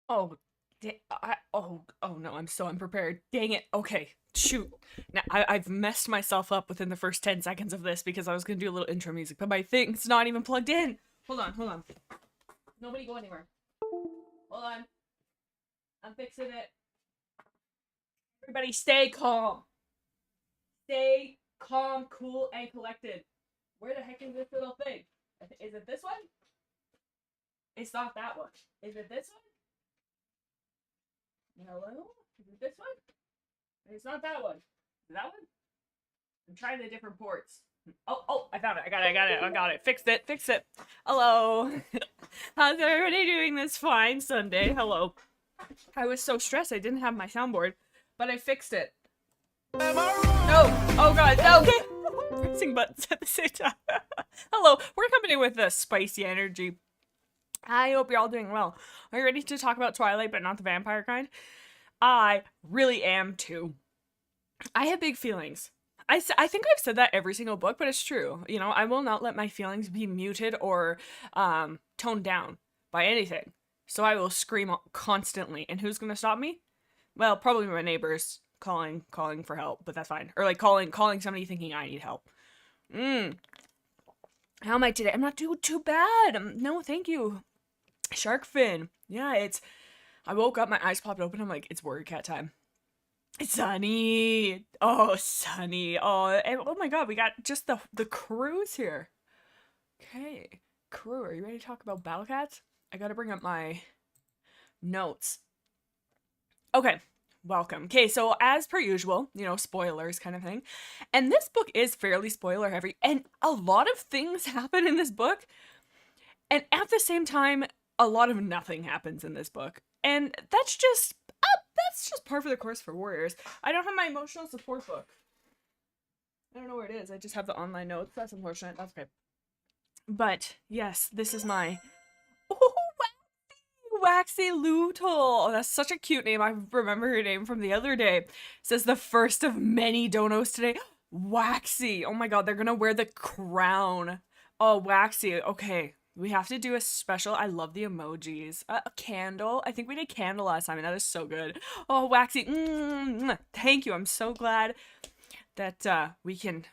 Oh, oh no, I'm so unprepared. Dang it. Okay, shoot. Now I've messed myself up within the first 10 seconds of this because I was gonna do a little intro music, but my thing's not even plugged in. Hold on. Nobody go anywhere. Hold on. I'm fixing it. Everybody stay calm. Stay calm, cool, and collected. Where the heck is this little thing? Is it this one? It's not that one. Is it this one? Hello? Is it this one? It's not that one. Is that one? I'm trying the different ports. Oh, I found it. I got it. Fixed it. Hello. How's everybody doing this fine Sunday? Hello. I was so stressed I didn't have my soundboard, but I fixed it. No. Oh god. Okay. Pressing buttons at the same time. Hello. We're coming in with a spicy energy. I hope you're all doing well. Are you ready to talk about Twilight, but not the vampire kind? I really am too. I have big feelings. I think I've said that every single book, but it's true. You know, I will not let my feelings be muted or toned down by anything. So I will scream constantly. And who's going to stop me? Well, probably my neighbors calling for help, but that's fine. Or like calling somebody thinking I need help. How am I today? I'm not doing too bad. No, thank you. Shark fin. Yeah, I woke up, my eyes popped open. I'm like, it's warrior cat time. It's Sunny. Oh, Sunny. Oh, and oh my god, we got just the crews here. Okay, crew, are you ready to talk about battle cats? I gotta bring up my notes. Okay, welcome. Okay, so as per usual, you know, spoilers kind of thing. And this book is fairly spoiler heavy, and a lot of things happen in this book. And at the same time, a lot of nothing happens in this book. And that's just par for the course for warriors. I don't have my emotional support book. I don't know where it is. I just have the online notes. That's unfortunate. That's okay. But yes, this is my Waxy Lootle. Oh, that's such a cute name. I remember her name from the other day. It says the first of many donos today. Waxy. Oh my god, they're gonna wear the crown. Oh, Waxy. Okay. We have to do a special. I love the emojis. A candle. I think we did candle last time, and that is so good. Oh, Waxy. Thank you. I'm so glad that we can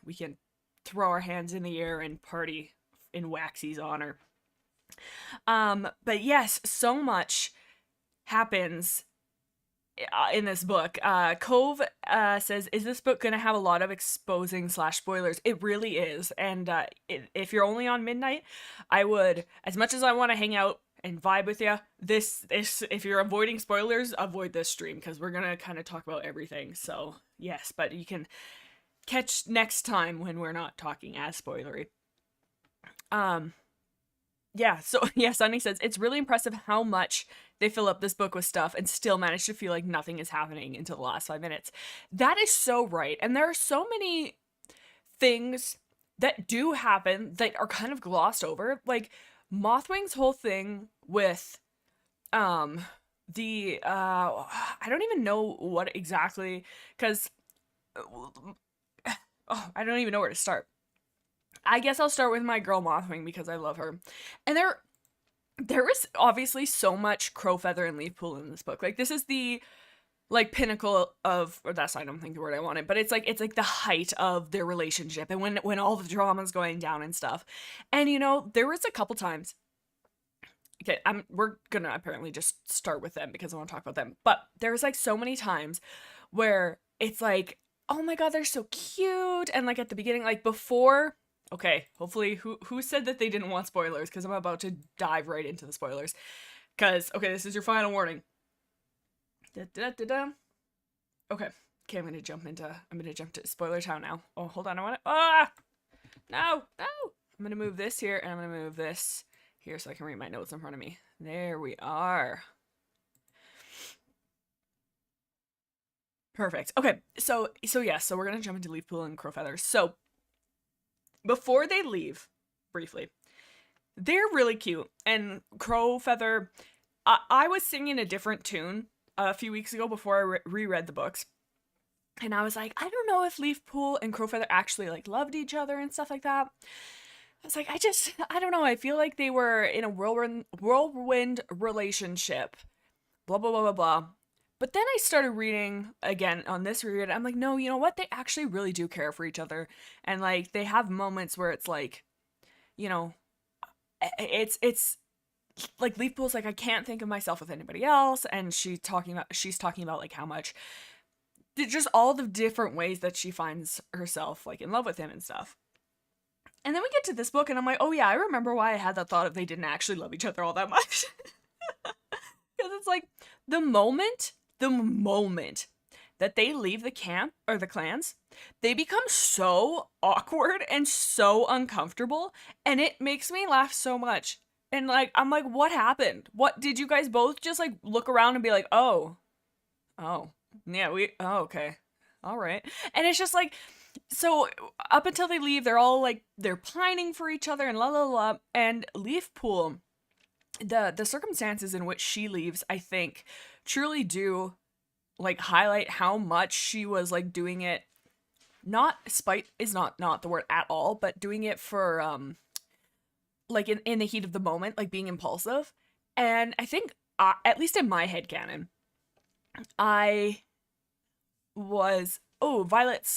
throw our hands in the air and party in Waxy's honor. But yes, so much happens in this book. Cove says, is this book gonna have a lot of exposing / spoilers? It really is. And if you're only on midnight, I would, as much as I want to hang out and vibe with you, this if you're avoiding spoilers, avoid this stream, because we're gonna kind of talk about everything. So yes, but you can catch next time when we're not talking as spoilery. Yeah, so yeah, Sunny says, it's really impressive how much they fill up this book with stuff and still manage to feel like nothing is happening until the last 5 minutes. That is so right. And there are so many things that do happen that are kind of glossed over. Like Mothwing's whole thing with the I don't even know what exactly, because I don't even know where to start. I guess I'll start with my girl Mothwing because I love her. And there is obviously so much Crowfeather and Leafpool in this book. Like this is the like pinnacle of, or that's, I don't think the word I wanted, but it's like the height of their relationship and when all the drama's going down and stuff. And you know, there was a couple times. Okay, we're gonna apparently just start with them because I want to talk about them. But there was like so many times where it's like, oh my god, they're so cute, and like at the beginning, like before. Okay, hopefully, who said that they didn't want spoilers? Because I'm about to dive right into the spoilers. Because, okay, this is your final warning. Okay, I'm gonna jump to spoiler town now. Oh, hold on, no! I'm gonna move this here, and I'm gonna move this here so I can read my notes in front of me. There we are. Perfect. Okay, so we're gonna jump into Leafpool and Crowfeather. So, before they leave, briefly, they're really cute. And Crowfeather, I was singing a different tune a few weeks ago before I reread the books. And I was like, I don't know if Leafpool and Crowfeather actually like loved each other and stuff like that. I was like, I don't know. I feel like they were in a whirlwind relationship blah, blah, blah, blah, blah. But then I started reading again on this read. I'm like, no, you know what? They actually really do care for each other. And like, they have moments where it's like, you know, it's like Leafpool's like, I can't think of myself with anybody else. And she's talking about like how much, just all the different ways that she finds herself like in love with him and stuff. And then we get to this book and I'm like, oh yeah, I remember why I had that thought of they didn't actually love each other all that much. Because it's like the moment that they leave the camp or the clans, they become so awkward and so uncomfortable, and it makes me laugh so much. And like, I'm like, what happened? What did you guys both just like look around and be like, oh, yeah, oh, okay, all right. And it's just like, so up until they leave, they're all like, they're pining for each other and la la la. And Leafpool, the circumstances in which she leaves, I think, truly do like highlight how much she was like doing it. Not spite is not the word at all, but doing it for like in the heat of the moment, like being impulsive. And I think at least in my headcanon, I was Violet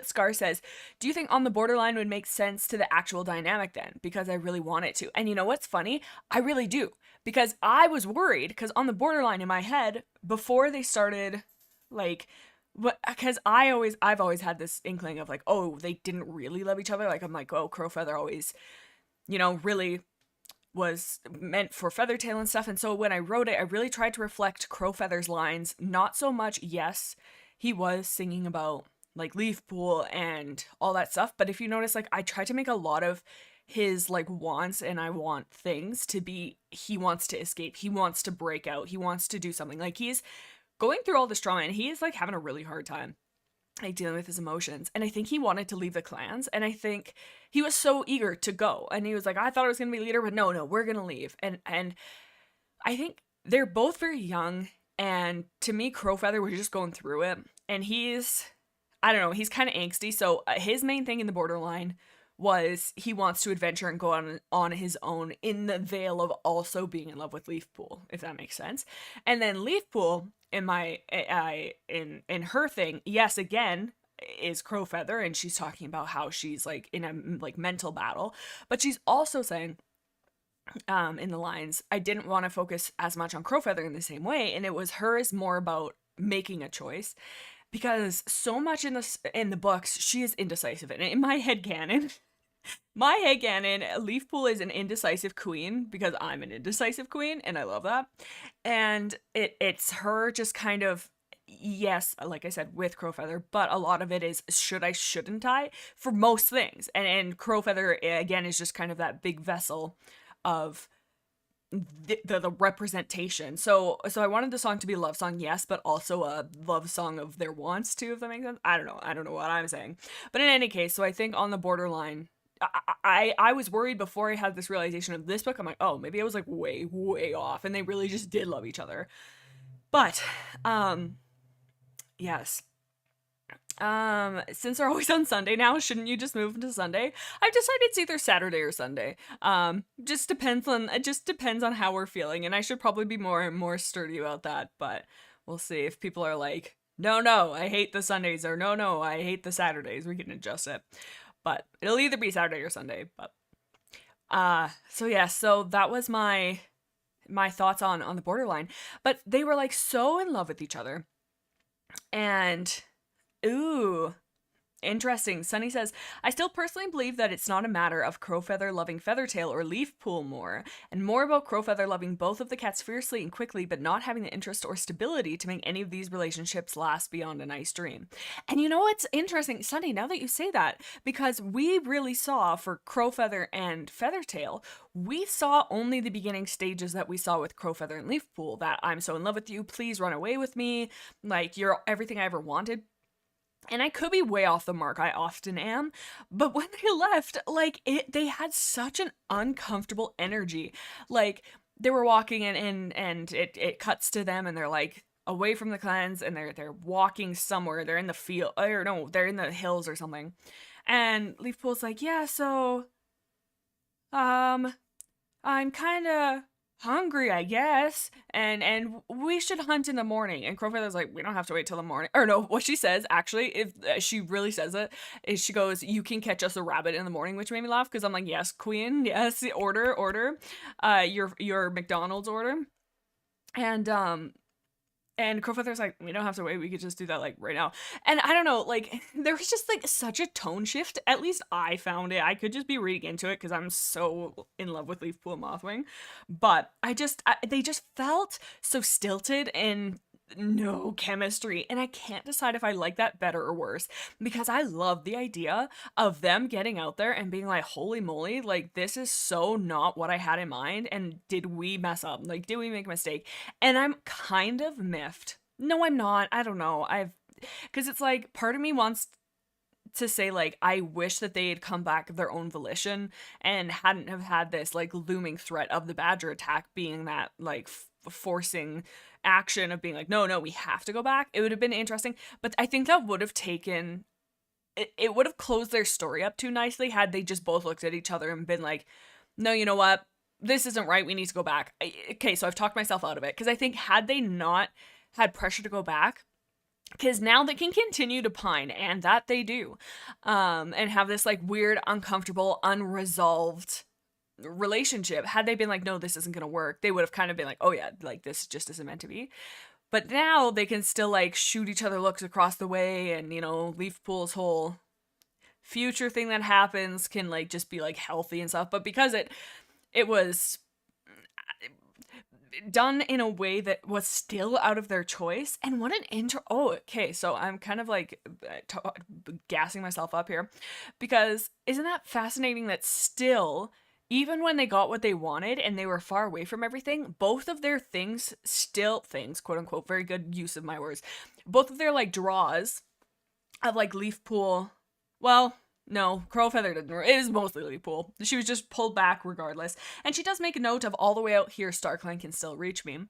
Scar says, do you think On the Borderline would make sense to the actual dynamic then? Because I really want it to. And you know what's funny? I really do. Because I was worried, because On the Borderline in my head, before they started, like, because I've always had this inkling of like, oh, they didn't really love each other. Like, I'm like, oh, Crowfeather always, really was meant for Feathertail and stuff. And so when I wrote it, I really tried to reflect Crowfeather's lines. Not so much, yes, he was singing about like Leafpool and all that stuff, but if you notice, like, I tried to make a lot of his like wants and I want things to be, he wants to escape, he wants to break out, he wants to do something. Like, he's going through all this trauma and he is like having a really hard time like dealing with his emotions. And I think he wanted to leave the clans, and I think he was so eager to go, and he was like, I thought I was gonna be leader, but no, we're gonna leave. And I think they're both very young, and to me, Crowfeather was just going through it, and he's, I don't know, he's kind of angsty. So his main thing in the Borderline was he wants to adventure and go on his own in the veil of also being in love with Leafpool, if that makes sense. And then Leafpool, in her thing, yes, again, is Crowfeather, and she's talking about how she's like in a like mental battle, but she's also saying in the lines, I didn't want to focus as much on Crowfeather in the same way, and it was hers more about making a choice, because so much in the books she is indecisive. And in my headcanon, Leafpool is an indecisive queen because I'm an indecisive queen, and I love that. And it's her just kind of, yes, like I said, with Crowfeather, but a lot of it is should I, shouldn't I, for most things. And Crowfeather, again, is just kind of that big vessel of the representation. So I wanted the song to be a love song, yes, but also a love song of their wants too, if that makes sense. I don't know what I'm saying. But in any case, so I think On the Borderline, I was worried before I had this realization of this book. I'm like, oh, maybe I was like way off, and they really just did love each other. But yes, since they're always on Sunday now, shouldn't you just move them to Sunday? I've decided it's either Saturday or Sunday. Just depends on how we're feeling, and I should probably be more sturdy about that, but we'll see. If people are like, no, I hate the Sundays, or no, I hate the Saturdays, we can adjust it. But it'll either be Saturday or Sunday. But so that was my thoughts on the Borderline. But they were like so in love with each other. And ooh, interesting. Sunny says, I still personally believe that it's not a matter of Crowfeather loving Feathertail or Leafpool more, and more about Crowfeather loving both of the cats fiercely and quickly, but not having the interest or stability to make any of these relationships last beyond a nice dream. And you know what's interesting, Sunny, now that you say that, because we really saw for Crowfeather and Feathertail, we saw only the beginning stages that we saw with Crowfeather and Leafpool, that I'm so in love with you, please run away with me, like, you're everything I ever wanted. And I could be way off the mark, I often am, but when they left, like, they had such an uncomfortable energy. Like, they were walking and it cuts to them, and they're like away from the clans, and they're walking somewhere, they're in the field, or no, they're in the hills or something. And Leafpool's like, yeah, so I'm kinda hungry, I guess, and we should hunt in the morning. And Crowfeather's like, we don't have to wait till the morning. Or no, what she says actually, if she really says it, is she goes, you can catch us a rabbit in the morning, which made me laugh because I'm like, yes, queen, yes, order, your McDonald's order, and Crowfeather's like, we don't have to wait. We could just do that like right now. And I don't know, like there was just like such a tone shift. At least I found it. I could just be reading into it because I'm so in love with Leafpool and Mothwing, but they just felt so stilted and no chemistry. And I can't decide if I like that better or worse because I love the idea of them getting out there and being like, holy moly, like this is so not what I had in mind. And did we mess up? Like, did we make a mistake? And I'm kind of miffed. No, I'm not. I don't know. Because it's like part of me wants to say like I wish that they had come back of their own volition and hadn't have had this like looming threat of the badger attack being that like forcing action of being like no we have to go back. It would have been interesting, but I think that would have taken it would have closed their story up too nicely had they just both looked at each other and been like, no, you know what, this isn't right, we need to go back. Okay, so I've talked myself out of it because I think had they not had pressure to go back, because now they can continue to pine, and that they do, and have this like weird, uncomfortable, unresolved relationship. Had they been like, no, this isn't gonna work, they would have kind of been like, oh yeah, like this just isn't meant to be. But now they can still like shoot each other looks across the way, and Leafpool's whole future thing that happens can like just be like healthy and stuff. But because it was done in a way that was still out of their choice. And what an intro. Oh, okay. So I'm kind of like gassing myself up here because isn't that fascinating that still, even when they got what they wanted and they were far away from everything, both of their things, quote unquote, very good use of my words, both of their like draws of like Leafpool, well, no, Crowfeather didn't. It is mostly Leafpool. She was just pulled back regardless. And she does make a note of all the way out here, StarClan can still reach me.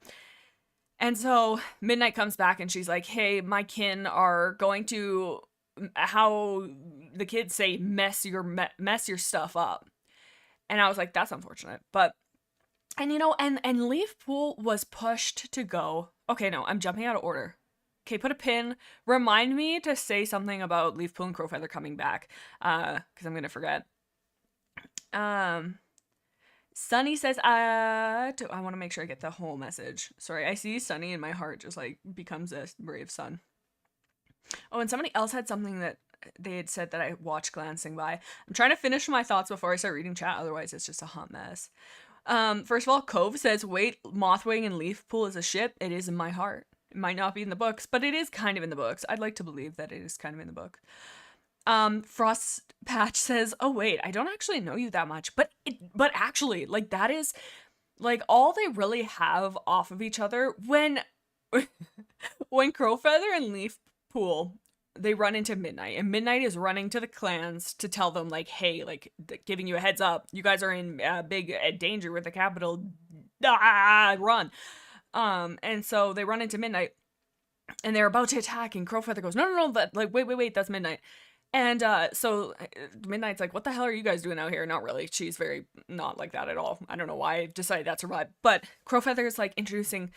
And so Midnight comes back and she's like, hey, my kin are going to, how the kids say, mess your stuff up. And I was like, that's unfortunate. But, and and Leafpool was pushed to go. Okay, no, I'm jumping out of order. Okay, put a pin. Remind me to say something about Leafpool and Crowfeather coming back, because I'm gonna forget. Sunny says, I want to make sure I get the whole message. Sorry, I see Sunny and my heart just like becomes a brave sun. Oh, and somebody else had something that they had said that I watched glancing by. I'm trying to finish my thoughts before I start reading chat, otherwise it's just a hot mess. First of all, Cove says, wait, Mothwing and Leafpool is a ship. It is in my heart. It might not be in the books, but it is kind of in the books. I'd like to believe that it is kind of in the book. Frost Patch says, oh wait, I don't actually know you that much, but actually, like, that is like all they really have off of each other. When Crowfeather and Leafpool, they run into Midnight, and Midnight is running to the clans to tell them like, hey, like, giving you a heads up, you guys are in big danger with the capital, run. And so they run into Midnight and they're about to attack, and Crowfeather goes, no, that, like, wait, that's Midnight. And so Midnight's like, what the hell are you guys doing out here? Not really. She's very not like that at all. I don't know why I decided that's her vibe. But Crowfeather's like introducing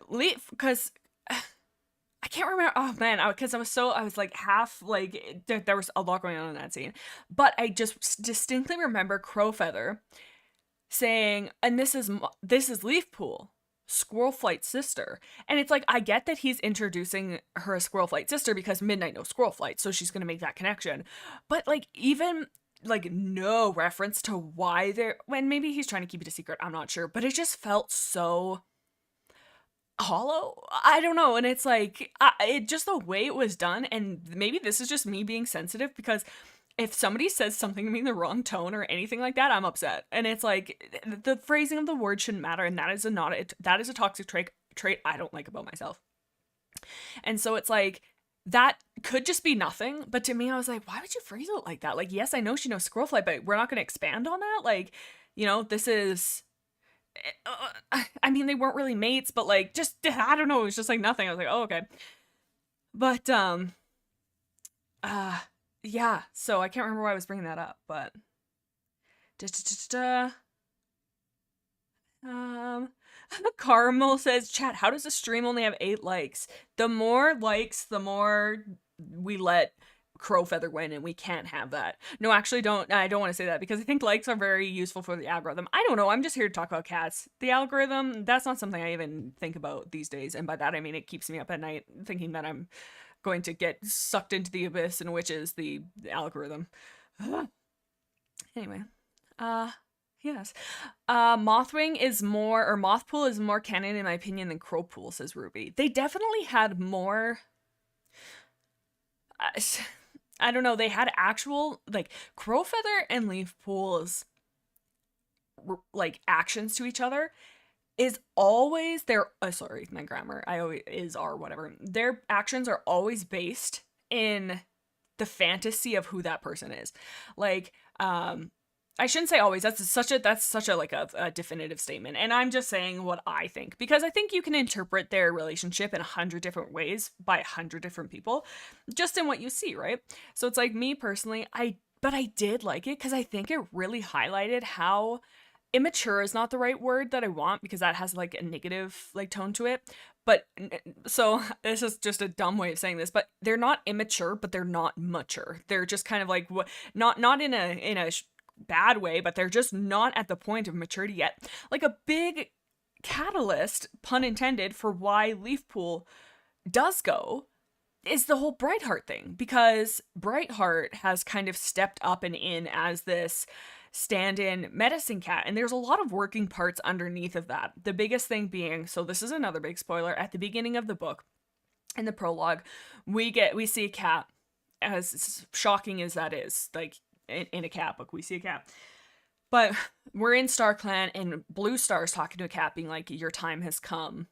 Leaf, because I can't remember. Oh man, because I was like half like there was a lot going on in that scene, but I just distinctly remember Crowfeather saying, and this is Leafpool, Squirrelflight's sister. And it's like, I get that he's introducing her as Squirrelflight's sister because Midnight knows Squirrelflight, so she's gonna make that connection. But like, even like no reference to why they're, when maybe he's trying to keep it a secret, I'm not sure, but it just felt so hollow. I don't know. And it's like, it just the way it was done, and maybe this is just me being sensitive, because if somebody says something to me in the wrong tone or anything like that, I'm upset. And it's like, the phrasing of the word shouldn't matter, and that is a toxic trait I don't like about myself. And so it's like, that could just be nothing, but to me, I was like, why would you phrase it like that? Like, yes, I know she knows Squirrelflight, but we're not going to expand on that. Like, this is, I mean, they weren't really mates, but like, just, I don't know, it was just like nothing. I was like, oh, okay. But yeah, so I can't remember why I was bringing that up, but Um, Caramel says, chat, how does a stream only have 8 likes? The more likes, the more we let Crowfeather win, and we can't have that. No, actually, I don't want to say that, because I think likes are very useful for the algorithm. I don't know, I'm just here to talk about cats. The algorithm, that's not something I even think about these days, and by that I mean it keeps me up at night thinking that I'm going to get sucked into the abyss, and which is the algorithm. Anyway, yes. Mothwing is more, or Mothpool is more canon in my opinion than Crowpool, says Ruby. They definitely had more, I don't know, they had actual, like, Crowfeather and Leafpool's, like, actions to each other is always their, sorry, my grammar, I always, is, are, whatever. Their actions are always based in the fantasy of who that person is. Like, I shouldn't say always. That's such a like a definitive statement. And I'm just saying what I think, because I think you can interpret their relationship in 100 different ways by 100 different people, just in what you see, right? So it's like, me personally, but I did like it because I think it really highlighted how immature is not the right word that I want, because that has like a negative like tone to it. But so this is just a dumb way of saying this, but they're not immature, but they're not mature. They're just kind of like not in a bad way, but they're just not at the point of maturity yet. Like, a big catalyst, pun intended, for why Leafpool does go is the whole Brightheart thing, because Brightheart has kind of stepped up and in as this stand-in medicine cat, and there's a lot of working parts underneath of that. The biggest thing being, so this is another big spoiler, at the beginning of the book, in the prologue, we see a cat, as shocking as that is, like, in a cat book, we see a cat. But we're in StarClan, and Blue Star's talking to a cat, being like, your time has come.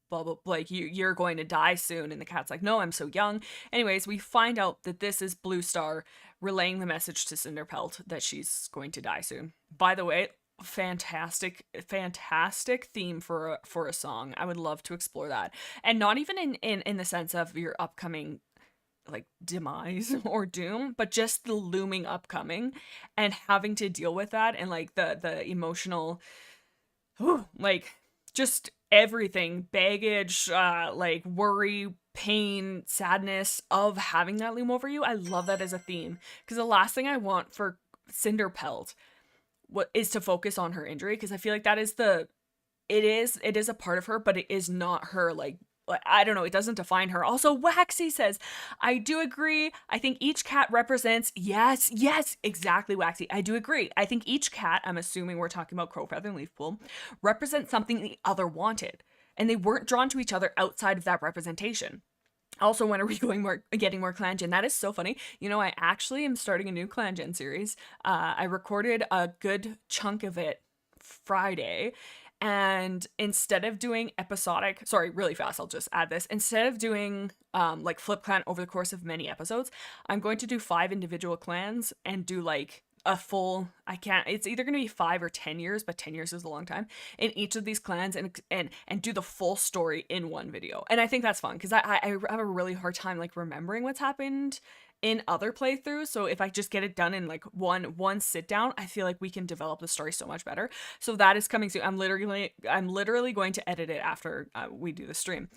Blah, blah, like, you're going to die soon. And the cat's like, no, I'm so young. Anyways, we find out that this is Blue Star relaying the message to Cinderpelt that she's going to die soon. By the way, fantastic theme for a song. I would love to explore that. And not even in the sense of your upcoming, like, demise or doom, but just the looming upcoming and having to deal with that, and like the emotional, like, just everything, baggage, like, worry, pain, sadness of having that loom over you. I love that as a theme, because the last thing I want for Cinderpelt is to focus on her injury, because I feel like that is it is a part of her, but it is not her, like, I don't know, it doesn't define her. Also, Waxy says, I do agree. I think each cat represents, yes, exactly, Waxy. I do agree. I think each cat, I'm assuming we're talking about Crowfeather and Leafpool, represents something the other wanted, and they weren't drawn to each other outside of that representation. Also, when are we getting more Clan Gen? That is so funny. You know, I actually am starting a new Clan Gen series. I recorded a good chunk of it Friday, and instead of doing episodic, sorry, really fast, I'll just add this. Instead of doing like Flip Clan over the course of many episodes, I'm going to do 5 individual clans and do like a full, it's either going to be 5 or 10 years, but 10 years is a long time, in each of these clans, and do the full story in one video. And I think that's fun, because I have a really hard time like remembering what's happened in other playthroughs. So if I just get it done in like one sit down, I feel like we can develop the story so much better. So that is coming soon. I'm literally going to edit it after we do the stream.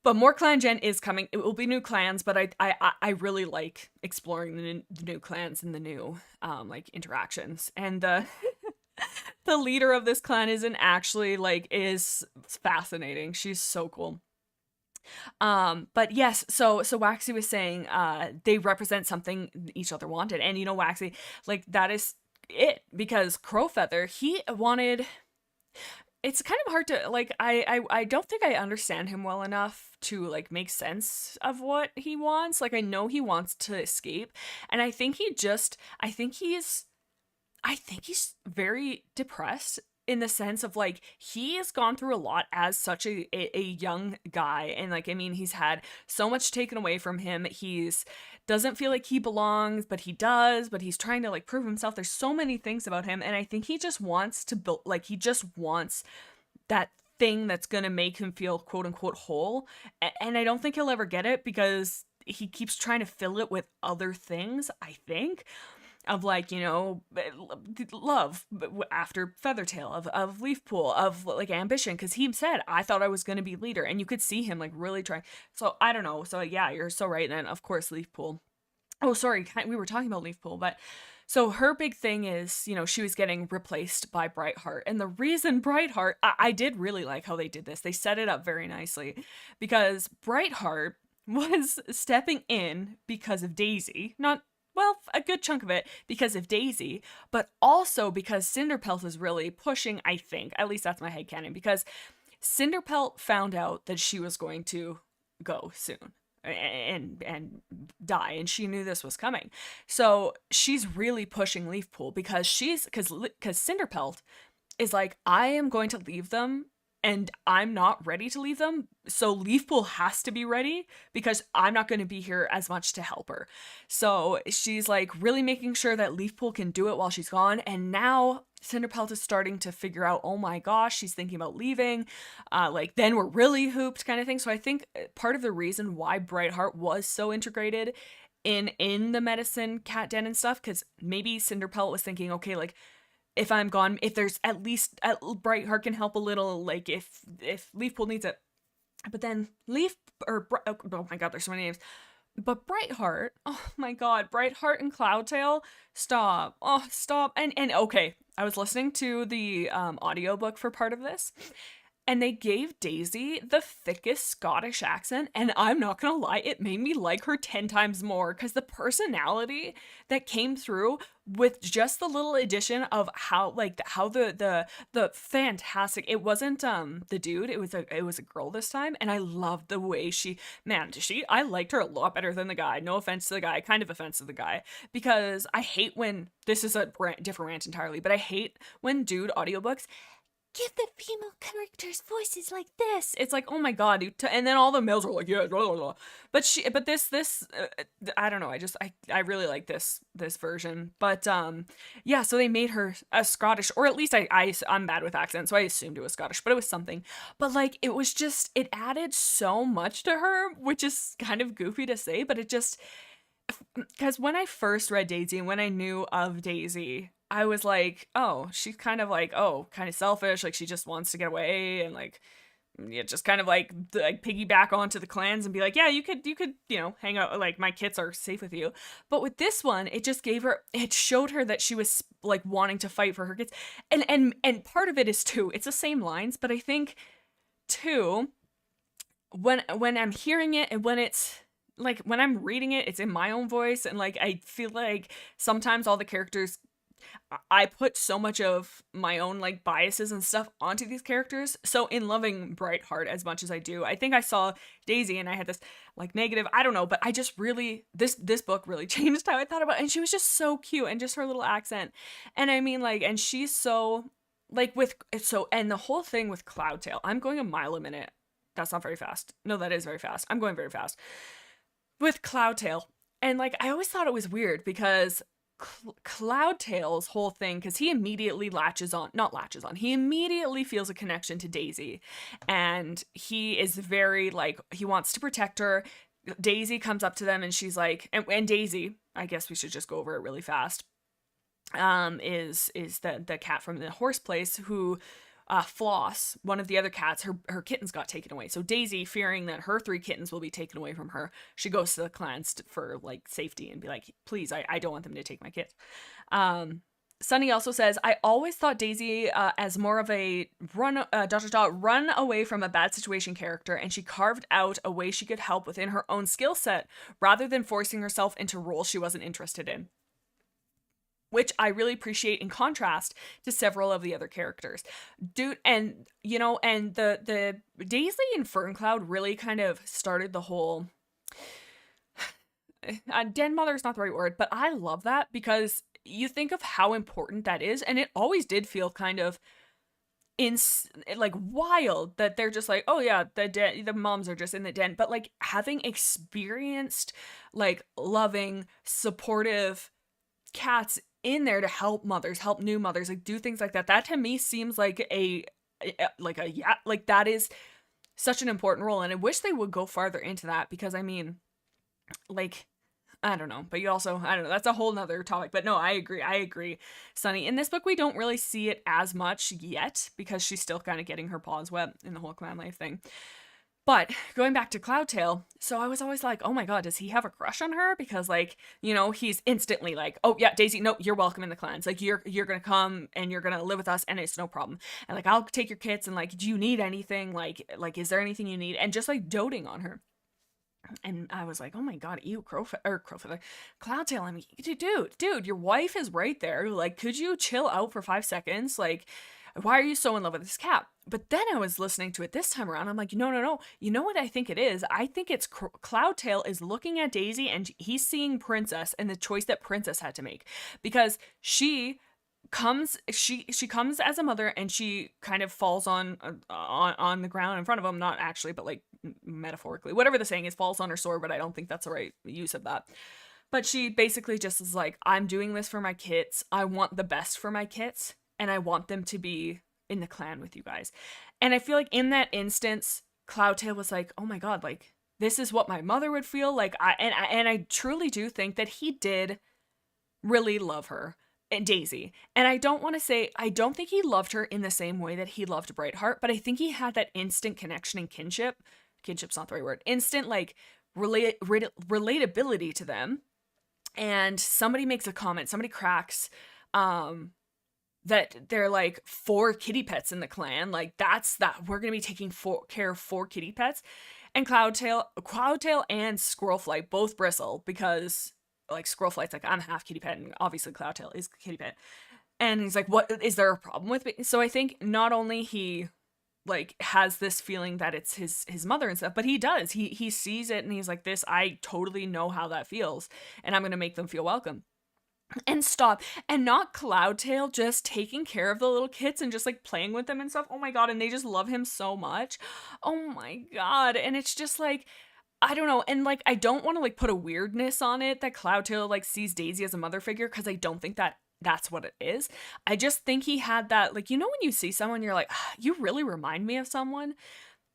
But more Clan Gen is coming. It will be new clans, but I really like exploring the new clans and the new like interactions. And the the leader of this clan is fascinating. She's so cool. But yes, so Waxy was saying they represent something each other wanted. And you know, Waxy, like, that is it, because Crowfeather, he wanted, it's kind of hard to, like, I don't think I understand him well enough to like make sense of what he wants. Like, I know he wants to escape, and I think he's very depressed, in the sense of like, he has gone through a lot as such a young guy, and like, I mean, he's had so much taken away from him. He's doesn't feel like he belongs, but he does, but he's trying to like prove himself. There's so many things about him, and I think he just wants to build, like, he just wants that thing that's gonna make him feel quote unquote whole, and I don't think he'll ever get it, because he keeps trying to fill it with other things, I think. of like, you know, love after Feathertail, of Leafpool, of like ambition, because he said, I thought I was going to be leader, and you could see him like really trying. So I don't know. So yeah, you're so right. And of course, Leafpool. Oh, sorry, we were talking about Leafpool, but so her big thing is, you know, she was getting replaced by Brightheart. And the reason Brightheart, I did really like how they did this. They set it up very nicely because Brightheart was stepping in because of Daisy. Not, well, a good chunk of it because of Daisy, but also because Cinderpelt is really pushing, I think. At least that's my headcanon, because Cinderpelt found out that she was going to go soon and die, and she knew this was coming. So she's really pushing Leafpool because Cinderpelt is like, I am going to leave them and I'm not ready to leave them. So Leafpool has to be ready because I'm not going to be here as much to help her. So she's like really making sure that Leafpool can do it while she's gone. And now Cinderpelt is starting to figure out, oh my gosh, she's thinking about leaving. Like, then we're really hooped kind of thing. So I think part of the reason why Brightheart was so integrated in the medicine cat den and stuff, because maybe Cinderpelt was thinking, okay, like, if I'm gone, if there's at least Brightheart can help a little, like if Leafpool needs it. But then oh my god, there's so many names. But Brightheart, oh my god, Brightheart and Cloudtail, stop. Oh, stop. And okay, I was listening to the audiobook for part of this, and they gave Daisy the thickest Scottish accent, and I'm not gonna lie, it made me like her 10 times more, because the personality that came through with just the little addition of how the fantastic, it wasn't the dude, it was a girl this time, and I loved the way I liked her a lot better than the guy. No offense to the guy, kind of offense to the guy, because I hate when, this is a different rant entirely, but I hate when dude audiobooks give the female characters voices like this. It's like, oh my god, dude. And then all the males are like, yeah, blah, blah, blah. But this, I don't know. I really like this version. But yeah. So they made her a Scottish, or at least I'm bad with accents, so I assumed it was Scottish, but it was something. But like, it was just, it added so much to her, which is kind of goofy to say, but it just, because when I first read Daisy and when I knew of Daisy, I was like, oh, she's kind of like, oh, kind of selfish. Like, she just wants to get away and like, yeah, just kind of like piggyback onto the clans and be like, yeah, you could, you know, hang out. Like, my kits are safe with you. But with this one, it just it showed her that she was like wanting to fight for her kids. And part of it is too, it's the same lines, but I think too, when I'm hearing it and when it's, like, when I'm reading it, it's in my own voice, and like, I feel like sometimes all the characters, I put so much of my own like biases and stuff onto these characters. So in loving Brightheart as much as I do, I think I saw Daisy and I had this like negative, I don't know, but I just really, this book really changed how I thought about it. And she was just so cute, and just her little accent. And I mean, like, and she's so like and the whole thing with Cloudtail, I'm going a mile a minute. That's not very fast. No, that is very fast. I'm going very fast with Cloudtail. And like, I always thought it was weird because Cloudtail's whole thing, because he immediately he immediately feels a connection to Daisy, and he is very like, he wants to protect her. Daisy comes up to them and she's like, and Daisy, I guess we should just go over it really fast, is the cat from the horse place who, Floss, one of the other cats, her kittens got taken away. So Daisy, fearing that her 3 kittens will be taken away from her, she goes to the clans for like safety and be like, please, I don't want them to take my kids. Sunny also says, I always thought Daisy as more of a run away from a bad situation character, and she carved out a way she could help within her own skill set rather than forcing herself into roles she wasn't interested in, which I really appreciate in contrast to several of the other characters. Dude, and, you know, and the Daisy and Ferncloud really kind of started the whole, den mother is not the right word, but I love that because you think of how important that is, and it always did feel kind of like wild that they're just like, oh yeah, the moms are just in the den, but like having experienced, like loving, supportive cats in there to help mothers, help new mothers, like do things like that. That to me seems like that is such an important role. And I wish they would go farther into that, because I mean, like, I don't know, but you also, I don't know, that's a whole nother topic. But no, I agree, Sunny. In this book, we don't really see it as much yet because she's still kind of getting her paws wet in the whole clan life thing. But going back to Cloudtail, so I was always like, oh my god, does he have a crush on her? Because, like, you know, he's instantly like, oh yeah, Daisy, no, you're welcome in the clans. Like, you're gonna come and you're gonna live with us and it's no problem. And like, I'll take your kits and like, do you need anything? Like, is there anything you need? And just like doting on her. And I was like, oh my god, ew, Crowfeather, Cloudtail. I mean, dude, your wife is right there. Like, could you chill out for 5 seconds? Like, why are you so in love with this cat? But then I was listening to it this time around. I'm like, no. You know what I think it is? I think it's Cloudtail is looking at Daisy and he's seeing Princess and the choice that Princess had to make. Because she comes as a mother and she kind of falls on the ground in front of him, not actually, but like metaphorically, whatever the saying is, falls on her sword, but I don't think that's the right use of that. But she basically just is like, I'm doing this for my kits. I want the best for my kits and I want them to be in the clan with you guys. And I feel like in that instance, Cloudtail was like, oh my god, like, this is what my mother would feel like. I truly do think that he did really love her and Daisy. And I don't want to say, I don't think he loved her in the same way that he loved Brightheart, but I think he had that instant connection and kinship. Kinship's not the right word. Instant, like, relatability to them. And somebody makes a comment, somebody cracks, that they're like 4 kitty pets in the clan. Like, that's that we're going to be taking care of 4 kitty pets. And Cloudtail and Squirrelflight both bristle because, like, Squirrelflight's like, I'm half kitty pet, and obviously Cloudtail is kitty pet. And he's like, what, is there a problem with me? So I think not only he, like, has this feeling that it's his mother and stuff, but he does. He sees it and he's like, this, I totally know how that feels, and I'm going to make them feel welcome. And stop. And not Cloudtail just taking care of the little kits and just like playing with them and stuff. Oh my god, and they just love him so much. Oh my god. And it's just like, I don't know. And like, I don't want to like put a weirdness on it that Cloudtail like sees Daisy as a mother figure, because I don't think that that's what it is. I just think he had that, like, you know, when you see someone, you're like, you really remind me of someone.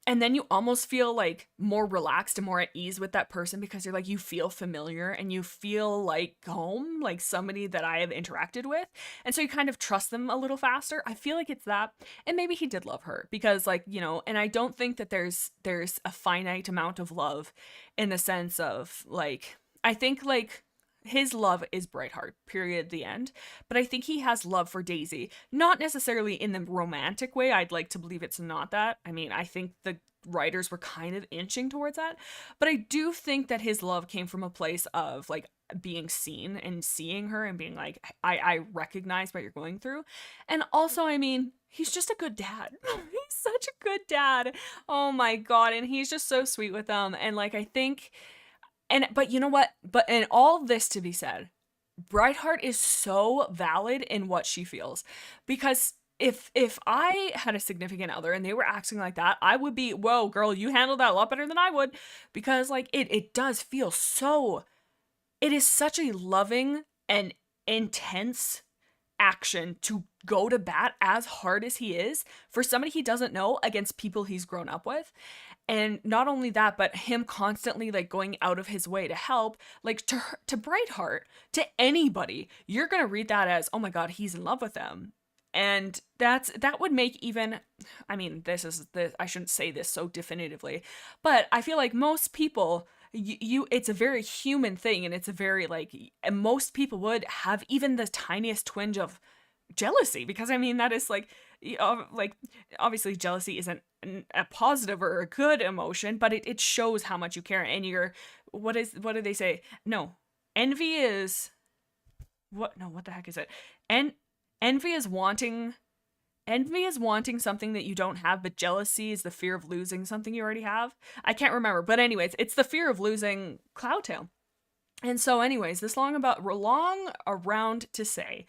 And then you almost feel like more relaxed and more at ease with that person because you're like, you feel familiar and you feel like home, like somebody that I have interacted with. And so you kind of trust them a little faster. I feel like it's that. And maybe he did love her because, like, you know, and I don't think that there's a finite amount of love in the sense of, like, I think like his love is Brightheart, period, the end. But I think he has love for Daisy, not necessarily in the romantic way. I'd like to believe it's not that. I mean, I think the writers were kind of inching towards that. But I do think that his love came from a place of, like, being seen and seeing her and being like, I recognize what you're going through. And also, I mean, he's just a good dad. He's such a good dad. Oh my god. And he's just so sweet with them. And, like, I think... but you know what? And all this to be said, Brightheart is so valid in what she feels. Because if I had a significant other and they were acting like that, I would be, whoa, girl, you handled that a lot better than I would. Because, like, it does feel so... It is such a loving and intense action to go to bat as hard as he is for somebody he doesn't know against people he's grown up with. And not only that, but him constantly, like, going out of his way to help, like, to Brightheart, to anybody, you're gonna read that as, oh my god, he's in love with them. And that would make even, I mean, I shouldn't say this so definitively, but I feel like most people, it's a very human thing, and it's a very, like, and most people would have even the tiniest twinge of jealousy, because I mean, that is like obviously jealousy isn't a positive or a good emotion, but it shows how much you care. And what do they say? No, envy is what the heck is it? And envy is wanting something that you don't have, but jealousy is the fear of losing something you already have. I can't remember, but anyways, it's the fear of losing Cloudtail. And so anyways, this long around to say,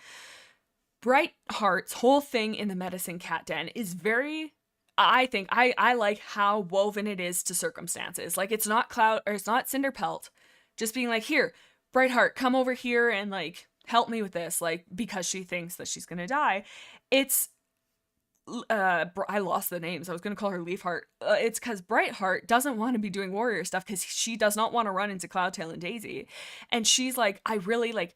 Brightheart's whole thing in the medicine cat den is very, I think, I like how woven it is to circumstances. Like, it's not Cinderpelt just being like, here, Brightheart, come over here and, like, help me with this, like, because she thinks that she's gonna die. It's I lost the names. I was gonna call her Leafheart. It's because Brightheart doesn't want to be doing warrior stuff because she does not want to run into Cloudtail and Daisy, and she's like, I really like.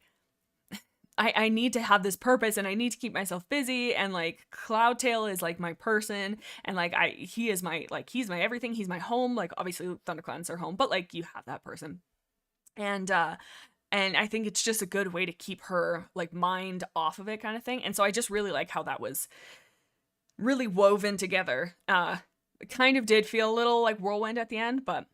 I need to have this purpose and I need to keep myself busy, and like Cloudtail is like my person, and like he is my like he's my everything, he's my home. Like obviously ThunderClan's their home, but like you have that person. And I think it's just a good way to keep her like mind off of it kind of thing. And so I just really like how that was really woven together. It kind of did feel a little like whirlwind at the end, but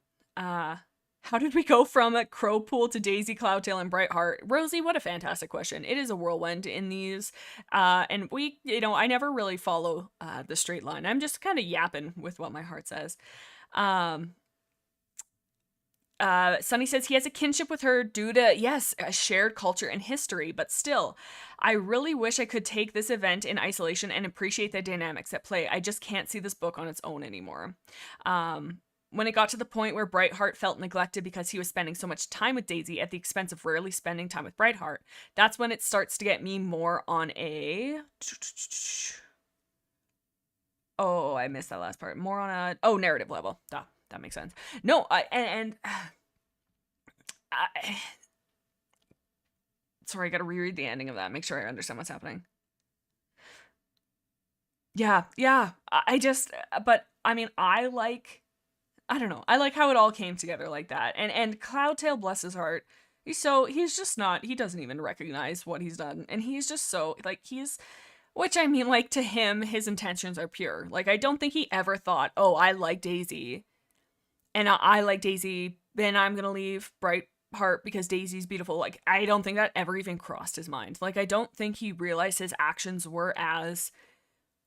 how did we go from a Crowpool to Daisy, Cloudtail, and Brightheart? Rosie, what a fantastic question. It is a whirlwind in these. And we, I never really follow the straight line. I'm just kind of yapping with what my heart says. Sunny says he has a kinship with her due to, yes, a shared culture and history, but still, I really wish I could take this event in isolation and appreciate the dynamics at play. I just can't see this book on its own anymore. When it got to the point where Brightheart felt neglected because he was spending so much time with Daisy at the expense of rarely spending time with Brightheart, that's when it starts to get me more on a... Oh, I missed that last part. More on a... narrative level. Duh, that makes sense. No, sorry, I gotta reread the ending of that. Make sure I understand what's happening. Yeah. But I mean, I don't know. I like how it all came together like that. And Cloudtail, bless his heart, he doesn't even recognize what he's done. And he's just so, like, which I mean, like, to him, his intentions are pure. Like, I don't think he ever thought, oh, I like Daisy. And I like Daisy, then I'm gonna leave Brightheart because Daisy's beautiful. Like, I don't think that ever even crossed his mind. Like, I don't think he realized his actions were as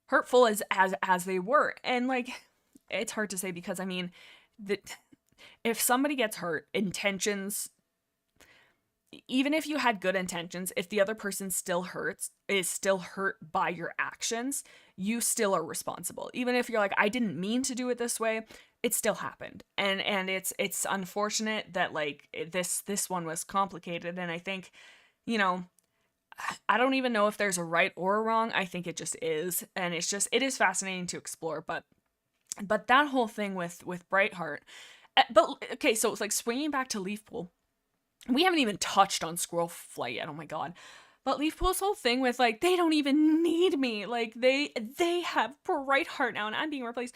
hurtful as they were. And, like, it's hard to say because, I mean, if somebody gets hurt, intentions, even if you had good intentions, if the other person is still hurt by your actions, you still are responsible. Even if you're like, I didn't mean to do it this way, it still happened. And it's unfortunate that like this one was complicated. And I think, I don't even know if there's a right or a wrong. I think it just is. And it is fascinating to explore, but that whole thing with Brightheart, but okay, so it's like swinging back to Leafpool. We haven't even touched on Squirrel Flight yet. Oh my god. But Leafpool's whole thing with like, they don't even need me. Like they have Brightheart now and I'm being replaced.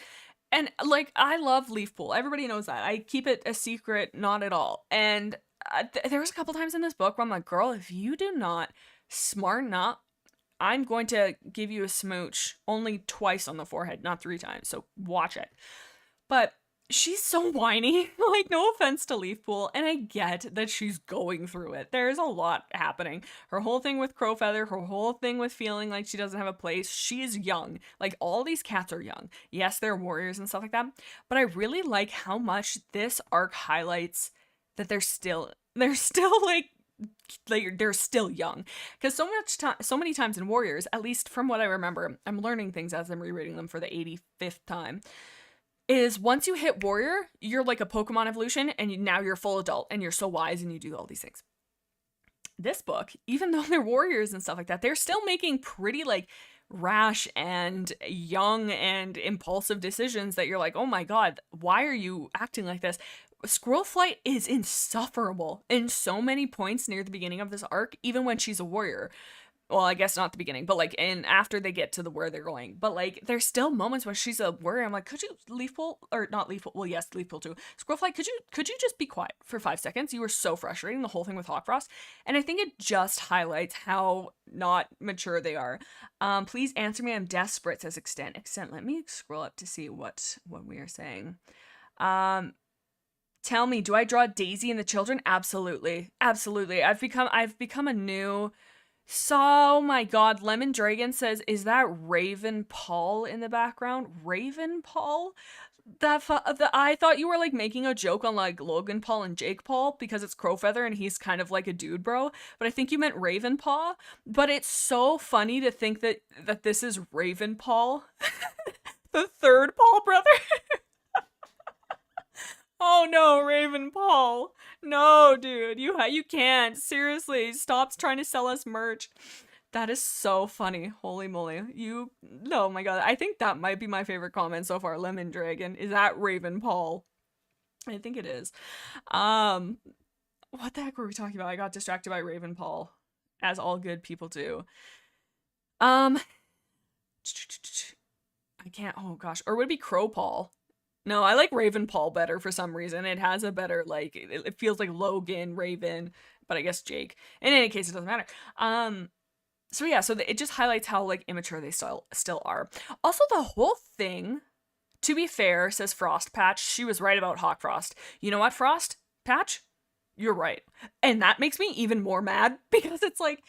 And like, I love Leafpool. Everybody knows that. I keep it a secret, not at all. And there was a couple times in this book where I'm like, girl, if you do not smarten up, I'm going to give you a smooch only twice on the forehead, not 3 times. So watch it. But she's so whiny. Like, no offense to Leafpool. And I get that she's going through it. There's a lot happening. Her whole thing with Crowfeather, her whole thing with feeling like she doesn't have a place. She's young. Like, all these cats are young. Yes, they're warriors and stuff like that. But I really like how much this arc highlights that they're still like they're still young, because so many times in Warriors, at least from what I remember, I'm learning things as I'm rereading them for the 85th time, is once you hit Warrior, you're like a Pokemon evolution and now you're full adult and you're so wise and you do all these things. This book, even though they're warriors and stuff like that, they're still making pretty like rash and young and impulsive decisions that you're like, oh my god, why are you acting like this? Squirrel Flight is insufferable in so many points near the beginning of this arc, even when she's a warrior. Well, I guess not the beginning, but like after they get to where they're going. But like there's still moments when she's a warrior. I'm like, could you Leafpool, or not Leafpool? Well, yes, Leafpool too. Squirrel Flight, could you just be quiet for 5 seconds? You were so frustrating, the whole thing with Hawkfrost. And I think it just highlights how not mature they are. Please answer me. I'm desperate, says Extent. Let me scroll up to see what we are saying. Tell me, do I draw Daisy and the children? Absolutely. I've become a new... So, my god, Lemon Dragon says, is that Raven Paul in the background? Raven Paul? I thought you were like making a joke on like Logan Paul and Jake Paul because it's Crowfeather and he's kind of like a dude bro, but I think you meant Raven Paw. But it's so funny to think that this is Raven Paul, the third Paul brother. Oh no, Raven Paul. No, dude, you can't. Seriously, stop trying to sell us merch. That is so funny. Holy moly. Oh my god. I think that might be my favorite comment so far. Lemon Dragon. Is that Raven Paul? I think it is. Um, what the heck were we talking about? I got distracted by Raven Paul, as all good people do. Um, I can't. Oh gosh, or would it be Crow Paul? No, I like Raven Paul better for some reason. It has a better like. It feels like Logan Raven, but I guess Jake. In any case, it doesn't matter. So yeah, it just highlights how like immature they still are. Also, the whole thing, to be fair, says Frost Patch. She was right about Hawk Frost. You know what, Frost Patch? You're right. And that makes me even more mad because it's like,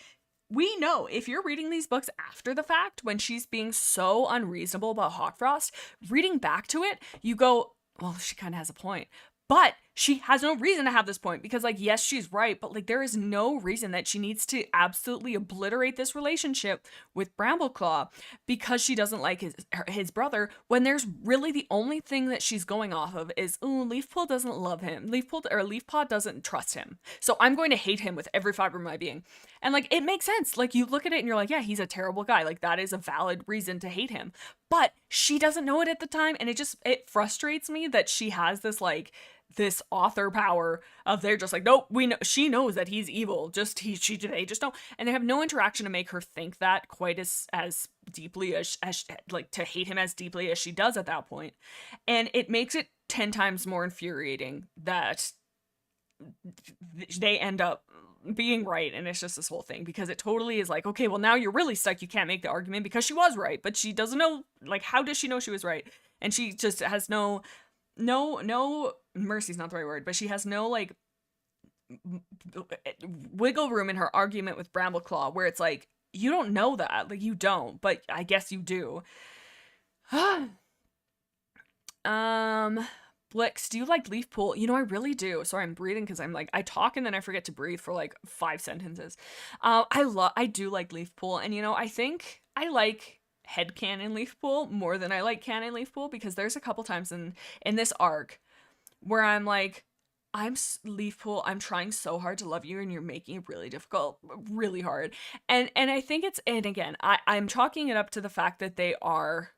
we know if you're reading these books after the fact, when she's being so unreasonable about Hawk Frost, reading back to it, you go, well, she kind of has a point. But she has no reason to have this point because, like, yes, she's right, but like, there is no reason that she needs to absolutely obliterate this relationship with Brambleclaw because she doesn't like his brother. When there's really the only thing that she's going off of is, oh, Leafpool doesn't love him. Leafpaw doesn't trust him, so I'm going to hate him with every fiber of my being. And like, it makes sense. Like, you look at it and you're like, yeah, he's a terrible guy. Like, that is a valid reason to hate him. But she doesn't know it at the time, and it frustrates me that she has this like this author power of they're just like, nope, we know, she knows that he's evil, they just don't, and they have no interaction to make her think that quite as deeply as like to hate him as deeply as she does at that point. And it makes it 10 times more infuriating that they end up being right, and it's just this whole thing because it totally is like, okay, well, now you're really stuck, you can't make the argument because she was right, but she doesn't know, like, how does she know she was right? And she just has no mercy's not the right word, but she has no like wiggle room in her argument with Brambleclaw, where it's like, you don't know that, like, you don't, but I guess you do. Blix, do you like Leafpool? You know, I really do. Sorry, I'm breathing because I'm like, I talk and then I forget to breathe for like 5 sentences. I do like Leafpool, and you know, I think I like headcanon Leafpool more than I like canon Leafpool, because there's a couple times in this arc where I'm like, Leafpool, I'm trying so hard to love you and you're making it really difficult, really hard. And I think it's, and again, I'm chalking it up to the fact that they are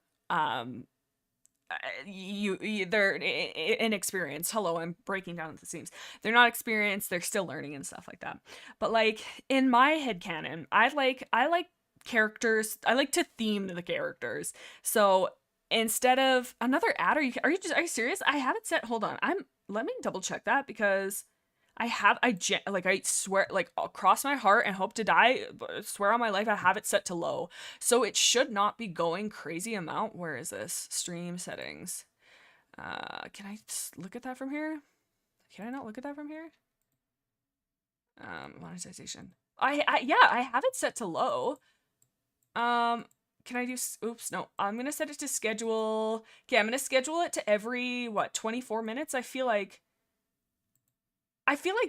they're inexperienced. Hello, I'm breaking down at the seams. They're not experienced, they're still learning and stuff like that. But like, in my headcanon, I like characters, I like to theme the characters. So instead of another ad, are you serious? I have it set, hold on, let me double check that, because I swear, like, I'll cross my heart and hope to die, swear on my life, I have it set to low. So it should not be going crazy amount. Where is this? Stream settings. Can I look at that from here? Can I not look at that from here? Monetization. I have it set to low. Can I do, oops, no, I'm gonna set it to schedule. Okay, I'm gonna schedule it to every, 24 minutes? I feel like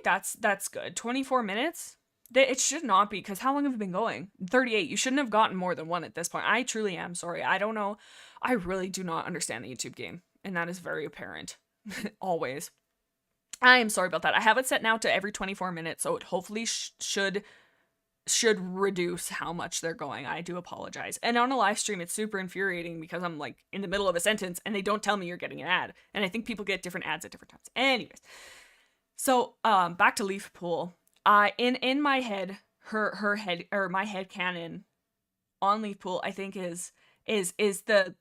that's good. 24 minutes? It should not be, because how long have you been going? 38. You shouldn't have gotten more than one at this point. I truly am sorry. I don't know. I really do not understand the YouTube game, and that is very apparent. Always. I am sorry about that. I have it set now to every 24 minutes, so it hopefully should reduce how much they're going. I do apologize. And on a live stream, it's super infuriating because I'm like in the middle of a sentence and they don't tell me you're getting an ad. And I think people get different ads at different times. Anyways. So, back to Leafpool. In my head, my head canon on Leafpool, I think is the,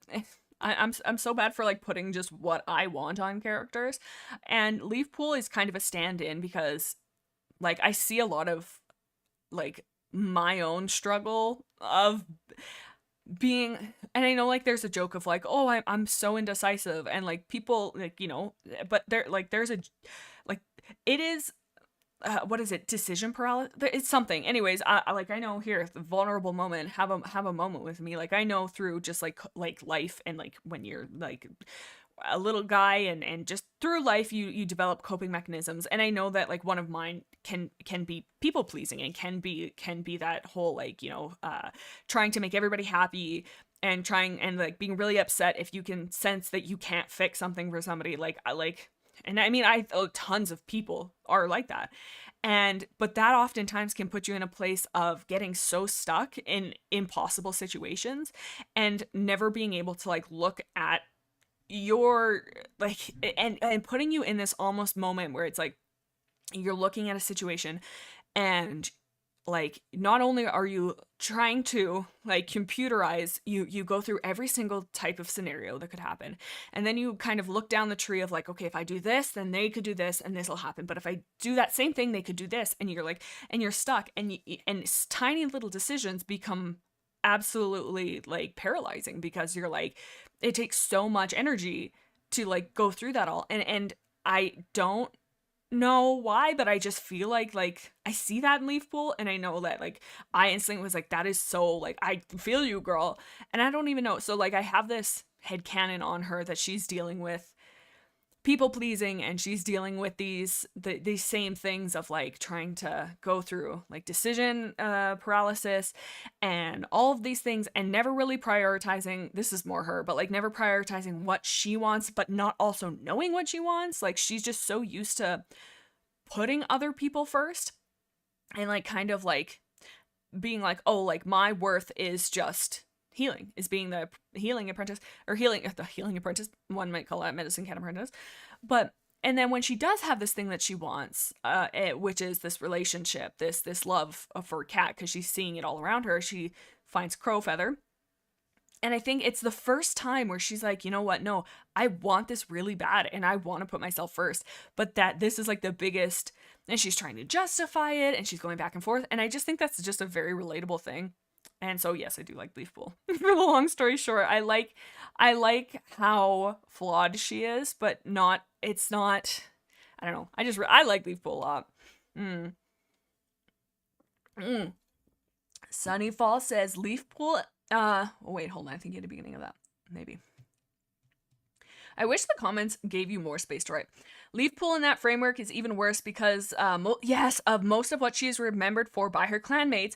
I'm so bad for like putting just what I want on characters, and Leafpool is kind of a stand-in because like I see a lot of like my own struggle of being, and I know like there's a joke of like, oh, I'm so indecisive, and like people like, you know, but there's a like, it is what is it, decision paralysis, it's something. Anyways, I know here, the vulnerable moment, have a moment with me. Like, I know through just like life, and like when you're like a little guy and just through life, you develop coping mechanisms, and I know that like one of mine can be people pleasing, and can be that whole like, you know, trying to make everybody happy, and trying and like being really upset if you can sense that you can't fix something for somebody. Like, and I mean, tons of people are like that. But that oftentimes can put you in a place of getting so stuck in impossible situations and never being able to like look at your like and putting you in this almost moment where it's like you're looking at a situation and like not only are you trying to like computerize, you go through every single type of scenario that could happen, and then you kind of look down the tree of like, okay, if I do this then they could do this and this will happen, but if I do that same thing they could do this, and you're like, and you're stuck, and tiny little decisions become absolutely like paralyzing because you're like, it takes so much energy to like go through that all. And I don't know why, but I just feel like I see that in Leaf Pool, and I know that like I instantly was like, that is so like, I feel you, girl. And I don't even know, so like I have this headcanon on her that she's dealing with people pleasing, and she's dealing with these same things of like trying to go through like decision paralysis and all of these things, and never really prioritizing, this is more her, but like never prioritizing what she wants, but not also knowing what she wants. Like she's just so used to putting other people first, and like kind of like being like, oh, like my worth is just healing, is being the healing apprentice, or the healing apprentice, one might call that medicine cat apprentice. But and then when she does have this thing that she wants, which is this relationship, this love of her cat, because she's seeing it all around her, she finds Crowfeather. And I think it's the first time where she's like, you know what, no, I want this really bad, and I want to put myself first, but that this is like the biggest, and she's trying to justify it, and she's going back and forth, and I just think that's just a very relatable thing. And so, yes, I do like Leaf Pool. For the long story short, I like how flawed she is, but it's not, I don't know. I like Leaf Pool a lot. Sunny Fall says Leaf Pool, oh wait, hold on. I think you had the beginning of that. Maybe. I wish the comments gave you more space to write. Leaf Pool in that framework is even worse because, of most of what she is remembered for by her clanmates,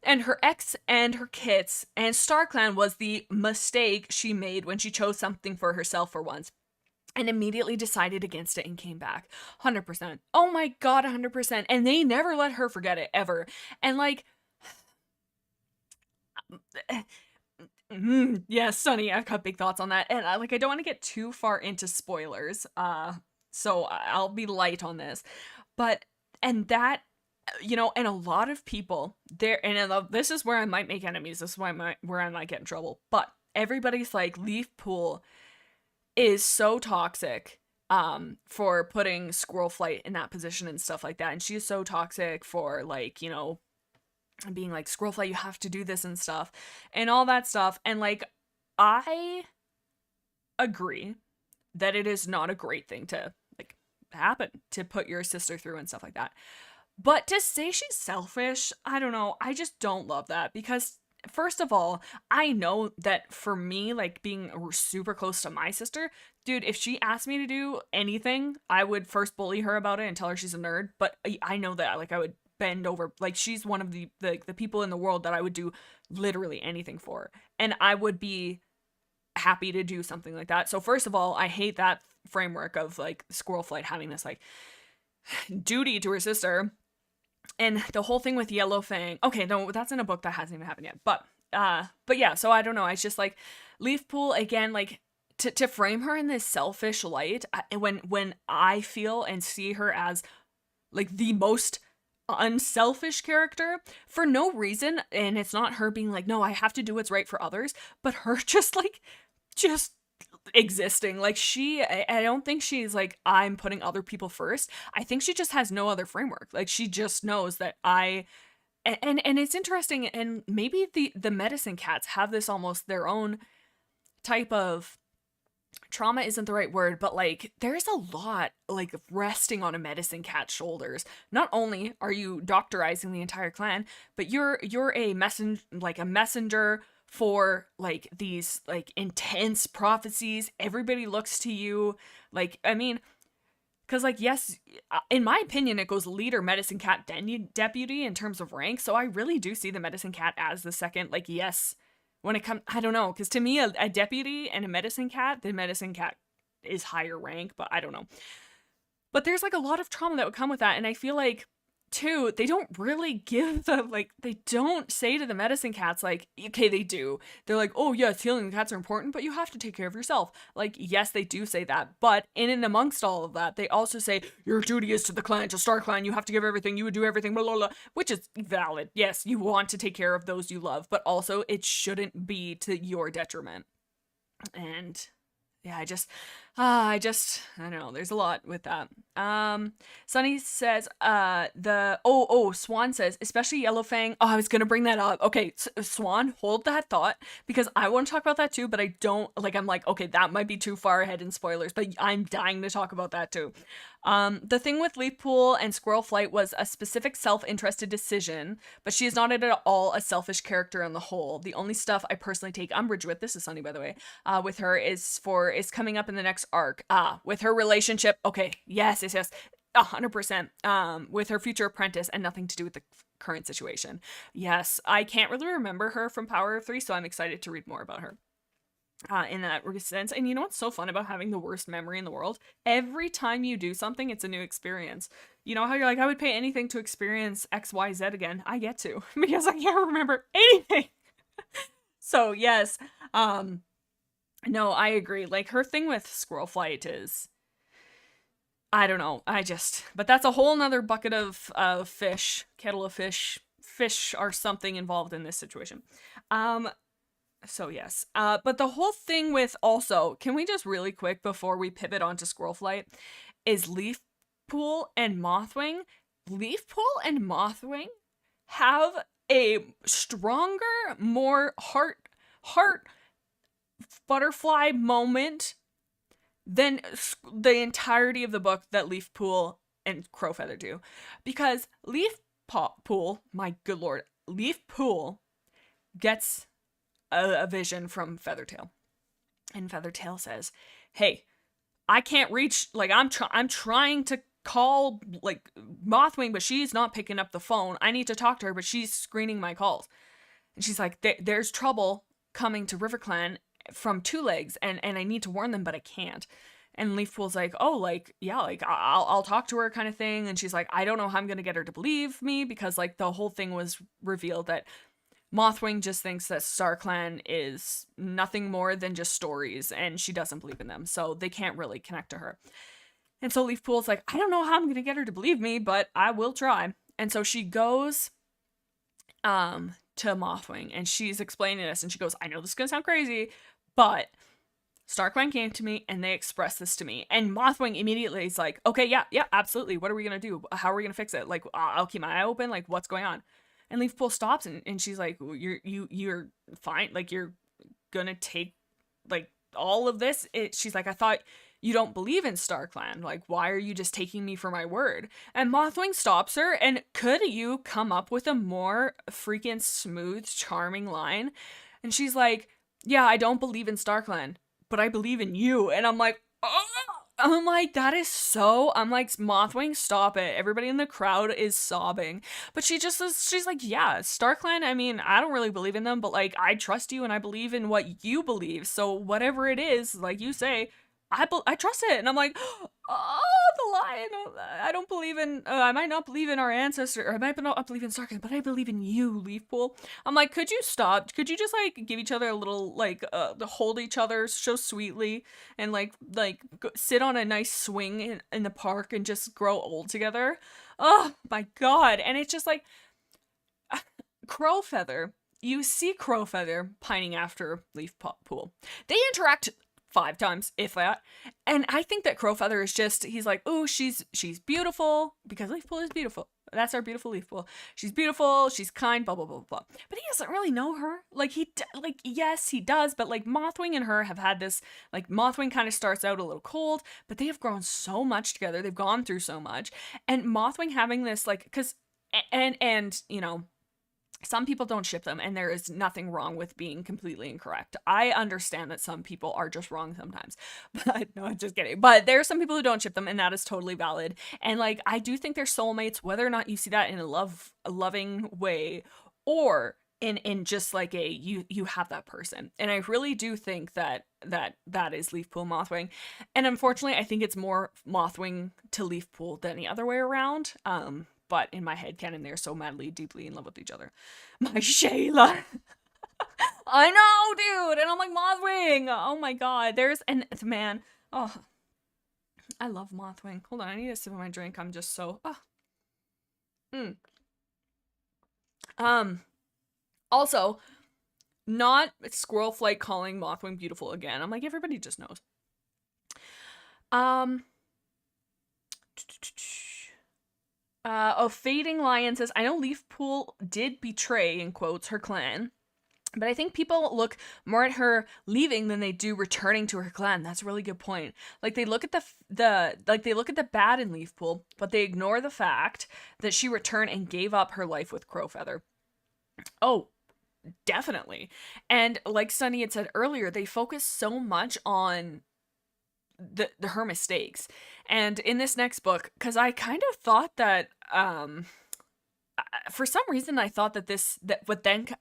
and her ex and her kits, and StarClan was the mistake she made when she chose something for herself for once and immediately decided against it and came back. 100%. Oh my god, 100%. And they never let her forget it, ever. And like, yes, Sunny, I've got big thoughts on that. And I don't want to get too far into spoilers, so I'll be light on this. But, and that, you know, and a lot of people there, and this is where I might make enemies, this is where I might get in trouble, but everybody's like, Leaf Pool is so toxic for putting Squirrel Flight in that position and stuff like that, and she's so toxic for like, you know, being like, Squirrel Flight, you have to do this and stuff and all that stuff. And like, I agree that it is not a great thing to like happen, to put your sister through and stuff like that. But to say she's selfish, I don't know. I just don't love that, because first of all, I know that for me, like being super close to my sister, dude, if she asked me to do anything, I would first bully her about it and tell her she's a nerd. But I know that like I would bend over, like she's one of the people in the world that I would do literally anything for, and I would be happy to do something like that. So first of all, I hate that framework of like Squirrel Flight having this like duty to her sister. And the whole thing with Yellow Fang, okay, no, that's in a book that hasn't even happened yet. But yeah, so I don't know. It's just like Leaf Pool again, like to frame her in this selfish light, when I feel and see her as like the most unselfish character for no reason, and it's not her being like, no, I have to do what's right for others, but her just existing. Like I don't think she's like, I'm putting other people first. I think she just has no other framework. Like she just knows that and it's interesting, and maybe the medicine cats have this almost their own type of trauma, isn't the right word, but like there's a lot like resting on a medicine cat's shoulders. Not only are you doctorizing the entire clan, but you're a messenger for like these like intense prophecies. Everybody looks to you. Like, I mean, because like, yes, in my opinion, it goes leader, medicine cat, deputy in terms of rank. So I really do see the medicine cat as the second, like, yes, when it comes, I don't know, because to me, a deputy and a medicine cat, the medicine cat is higher rank, but I don't know. But there's like a lot of trauma that would come with that, and I feel like two, they don't really give the, like, they don't say to the medicine cats, like, okay, they do. They're like, oh, yes, healing the cats are important, but you have to take care of yourself. Like, yes, they do say that. But in and amongst all of that, they also say, your duty is to the clan, to Star Clan. You have to give everything. You would do everything, blah, blah, blah, which is valid. Yes, you want to take care of those you love, but also it shouldn't be to your detriment. And yeah, I don't know, there's a lot with that. Sunny says, Swan says, especially Yellowfang. Oh, I was gonna bring that up. Okay, Swan, hold that thought, because I want to talk about that too, but I don't, like, I'm like, okay, that might be too far ahead in spoilers, but I'm dying to talk about that too. The thing with Leafpool and Squirrel Flight was a specific self-interested decision, but she is not at all a selfish character on the whole. The only stuff I personally take umbrage with, this is Sunny by the way, with her is coming up in the next arc. With her relationship, okay, yes, 100%, with her future apprentice, and nothing to do with the current situation. Yes, I can't really remember her from Power of Three, so I'm excited to read more about her. In that sense. And you know what's so fun about having the worst memory in the world? Every time you do something, it's a new experience. You know how you're like, I would pay anything to experience XYZ again. I get to, because I can't remember anything. So yes, no, I agree. Like, her thing with Squirrel Flight is, I don't know, but that's a whole nother bucket of fish, kettle of fish. Fish are something involved in this situation. So yes, but the whole thing with, also, can we just really quick before we pivot onto Squirrel Flight, is Leafpool and Mothwing. Leafpool and Mothwing have a stronger, more heart butterfly moment than the entirety of the book that Leafpool and Crowfeather do, because Leafpool, my good lord, Leafpool gets a vision from Feathertail, and Feathertail says, hey, I can't reach, like, I'm trying to call, like, Mothwing, but she's not picking up the phone. I need to talk to her, but she's screening my calls. And she's like, there's trouble coming to RiverClan from Two Legs, and I need to warn them, but I can't. And Leafpool's like, oh, like, yeah, like, I'll talk to her, kind of thing. And she's like, I don't know how I'm gonna get her to believe me, because, like, the whole thing was revealed that Mothwing just thinks that StarClan is nothing more than just stories, and she doesn't believe in them, so they can't really connect to her. And so Leafpool's like, I don't know how I'm gonna get her to believe me, but I will try. And so she goes to Mothwing, and she's explaining this, and she goes, I know this is gonna sound crazy, but StarClan came to me and they expressed this to me. And Mothwing immediately is like, okay, yeah, absolutely, what are we gonna do? How are we gonna fix it? Like, I'll keep my eye open, like, what's going on? And Leafpool stops, and she's like, you're fine, like, you're gonna take, like, all of this? She's like, I thought you don't believe in StarClan, like, why are you just taking me for my word? And Mothwing stops her, and could you come up with a more freaking smooth, charming line? And she's like, yeah, I don't believe in StarClan, but I believe in you. And I'm like, oh! I'm like, that is so, I'm like, Mothwing, stop it. Everybody in the crowd is sobbing. But she's like, yeah, StarClan, I mean, I don't really believe in them, but, like, I trust you and I believe in what you believe. So whatever it is, like you say, I trust it. And I'm like, oh, the line. I don't believe in, I might not believe in our ancestor, or I might not believe in StarClan, but I believe in you, Leafpool. I'm like, could you stop? Could you just, like, give each other a little, like, hold each other so sweetly, and, like sit on a nice swing in the park and just grow old together? Oh my god. And it's just like, Crowfeather, you see Crowfeather pining after Leafpool. They interact 5 times, if that. And I think that Crowfeather is just, he's like, oh, she's beautiful, because Leafpool is beautiful. That's our beautiful Leafpool. She's beautiful, she's kind, blah, blah, blah, blah. But he doesn't really know her. Like, yes, he does, but, like, Mothwing and her have had this, like, Mothwing kind of starts out a little cold, but they have grown so much together. They've gone through so much. And Mothwing having this, like, because, and you know, some people don't ship them, and there is nothing wrong with being completely incorrect. I understand that some people are just wrong sometimes, but no, I'm just kidding. But there are some people who don't ship them, and that is totally valid. And, like, I do think they're soulmates, whether or not you see that in a loving way, or in just like a, you have that person. And I really do think that is Leafpool Mothwing. And unfortunately, I think it's more Mothwing to Leafpool than the other way around. but in my head canon, they're so madly, deeply in love with each other. My Shayla. I know, dude. And I'm like, Mothwing. Oh my god. Man. Oh, I love Mothwing. Hold on, I need a sip of my drink. I'm just so. Also, not Squirrel Flight calling Mothwing beautiful again. I'm like, everybody just knows. Fading Lion says, I know Leafpool did betray, in quotes, her clan, but I think people look more at her leaving than they do returning to her clan. That's a really good point. Like, they look at they look at the bad in Leafpool, but they ignore the fact that she returned and gave up her life with Crowfeather. Oh, definitely. And like Sunny had said earlier, they focus so much on her mistakes. And in this next book, because I kind of thought that for some reason I thought that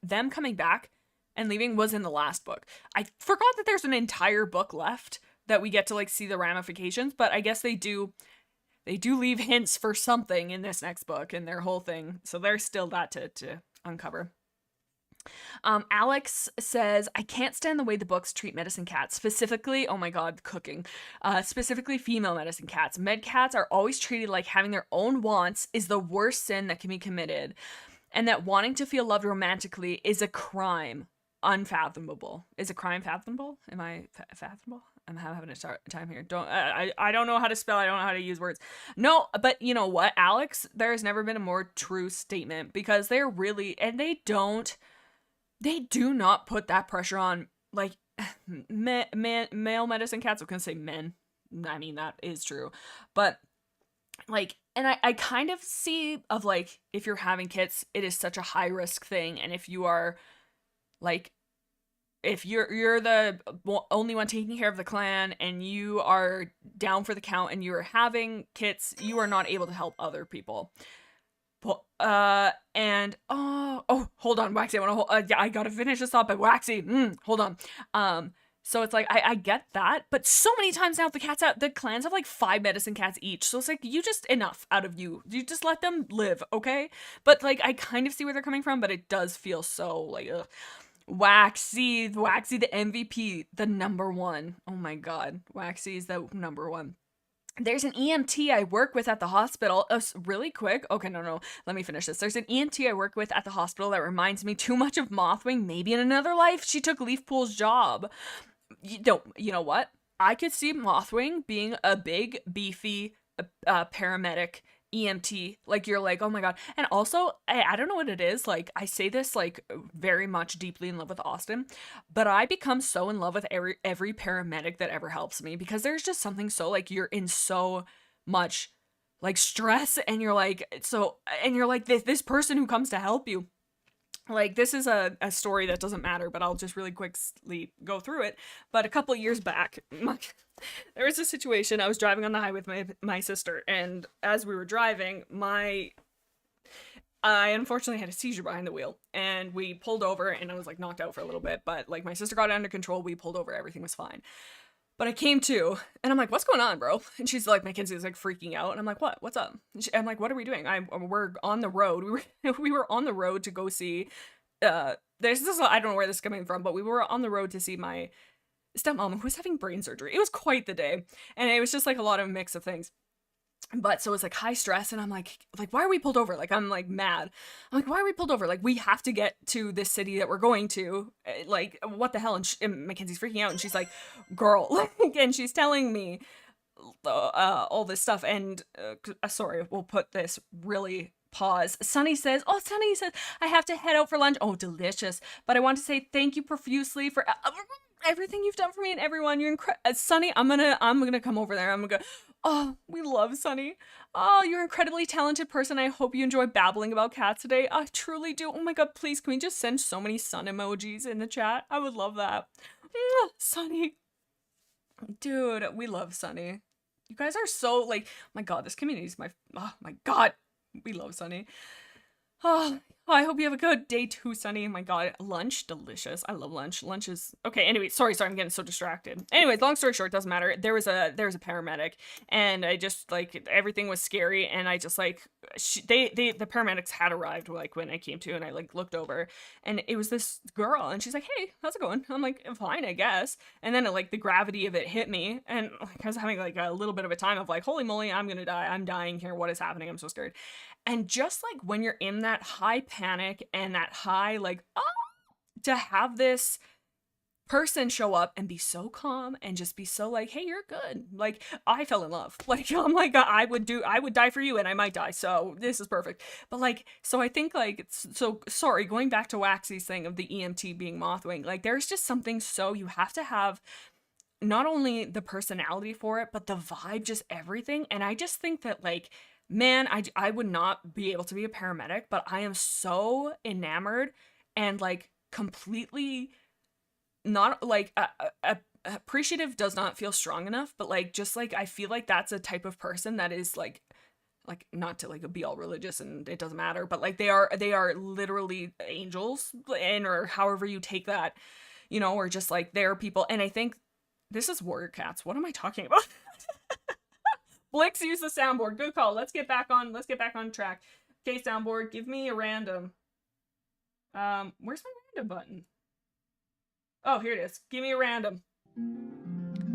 them coming back and leaving was in the last book. I forgot that there's an entire book left that we get to like see the ramifications, but I guess they do leave hints for something in this next book and their whole thing. So there's still that to uncover. Alex says, I can't stand the way the books treat medicine cats, specifically, oh my god, cooking, specifically female medicine cats. Med cats are always treated like having their own wants is the worst sin that can be committed, and that wanting to feel loved romantically is a crime. Unfathomable. Is a crime fathomable? Am I fathomable? I'm having a time here. I don't know how to spell. I don't know how to use words. No, but you know what, Alex? There has never been a more true statement, because they're really, and they do not put that pressure on, like, male medicine cats. I was gonna say men. I mean, that is true. But, like, and I kind of see of, like, if you're having kids, it is such a high risk thing. And if you are, like, if you're the only one taking care of the clan and you are down for the count and you're having kids, you are not able to help other people. And hold on, Waxy, I gotta finish this up. But Waxy, hold on. So it's like, I get that, but so many times now the clans have like 5 medicine cats each, so it's like, you just, enough out of you just let them live, okay? But like, I kind of see where they're coming from, but it does feel so like, ugh. Waxy the MVP, the number one. Oh my god, Waxy is the number one. There's an EMT I work with at the hospital. Really quick. Okay, no. Let me finish this. There's an EMT I work with at the hospital that reminds me too much of Mothwing. Maybe in another life, she took Leafpool's job. You know what? I could see Mothwing being a big, beefy paramedic EMT. Like, you're like, oh my god. And also, I don't know what it is. Like, I say this, like, very much deeply in love with Austin, but I become so in love with every paramedic that ever helps me, because there's just something so, like, you're in so much, like, stress, and you're like, this person who comes to help you. Like, this is a story that doesn't matter, but I'll just really quickly go through it. But a couple years back, there was a situation. I was driving on the highway with my sister, and as we were driving, I unfortunately had a seizure behind the wheel, and we pulled over, and I was like knocked out for a little bit, but like my sister got it under control. We pulled over, everything was fine. But I came to, and I'm like, what's going on, bro? And she's like, Mackenzie's like freaking out. And I'm like, what's up? I'm like, what are we doing? We're on the road. We were on the road to go see, I don't know where this is coming from, but we were on the road to see my stepmom, who was having brain surgery. It was quite the day. And it was just like a lot of mix of things. But so it's like high stress, and I'm like, why are we pulled over? Like, I'm like mad. I'm like, why are we pulled over? Like, we have to get to this city that we're going to. Like, what the hell? And Mackenzie's freaking out, and she's like, girl, like, and she's telling me all this stuff. And sorry, we'll put this really pause. Sunny says, I have to head out for lunch. Oh, delicious. But I want to say thank you profusely for everything you've done for me and everyone. You're incredible. Sunny, I'm gonna come over there. I'm gonna go. Oh, we love Sunny. Oh, you're an incredibly talented person. I hope you enjoy babbling about cats today. I truly do. Oh my god, please, can we just send so many sun emojis in the chat? I would love that. Sunny. Dude, we love Sunny. You guys are so, like, my god, this community is oh my god. We love Sunny. Oh, Oh, I hope you have a good day too, Sunny. Oh my god, lunch, delicious. I love lunch. Lunch is okay. Anyway, sorry, I'm getting so distracted. Anyways, long story short, doesn't matter. There was a paramedic, and I just like everything was scary, and I just like the paramedics had arrived like when I came to, and I like looked over, and it was this girl, and she's like, "Hey, how's it going?" I'm like, "Fine, I guess." And then like the gravity of it hit me, and like I was having like a little bit of a time of like, "Holy moly, I'm gonna die. I'm dying here. What is happening? I'm so scared." And just like when you're in that high panic and that high, like, oh, to have this person show up and be so calm and just be so like, hey, you're good. Like, I fell in love. Like, I'm like, I would die for you and I might die. So this is perfect. But like, so I think like, so sorry, going back to Waxy's thing of the EMT being Mothwing, like, there's just something so you have to have not only the personality for it, but the vibe, just everything. And I just think that like, man, I would not be able to be a paramedic, but I am so enamored and like completely not like appreciative does not feel strong enough, but like just like I feel like that's a type of person that is like not to like be all religious and it doesn't matter, but like they are literally angels, and or however you take that, you know, or just like they're people. And I think this is warrior cats. What am I talking about? Blix used the soundboard. Good call. Let's get back on track. Okay, soundboard, give me a random. Where's my random button? Oh, here it is. Give me a random.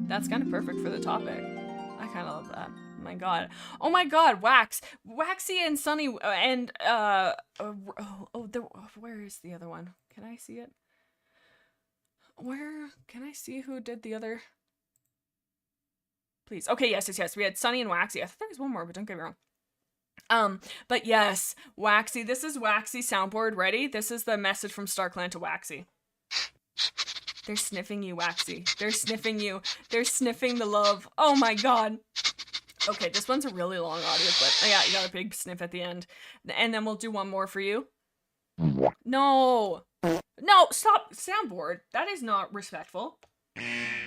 That's kind of perfect for the topic. I kind of love that. Oh my god. Oh my god, Waxy and Sunny and where is the other one? Can I see it? Where can I see who did the other? Please. Okay, yes. We had Sunny and Waxy. I thought there was one more, but don't get me wrong. But yes, Waxy. This is Waxy soundboard. Ready? This is the message from StarClan to Waxy. They're sniffing you, Waxy. They're sniffing you. They're sniffing the love. Oh my god. Okay, this one's a really long audio clip. Yeah, you got a big sniff at the end. And then we'll do one more for you. No, stop, soundboard. That is not respectful.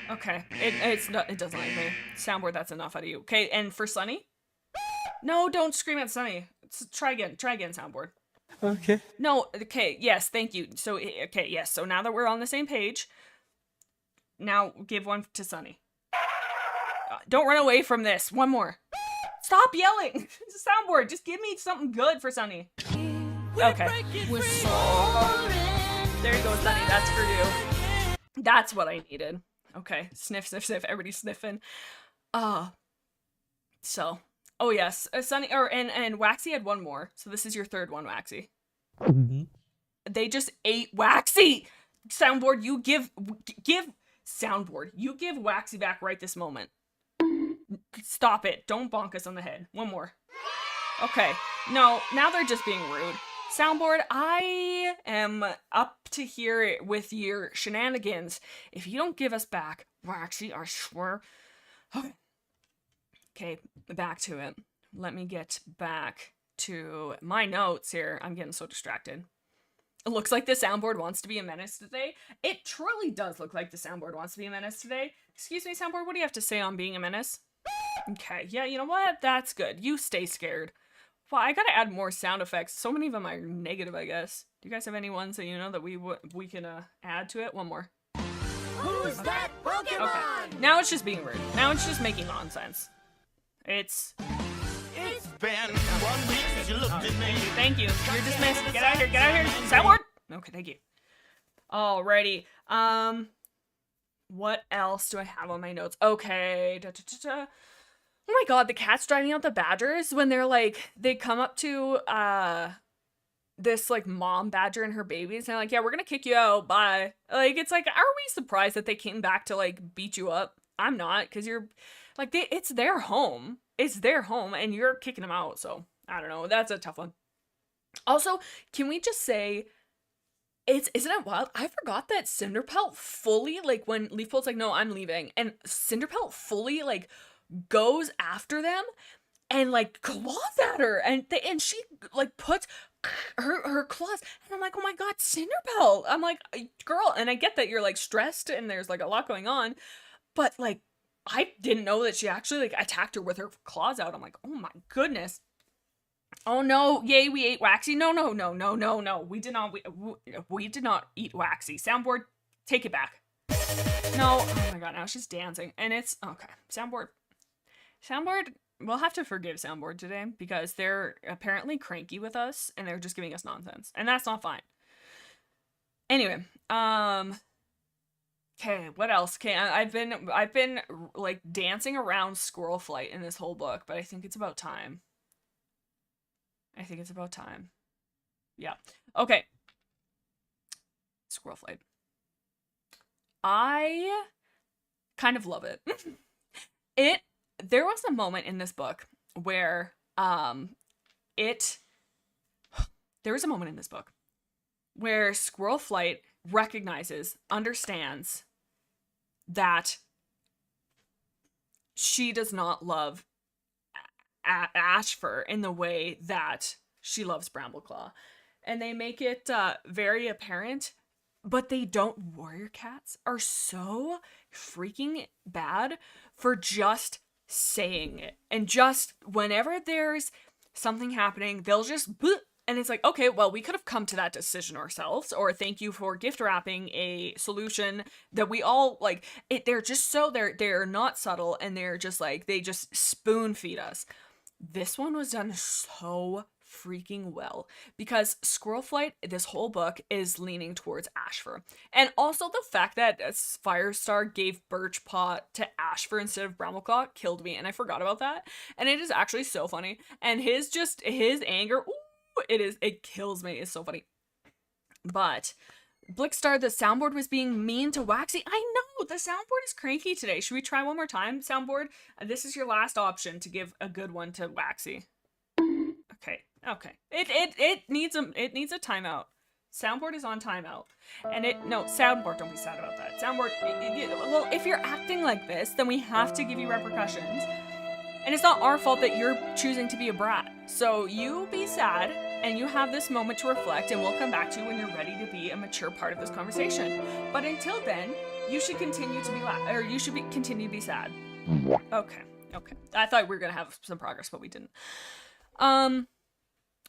Okay, it doesn't like me. Soundboard, that's enough out of you. Okay, and for Sunny? No, don't scream at Sunny. Try again, soundboard. Okay. No, okay, yes, thank you. So, okay, yes, so now that we're on the same page, now give one to Sunny. Don't run away from this. One more. Stop yelling. Soundboard, just give me something good for Sunny. Okay. There you go, Sunny, that's for you. That's what I needed. Okay, sniff. Everybody's sniffing. So, oh yes, Sunny and Waxy had one more. So this is your third one, Waxy. Mm-hmm. They just ate Waxy. Soundboard, you give Soundboard. You give Waxy back right this moment. Stop it! Don't bonk us on the head. One more. Okay. No, now they're just being rude. Soundboard, I am up to here with your shenanigans. If you don't give us back, Waxy, I swear. Okay, back to it. Let me get back to my notes here. I'm getting so distracted. It looks like the soundboard wants to be a menace today. It truly does look like the soundboard wants to be a menace today. Excuse me, soundboard, what do you have to say on being a menace? Okay, yeah, you know what? That's good. You stay scared. Well, I gotta add more sound effects. So many of them are negative, I guess. Do you guys have any ones that you know that we can add to it? One more. Who's that Pokemon? Okay. Now it's just being rude. Now it's just making nonsense. It's been 1 week since you looked at me. Thank you. You're dismissed. Get out of here. Soundboard. Okay, thank you. Alrighty. What else do I have on my notes? Okay. Oh my god, the cat's driving out the badgers when they're like, they come up to this like mom badger and her babies, and they're like, yeah, we're gonna kick you out, bye. Like, it's like, are we surprised that they came back to like beat you up? I'm not, because you're like, it's their home. It's their home, and you're kicking them out, so I don't know. That's a tough one. Also, can we just say, isn't it wild? I forgot that Cinderpelt fully, like, when Leafpool's like, no, I'm leaving, and Cinderpelt fully, like, goes after them and, like, claws at her, and she, like, puts her claws, and I'm like, oh my god, Cinderpelt! I'm like, girl, and I get that you're, like, stressed, and there's, like, a lot going on, but, like, I didn't know that she actually, like, attacked her with her claws out. I'm like, oh my goodness. Oh no, yay, we ate Waxy. No. We did not, we did not eat Waxy. Soundboard, take it back. No, oh my god, now she's dancing. And it's, okay, Soundboard, we'll have to forgive Soundboard today because they're apparently cranky with us and they're just giving us nonsense. And that's not fine. Anyway, okay, what else? Okay, I've been like dancing around squirrel flight in this whole book, but I think it's about time. Yeah. Okay. Squirrel flight. I kind of love it. There was a moment in this book where Squirrel Flight understands that she does not love Ashfur in the way that she loves Brambleclaw. And they make it very apparent, but they don't. Warrior cats are so freaking bad for just saying it. And just whenever there's something happening, they'll just and it's like, okay, well, we could have come to that decision ourselves, or thank you for gift wrapping a solution that we all like. They're just so they're not subtle, and they're just like, they just spoon feed us. This one was done so freaking well because Squirrel Flight, this whole book, is leaning towards Ashfur. And also the fact that Firestar gave Birch Paw to Ashfur instead of Brambleclaw killed me, and I forgot about that. And it is actually so funny. And his anger, ooh, it kills me. It's so funny. But Blixstar, the soundboard, was being mean to Waxy. I know, the soundboard is cranky today. Should we try one more time, soundboard? This is your last option to give a good one to Waxy. Okay. It needs a timeout. Soundboard is on timeout. And soundboard, don't be sad about that. Soundboard, well, if you're acting like this, then we have to give you repercussions. And it's not our fault that you're choosing to be a brat. So you be sad, and you have this moment to reflect, and we'll come back to you when you're ready to be a mature part of this conversation. But until then, you should continue to be continue to be sad. Okay. I thought we were gonna have some progress, but we didn't.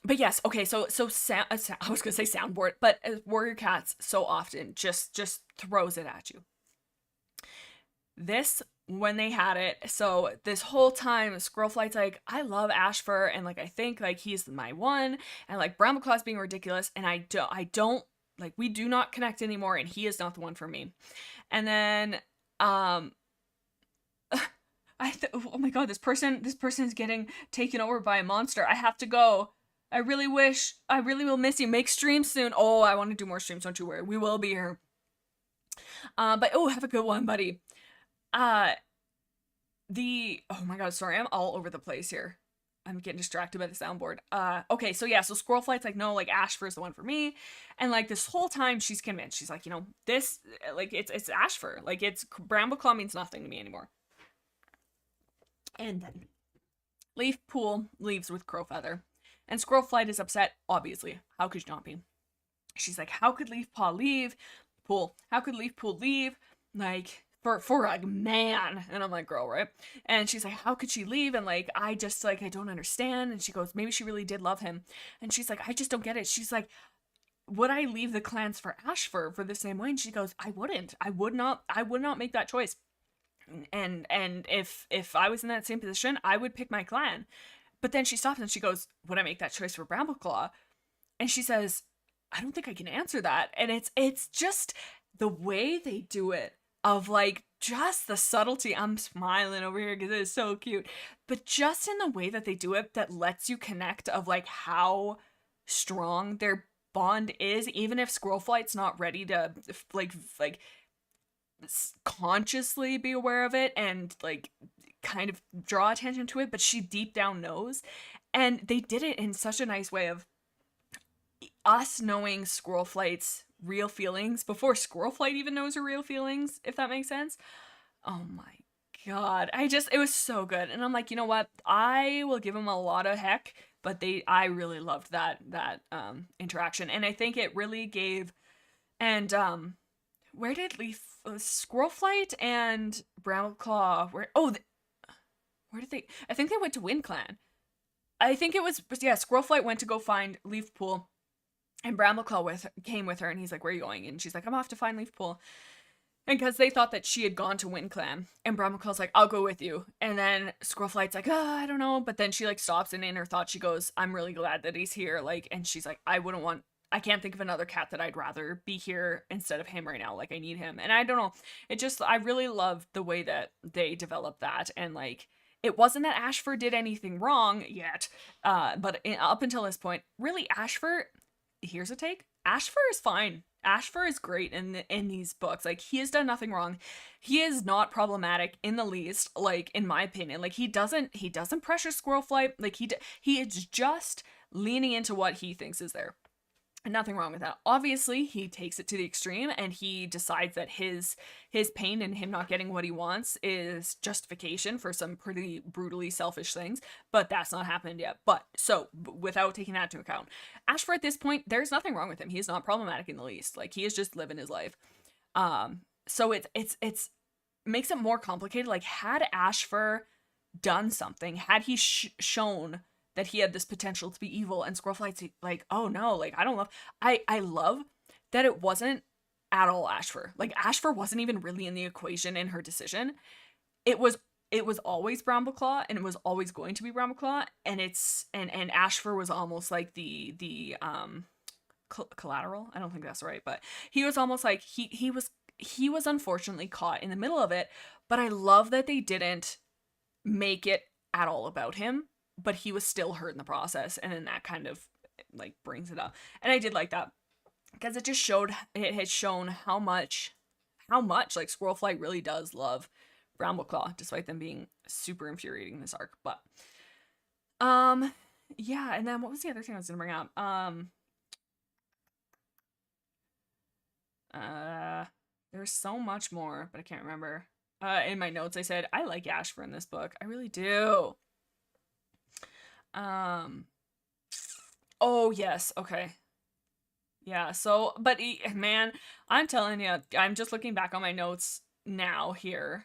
But yes, okay, so I was gonna say soundboard, but Warrior Cats so often just throws it at you. This, when they had it, so this whole time Squirrel Flight's like, I love Ashfur, and like I think like he's my one, and like Brambleclaw's being ridiculous, and I don't like, we do not connect anymore, and he is not the one for me. And then oh my god, this person is getting taken over by a monster. I have to go. I really will miss you. Make streams soon. Oh, I want to do more streams, don't you worry. We will be here. But have a good one, buddy. Oh my god, sorry, I'm all over the place here. I'm getting distracted by the soundboard. Okay, so Squirrel Flight's like, no, like Ashfur is the one for me. And like this whole time she's convinced. She's like, this, like, it's Ashfur. Like, it's Brambleclaw means nothing to me anymore. And then Leaf Pool leaves with Crowfeather. And Squirrel Flight is upset, obviously. How could you not be? She's like, how could Leaf Paw leave? How could Leaf Pool leave? Like, for a man. And I'm like, girl, right? And she's like, how could she leave? And like, I just, like, I don't understand. And she goes, maybe she really did love him. And she's like, I just don't get it. She's like, would I leave the clans for Ashfur for the same way? And she goes, I wouldn't. I would not make that choice. And if I was in that same position, I would pick my clan. But then she stops and she goes, would I make that choice for Brambleclaw? And she says, I don't think I can answer that. And it's just the way they do it, of like just the subtlety. I'm smiling over here because it's so cute. But just in the way that they do it, that lets you connect of like how strong their bond is, even if Squirrel Flight's not ready to like consciously be aware of it and like kind of draw attention to it, but she deep down knows. And they did it in such a nice way of us knowing Squirrel Flight's real feelings before Squirrel Flight even knows her real feelings, if that makes sense. Oh my god, it was so good. And I'm like, you know what, I will give them a lot of heck, but I really loved that interaction. And I think it really gave, and where did Squirrel Flight and Brambleclaw, where did they, I think they went to Wind Clan. I think it was, yeah, Squirrelflight went to go find Leafpool, and Brambleclaw came with her, and he's like, where are you going? And she's like, I'm off to find Leafpool. And because they thought that she had gone to WindClan, and Brambleclaw's like, I'll go with you. And then Squirrelflight's like, I don't know. But then she like stops, and in her thought she goes, I'm really glad that he's here. Like, and she's like, I can't think of another cat that I'd rather be here instead of him right now. Like, I need him. And I don't know. I really loved the way that they developed that. And like, it wasn't that Ashfur did anything wrong yet. But up until this point, really, Ashfur, here's a take. Ashfur is fine. Ashfur is great in these books. Like, he has done nothing wrong. He is not problematic in the least, like, in my opinion. Like, he doesn't pressure Squirrelflight. Like, he is just leaning into what he thinks is there. And nothing wrong with that. Obviously, he takes it to the extreme, and he decides that his pain and him not getting what he wants is justification for some pretty brutally selfish things, but that's not happened yet. But, so, without taking that into account, Ashfur at this point, there's nothing wrong with him. He is not problematic in the least. Like, he is just living his life. So it's makes it more complicated. Like, had Ashfur done something, had he shown that he had this potential to be evil, and Squirrelflight's like, oh no, like, I don't love, I love that it wasn't at all Ashfur. Like, Ashfur wasn't even really in the equation in her decision. It was always Brambleclaw, and it was always going to be Brambleclaw, and and Ashfur was almost like the collateral. I don't think that's right, but he was almost like, he was unfortunately caught in the middle of it, but I love that they didn't make it at all about him. But he was still hurt in the process, and then that kind of like brings it up. And I did like that because it had shown how much like Squirrelflight really does love Brambleclaw, despite them being super infuriating in this arc. But yeah, and then what was the other thing I was gonna bring up? There's so much more, but I can't remember. In my notes I said I like Ashfur in this book. I really do. Oh yes, okay. Yeah, so, but man, I'm telling you, I'm just looking back on my notes now here.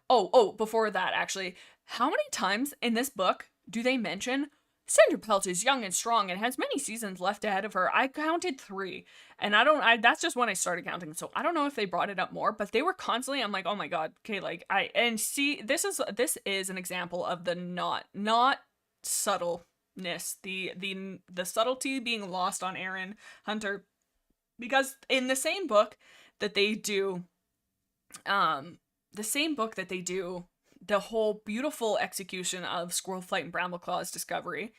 Oh, before that, actually, how many times in this book do they mention Cinderpelt is young and strong and has many seasons left ahead of her? I counted 3, and that's just when I started counting, so I don't know if they brought it up more, but they were constantly, I'm like, oh my god, okay, like, and see, this is an example of the not subtleness, the subtlety being lost on Erin Hunter, because in the same book that they do, the whole beautiful execution of Squirrelflight and Brambleclaw's discovery,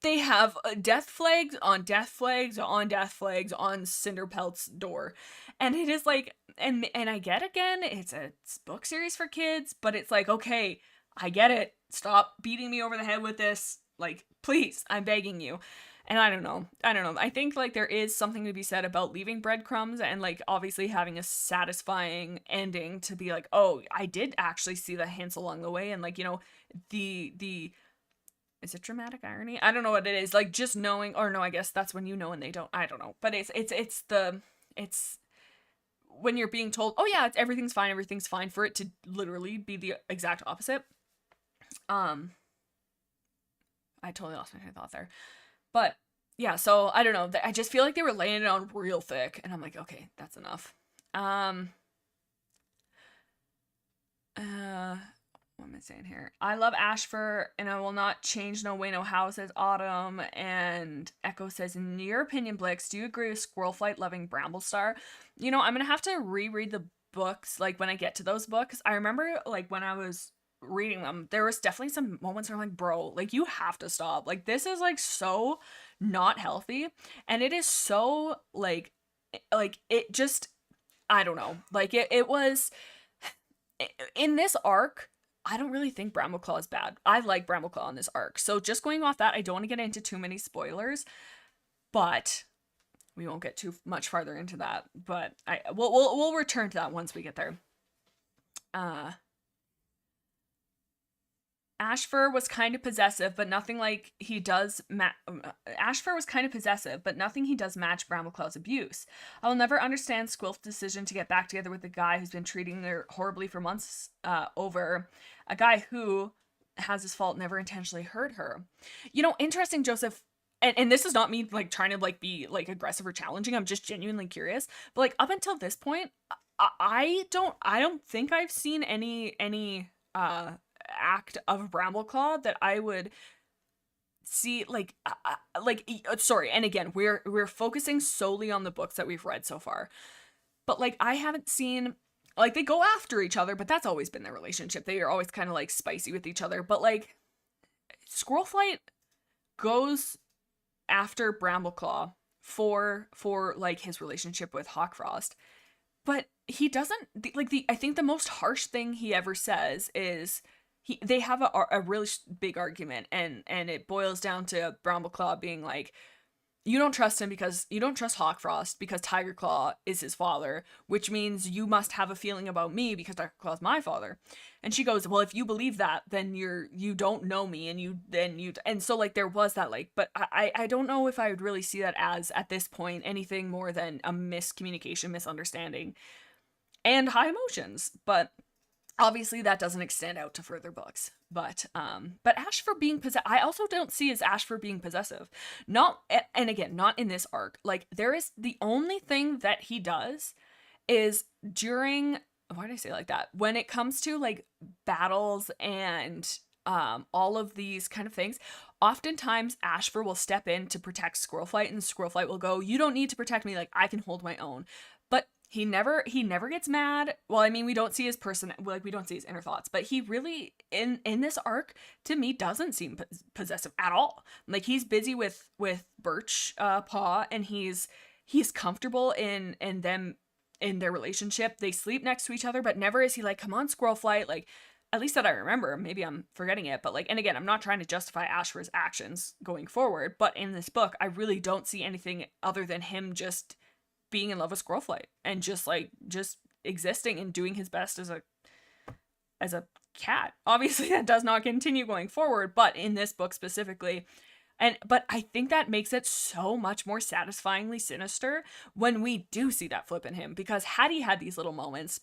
they have death flags on death flags on death flags on Cinderpelt's door, and it is like, and I get, again, it's a book series for kids, but it's like, okay, I get it. Stop beating me over the head with this. Like, please, I'm begging you. And I don't know. I think, like, there is something to be said about leaving breadcrumbs and, like, obviously having a satisfying ending to be like, oh, I did actually see the hints along the way. And, like, you know, the is it dramatic irony? I don't know what it is. Like, just knowing, or no, I guess that's when you know and they don't. I don't know. But it's when you're being told, oh yeah, everything's fine, for it to literally be the exact opposite. I totally lost my train of thought there. But yeah, so I don't know. I just feel like they were laying it on real thick, and I'm like, okay, that's enough. What am I saying here? I love Ashfur, and I will not change no way, no how, says Autumn. And Echo says, in your opinion, Blix, do you agree with Squirrelflight loving Bramblestar? You know, I'm gonna have to reread the books, like, when I get to those books. I remember, like, when I was reading them, there was definitely some moments where I'm like, bro, like, you have to stop. Like, this is, like, so not healthy, and it is so, like, it just, I don't know. Like, it was, in this arc, I don't really think Brambleclaw is bad. I like Brambleclaw in this arc. So just going off that, I don't want to get into too many spoilers, but we won't get too much farther into that. But we'll return to that once we get there. Ashfur was kind of possessive, but nothing like he does. Ashfur was kind of possessive, but nothing he does match Brambleclaw's abuse. I will never understand Squilf's decision to get back together with the guy who's been treating her horribly for months over a guy who has his fault, never intentionally hurt her. You know, interesting, Joseph. And this is not me like trying to like be like aggressive or challenging. I'm just genuinely curious. But like up until this point, I don't think I've seen any act of Brambleclaw that I would see sorry. And again, we're focusing solely on the books that we've read so far. But like I haven't seen, like, they go after each other, but that's always been their relationship. They are always kind of like spicy with each other. But like Squirrelflight goes after Brambleclaw for like his relationship with Hawkfrost, but he doesn't like the I think the most harsh thing he ever says is they have a really big argument, and it boils down to Brambleclaw being like, you don't trust him because you don't trust Hawkfrost because Tigerclaw is his father, which means you must have a feeling about me because Tigerclaw is my father. And she goes, well, if you believe that, then you don't know me, and so like there was that like, but I don't know if I would really see that as at this point anything more than a miscommunication, misunderstanding, and high emotions. But obviously that doesn't extend out to further books. But Ashfur being possessed, I also don't see as Ashfur being possessive. Not, and again, not in this arc. Like, there is, the only thing that he does is during, why did I say it like that? When it comes to like battles and all of these kind of things, oftentimes Ashfur will step in to protect Squirrelflight, and Squirrelflight will go, you don't need to protect me, like I can hold my own. But he never gets mad. Well, I mean, we don't see his we don't see his inner thoughts, but he really in this arc to me doesn't seem possessive at all. Like, he's busy with Birch Paw, and he's comfortable in them, in their relationship. They sleep next to each other, but never is he like, come on, Squirrelflight, like, at least that I remember. Maybe I'm forgetting it, but like, and again, I'm not trying to justify Ashfur's actions going forward, but in this book, I really don't see anything other than him just being in love with Squirrelflight and just existing and doing his best as a cat. Obviously that does not continue going forward, but in this book specifically. But I think that makes it so much more satisfyingly sinister when we do see that flip in him, because had he had these little moments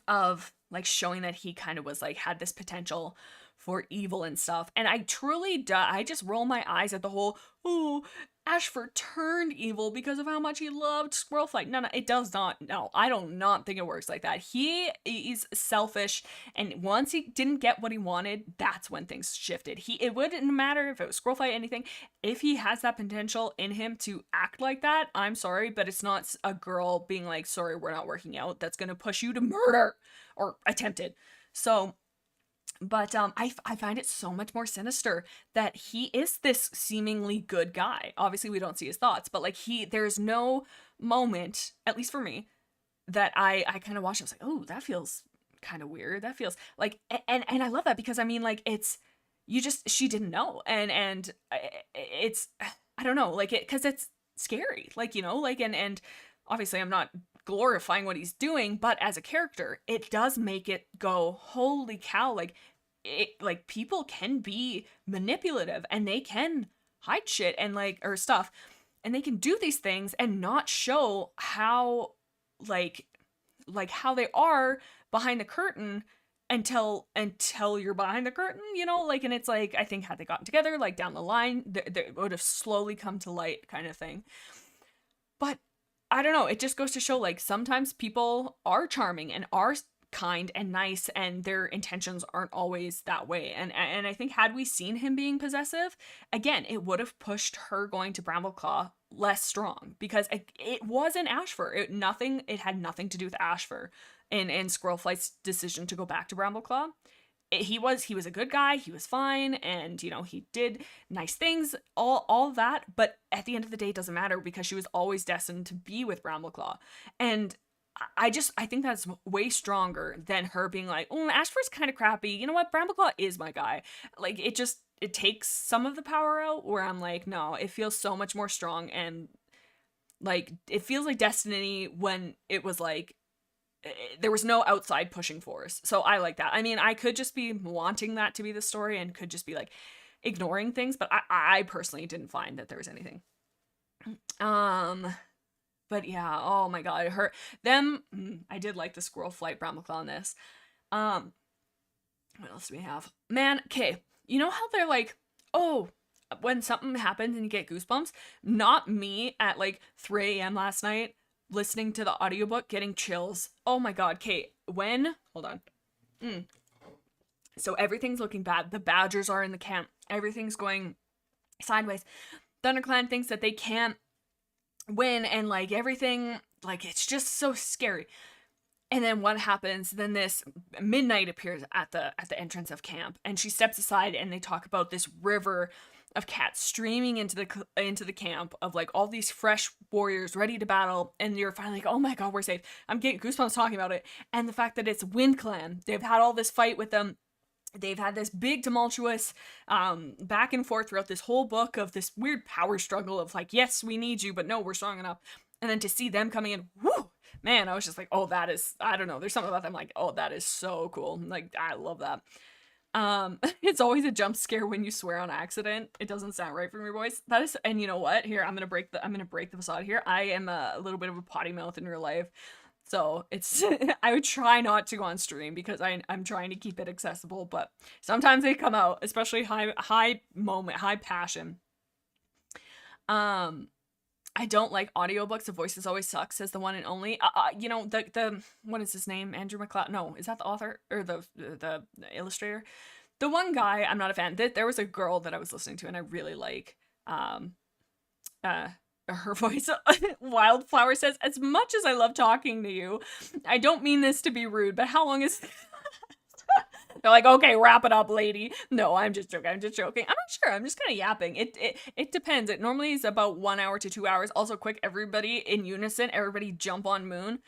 of like showing that he kind of was like had this potential for evil and stuff, and I truly I just roll my eyes at the whole, oh, Ashfur turned evil because of how much he loved Squirrelflight. No, it does not. No, I do not think it works like that. He is selfish, and once he didn't get what he wanted, that's when things shifted. It wouldn't matter if it was Squirrelflight, anything. If he has that potential in him to act like that, I'm sorry, but it's not a girl being like, sorry, we're not working out, that's gonna push you to murder or attempted. So, but I find it so much more sinister that he is this seemingly good guy. Obviously, we don't see his thoughts, but like there's no moment, at least for me, that I kind of watched. I was like, oh, that feels kind of weird. That feels like, and I love that, because I mean, like, it's, she didn't know, and it's, I don't know, like, because it's scary, like, you know, like, and obviously I'm not glorifying what he's doing, but as a character, it does make it go, holy cow, like, like, people can be manipulative and they can hide shit and like, or stuff, and they can do these things and not show how like how they are behind the curtain until you're behind the curtain, you know, like, and it's like, I think had they gotten together, like, down the line, they would have slowly come to light, kind of thing. But I don't know, it just goes to show, like, sometimes people are charming and are kind and nice, and their intentions aren't always that way. And I think had we seen him being possessive, again, it would have pushed her going to Brambleclaw less strong, because it wasn't Ashfur. It had nothing to do with Ashfur in Squirrelflight's decision to go back to Brambleclaw. He was a good guy, he was fine, and, you know, he did nice things, all that, but at the end of the day, it doesn't matter, because she was always destined to be with Brambleclaw. And I think that's way stronger than her being like, oh, Ashfur's kind of crappy, you know what, Brambleclaw is my guy. Like, it takes some of the power out, where I'm like, no, it feels so much more strong, and like, it feels like destiny when it was like, there was no outside pushing force. So I like that. I mean, I could just be wanting that to be the story and could just be like ignoring things, but I personally didn't find that there was anything. But yeah, oh my god, I did like the Squirrelflight Brambleclaw in this. What else do we have? Man, okay. You know how they're like, oh, when something happens and you get goosebumps? Not me at like 3 a.m. last night listening to the audiobook getting chills. Oh my god, Kate. Hold on. So everything's looking bad. The Badgers are in the camp. Everything's going sideways. ThunderClan thinks that they can't win and like everything, like it's just so scary. And then what happens? Then this Midnight appears at the entrance of camp, and she steps aside, and they talk about this river of cats streaming into the camp of like all these fresh warriors ready to battle, and you're finally like, oh my god, we're safe. I'm getting goosebumps talking about it, and the fact that it's Wind Clan. They've had all this fight with them. They've had this big tumultuous back and forth throughout this whole book of this weird power struggle of like, yes, we need you, but no, we're strong enough. And then to see them coming in, whoo, man, I was just like, oh, that is, I don't know. There's something about them like, oh, that is so cool. Like, I love that. It's always a jump scare when you swear on accident. It doesn't sound right from your voice. That is, and you know what? Here, I'm gonna break the facade here. I am a little bit of a potty mouth in real life. So it's, I would try not to go on stream because I'm trying to keep it accessible, but sometimes they come out, especially high passion. I don't like audiobooks. The voices always suck, says the one and only. You know, the what is his name? Andrew McLeod. No, is that the author or the illustrator? The one guy, I'm not a fan. There was a girl that I was listening to and I really like. Her voice. Wildflower says, as much as I love talking to you, I don't mean this to be rude, but how long is they're like, okay, wrap it up, lady. No, I'm just joking. I'm not sure. I'm just kind of yapping. It depends. It normally is about 1 hour to 2 hours. Also, quick, everybody in unison, everybody jump on Moon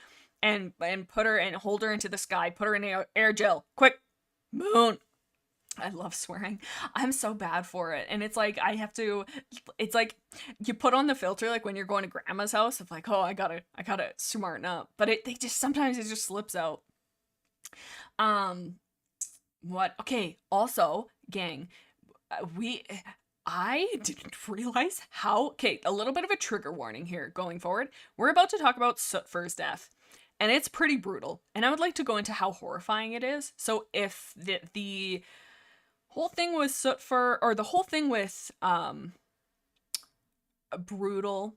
and put her and hold her into the sky. Put her in air gel. Quick, Moon. I love swearing. I'm so bad for it. And it's like, it's like you put on the filter, like when you're going to grandma's house of like, oh, I gotta smarten up. But sometimes it just slips out. Okay, also, gang, I didn't realize okay, a little bit of a trigger warning here going forward. We're about to talk about Sootfur's death, and it's pretty brutal, and I would like to go into how horrifying it is. So if the whole thing with Sootfur, or the whole thing with, brutal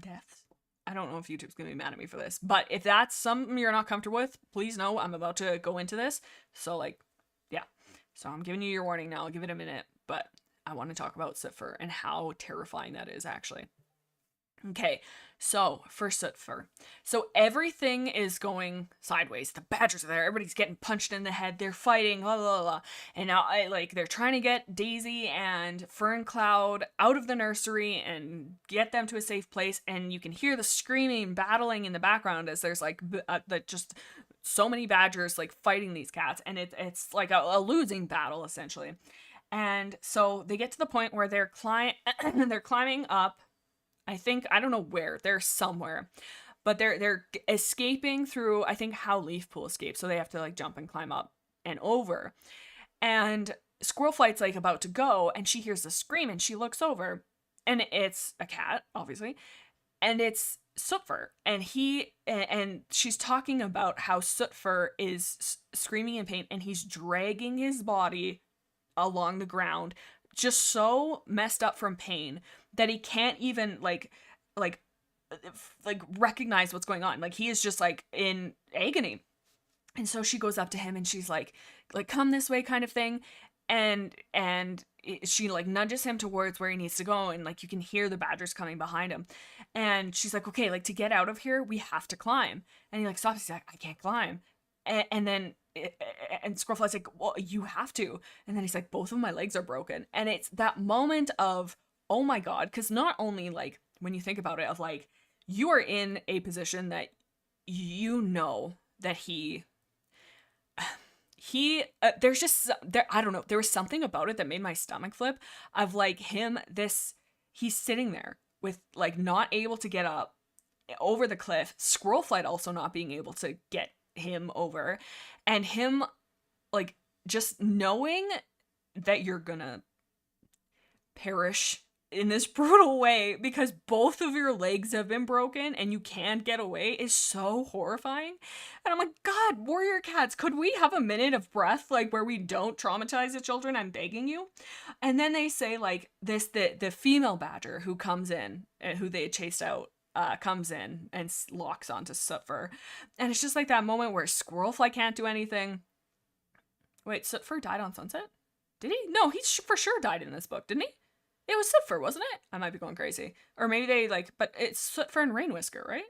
deaths, I don't know if YouTube's gonna be mad at me for this, but if that's something you're not comfortable with, please know I'm about to go into this. So like, yeah. So I'm giving you your warning now. I'll give it a minute, but I want to talk about Sootfur and how terrifying that is actually. Okay, so for Sootfur. So everything is going sideways. The Badgers are there. Everybody's getting punched in the head. They're fighting, blah, blah, blah. And now, they're trying to get Daisy and Fern Cloud out of the nursery and get them to a safe place. And you can hear the screaming, battling in the background as there's, just so many Badgers, fighting these cats. And it's like a losing battle, essentially. And so they get to the point where they're climbing up. I don't know where, they're somewhere, but they're escaping through, I think, how Leafpool escaped. So they have to jump and climb up and over. And Squirrel Flight's about to go, and she hears the scream, and she looks over, and it's a cat, obviously, and it's Sootfur, and she's talking about how Sootfur is screaming in pain, and he's dragging his body along the ground, just so messed up from pain that he can't even recognize what's going on. He is just in agony. And so she goes up to him and she's like come this way kind of thing, and she nudges him towards where he needs to go, and you can hear the Badgers coming behind him, and she's like, okay, to get out of here we have to climb. And he stops. He's like, I can't climb. And then Squirrelfly's like, well, you have to. And then he's like, both of my legs are broken. And it's that moment of, oh my god, because not only when you think about it, of you are in a position that you know that there's just I don't know, there was something about it that made my stomach flip of he's sitting there with not able to get up over the cliff, Squirrel Flight also not being able to get him over, and him just knowing that you're gonna perish in this brutal way because both of your legs have been broken and you can't get away is so horrifying. And I'm like, God, warrior cats, could we have a minute of breath, like where we don't traumatize the children? I'm begging you. And then they say like the female badger who comes in, who they had chased out, comes in and locks onto Sootfur. And it's just like that moment where Squirrelfly can't do anything. Wait, Sootfur died on Sunset? Did he? No, he for sure died in this book, didn't he? It was Sootfur, wasn't it? I might be going crazy. Or maybe they but it's Sootfur and Rainwhisker, right?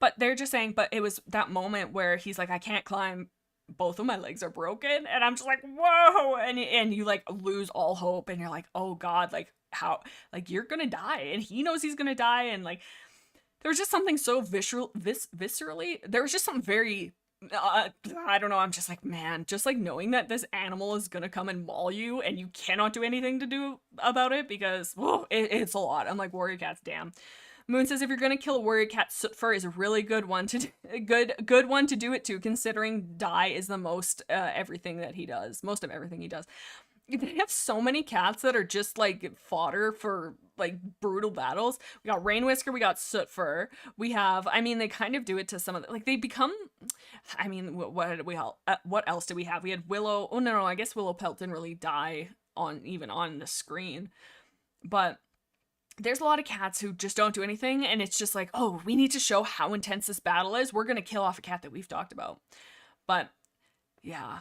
But they're just saying, but it was that moment where he's like, I can't climb. Both of my legs are broken. And I'm just like, whoa. And you like lose all hope. And you're like, oh God, like how, like you're going to die. And he knows he's going to die. And like, there was just something so viscerally. There was just something very, I don't know. I'm just like, man, just like knowing that this animal is gonna come and maul you and you cannot do anything to do about it because, whoa, it's a lot. I'm like, warrior cats, damn. Moon says if you're gonna kill a warrior cat, Sootfur is a really good one to good one to do it to, considering die is the most everything that he does, most of everything he does. They have so many cats that are just like fodder for like brutal battles. We got Rainwhisker, we got Sootfur, we have, I mean, they kind of do it to some of the, like they become, I mean, what did we have? What else did we have? We had Willow. Oh no, I guess Willow Pelt didn't really die even on the screen, but there's a lot of cats who just don't do anything, and it's just like, oh, we need to show how intense this battle is. We're gonna kill off a cat that we've talked about, but yeah.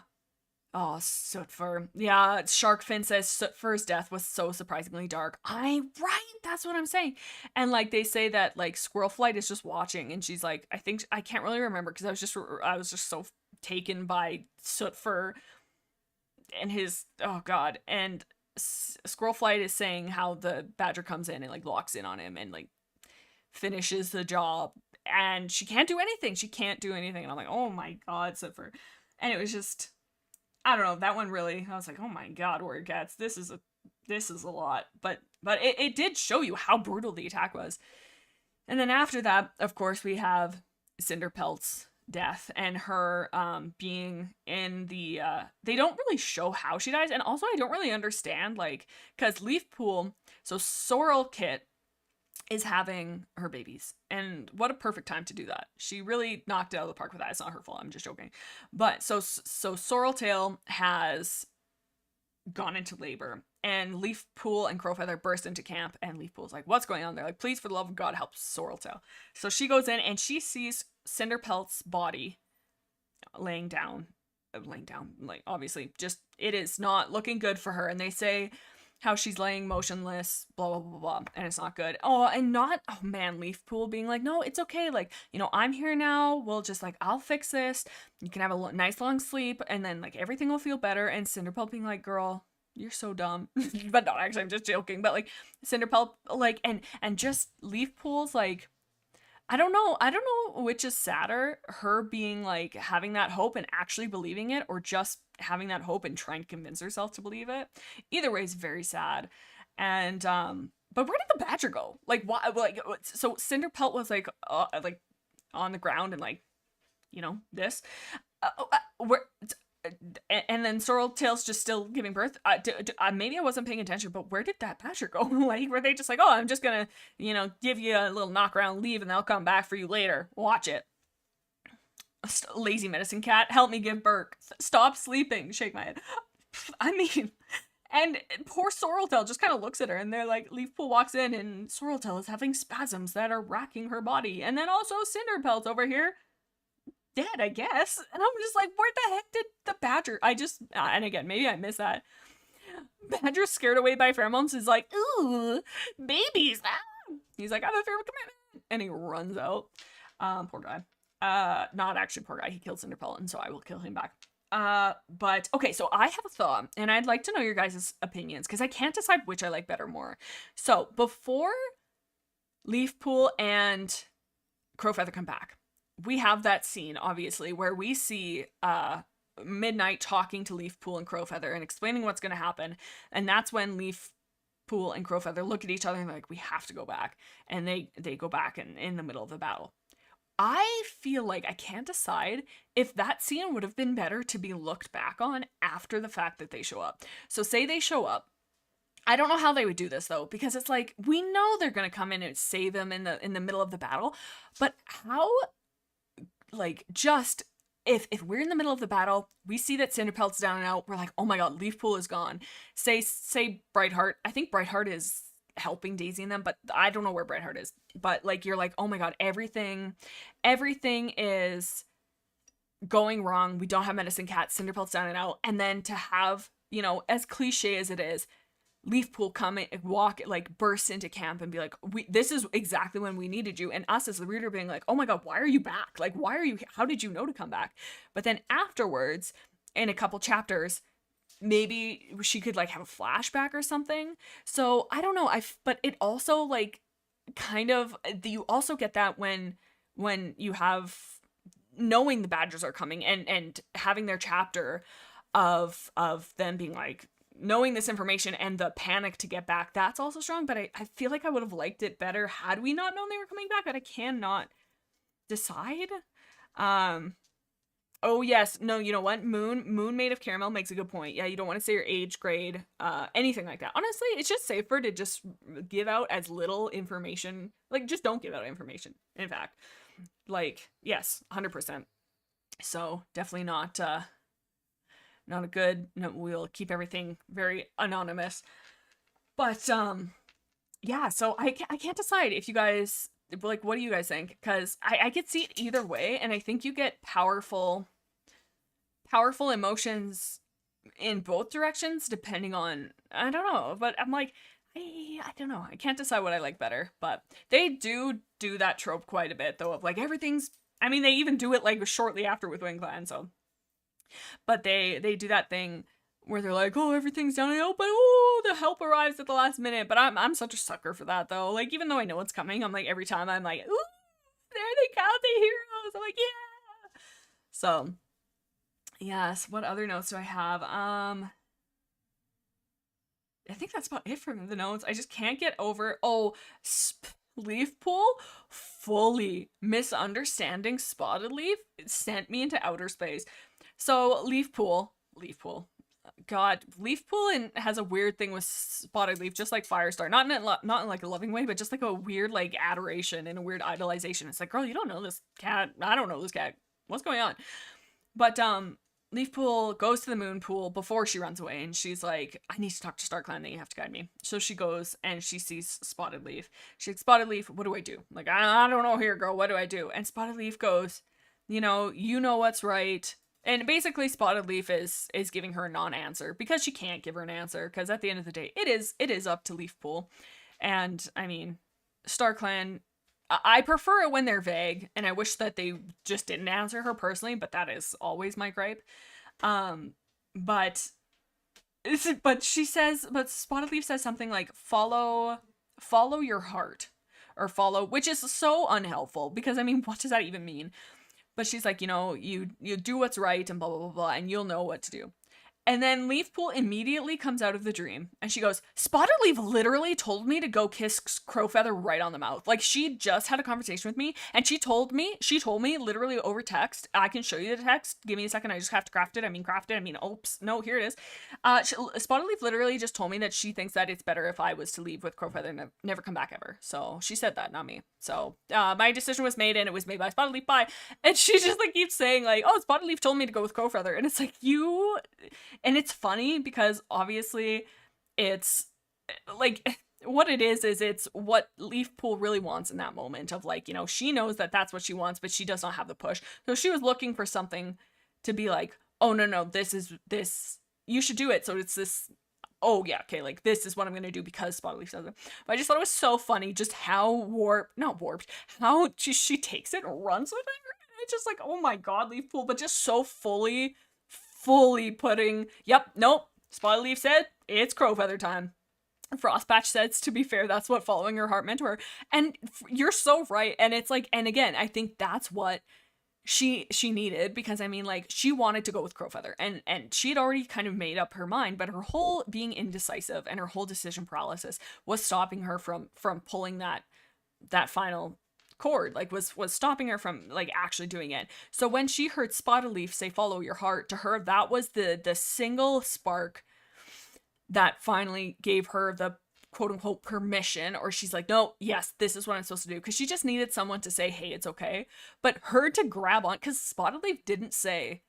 Oh, Sootfur. Yeah, Sharkfin says Sootfur's death was so surprisingly dark. Right, that's what I'm saying. And like they say that like Squirrelflight is just watching, and she's like, I can't really remember because I was just so taken by Sootfur and his, oh God. And Squirrelflight is saying how the badger comes in and like locks in on him and like finishes the job, and she can't do anything. She can't do anything. And I'm like, oh my God, Sootfur. And it was just, I don't know, that one really, I was like, oh my God, warrior cats, this is a lot. But it did show you how brutal the attack was. And then after that, of course, we have Cinderpelt's death and her being in the, they don't really show how she dies. And also I don't really understand, like, because Leafpool, so Sorrel Kit is having her babies, and what a perfect time to do that. She really knocked it out of the park with that. It's not her fault, I'm just joking. But so Sorreltail has gone into labor, and Leafpool and Crowfeather burst into camp, and Leafpool's like, what's going on? They're like, please, for the love of God, help Sorreltail. So she goes in and she sees Cinderpelt's body laying down, like obviously just, it is not looking good for her. And they say how she's laying motionless, blah, blah, blah, blah, and it's not good. Oh, and not, oh man, Leafpool being like, no, it's okay, like, you know, I'm here now, we'll just, like, I'll fix this, you can have a nice long sleep, and then, like, everything will feel better, and Cinderpelt being like, girl, you're so dumb. But no, actually, I'm just joking, but, like, Cinderpelt, like, and just Leafpool's, like, I don't know which is sadder, her being like having that hope and actually believing it, or just having that hope and trying to convince herself to believe it. Either way is very sad. And but where did the badger go? Like, why? Like, so Cinderpelt was like on the ground and like, you know, this where. And then Sorreltail's just still giving birth. Maybe I wasn't paying attention, but where did that badger go? Like, were they just like, oh, I'm just gonna, you know, give you a little knock around, leave, and they'll come back for you later. Watch it. Lazy medicine cat, help me give birth. Stop sleeping. Shake my head. I mean, and poor Sorreltail just kind of looks at her, and they're like, Leafpool walks in, and Sorreltail is having spasms that are racking her body. And then also Cinderpelt's over here, dead, I guess. And I'm just like, where the heck did the badger? And again, maybe I missed that. Badger scared away by pheromones is like, ooh, babies. Ah. He's like, I have a favorite commitment. And he runs out. Poor guy. Not actually poor guy. He killed Cinderpelt, and so I will kill him back. But okay, so I have a thought, and I'd like to know your guys' opinions, because I can't decide which I like better more. So before Leafpool and Crowfeather come back, we have that scene, obviously, where we see Midnight talking to Leafpool and Crowfeather and explaining what's going to happen. And that's when Leafpool and Crowfeather look at each other and they're like, we have to go back. And they go back in the middle of the battle. I feel like I can't decide if that scene would have been better to be looked back on after the fact that they show up. So say they show up I don't know how they would do this though, because it's like we know they're gonna come in and save him in the middle of the battle, but how, like, just if we're in the middle of the battle, we see that Cinderpelt's down and out, we're like, oh my god, Leafpool is gone. Say Brightheart. I think Brightheart is helping Daisy and them, but I don't know where Brightheart is. But like you're like, oh my god, everything is going wrong. We don't have Medicine Cat, Cinderpelt's down and out, and then to have, you know, as cliche as it is, Leafpool come in, walk, like burst into camp and be like, this is exactly when we needed you. And us as the reader being like, oh my god, why are you back? Like, why are you, how did you know to come back? But then afterwards, in a couple chapters, maybe she could like have a flashback or something. So I don't know. But it also like kind of, you also get that when you have knowing the Badgers are coming and having their chapter of them being like, knowing this information and the panic to get back, that's also strong. But I feel like I would have liked it better had we not known they were coming back, but I cannot decide. Oh yes, no, you know what? Moon made of caramel makes a good point. Yeah, you don't want to say your age, grade, anything like that. Honestly, it's just safer to just give out as little information. Like, just don't give out information, in fact. Like, yes, 100%. So definitely not a good, no, we'll keep everything very anonymous. But yeah, so I can't decide if you guys, like, what do you guys think? Because I could see it either way, and I think you get powerful emotions in both directions depending on, I don't know, but I'm like, I don't know, I can't decide what I like better. But they do that trope quite a bit though, of like everything's, I mean, they even do it like shortly after with Wing Clan, so. But they do that thing where they're like, oh, everything's down and out, but oh, the help arrives at the last minute. But I'm such a sucker for that though. Like, even though I know it's coming, I'm like, every time I'm like, ooh, there they come, the heroes. I'm like, yeah. So yes, what other notes do I have? I think that's about it from the notes. I just can't get over, Leafpool fully misunderstanding Spotted Leaf. It sent me into outer space. So Leafpool, God, Leafpool has a weird thing with Spotted Leaf, just like Firestar. Not in like a loving way, but just like a weird like adoration and a weird idolization. It's like, girl, you don't know this cat. I don't know this cat. What's going on? But Leafpool goes to the moon pool before she runs away, and she's like, I need to talk to StarClan, then you have to guide me. So she goes and she sees Spotted Leaf. She's like, Spotted Leaf, what do I do? Like, I don't know here, girl, what do I do? And Spotted Leaf goes, you know what's right. And basically Spotted Leaf is giving her a non-answer because she can't give her an answer, because at the end of the day, it is up to Leafpool. And I mean, StarClan, I prefer it when they're vague, and I wish that they just didn't answer her personally, but that is always my gripe. But Spotted Leaf says something like, follow your heart, or follow, which is so unhelpful, because I mean, what does that even mean? But she's like, you do what's right and blah, blah, blah, blah, and you'll know what to do. And then Leafpool immediately comes out of the dream and she goes, Spotted Leaf literally told me to go kiss Crowfeather right on the mouth. Like, she just had a conversation with me and she told me literally over text. I can show you the text. Give me a second. I just have to craft it. Oops. No, here it is. Spotted Leaf literally just told me that she thinks that it's better if I was to leave with Crowfeather and never come back ever. So she said that, not me. So my decision was made, and it was made by Spotted Leaf. Bye. And she just like keeps saying like, oh, Spotted Leaf told me to go with Crowfeather. And it's like, and it's funny because obviously it's like, what it is it's what Leafpool really wants in that moment of like, she knows that that's what she wants, but she does not have the push. So she was looking for something to be like, oh, no, this, you should do it. So it's this, oh yeah, okay, like this is what I'm going to do because Spotted Leaf says it. But I just thought it was so funny just how how she takes it and runs with it. It's just like, oh my God, Leafpool, but just so fully putting, yep, nope, Spotted Leaf said, it's Crowfeather time. Frostpatch says, to be fair, that's what following her heart meant to her. And you're so right. And it's like, and again, I think that's what she needed, because I mean, like, she wanted to go with Crowfeather and she had already kind of made up her mind, but her whole being indecisive and her whole decision paralysis was stopping her from pulling that final cord, like was stopping her from like actually doing it. So when she heard Spotted Leaf say follow your heart, to her that was the single spark that finally gave her the quote unquote permission, or she's like, no, yes, this is what I'm supposed to do, because she just needed someone to say, hey, it's okay. But her to grab on, because Spotted Leaf didn't say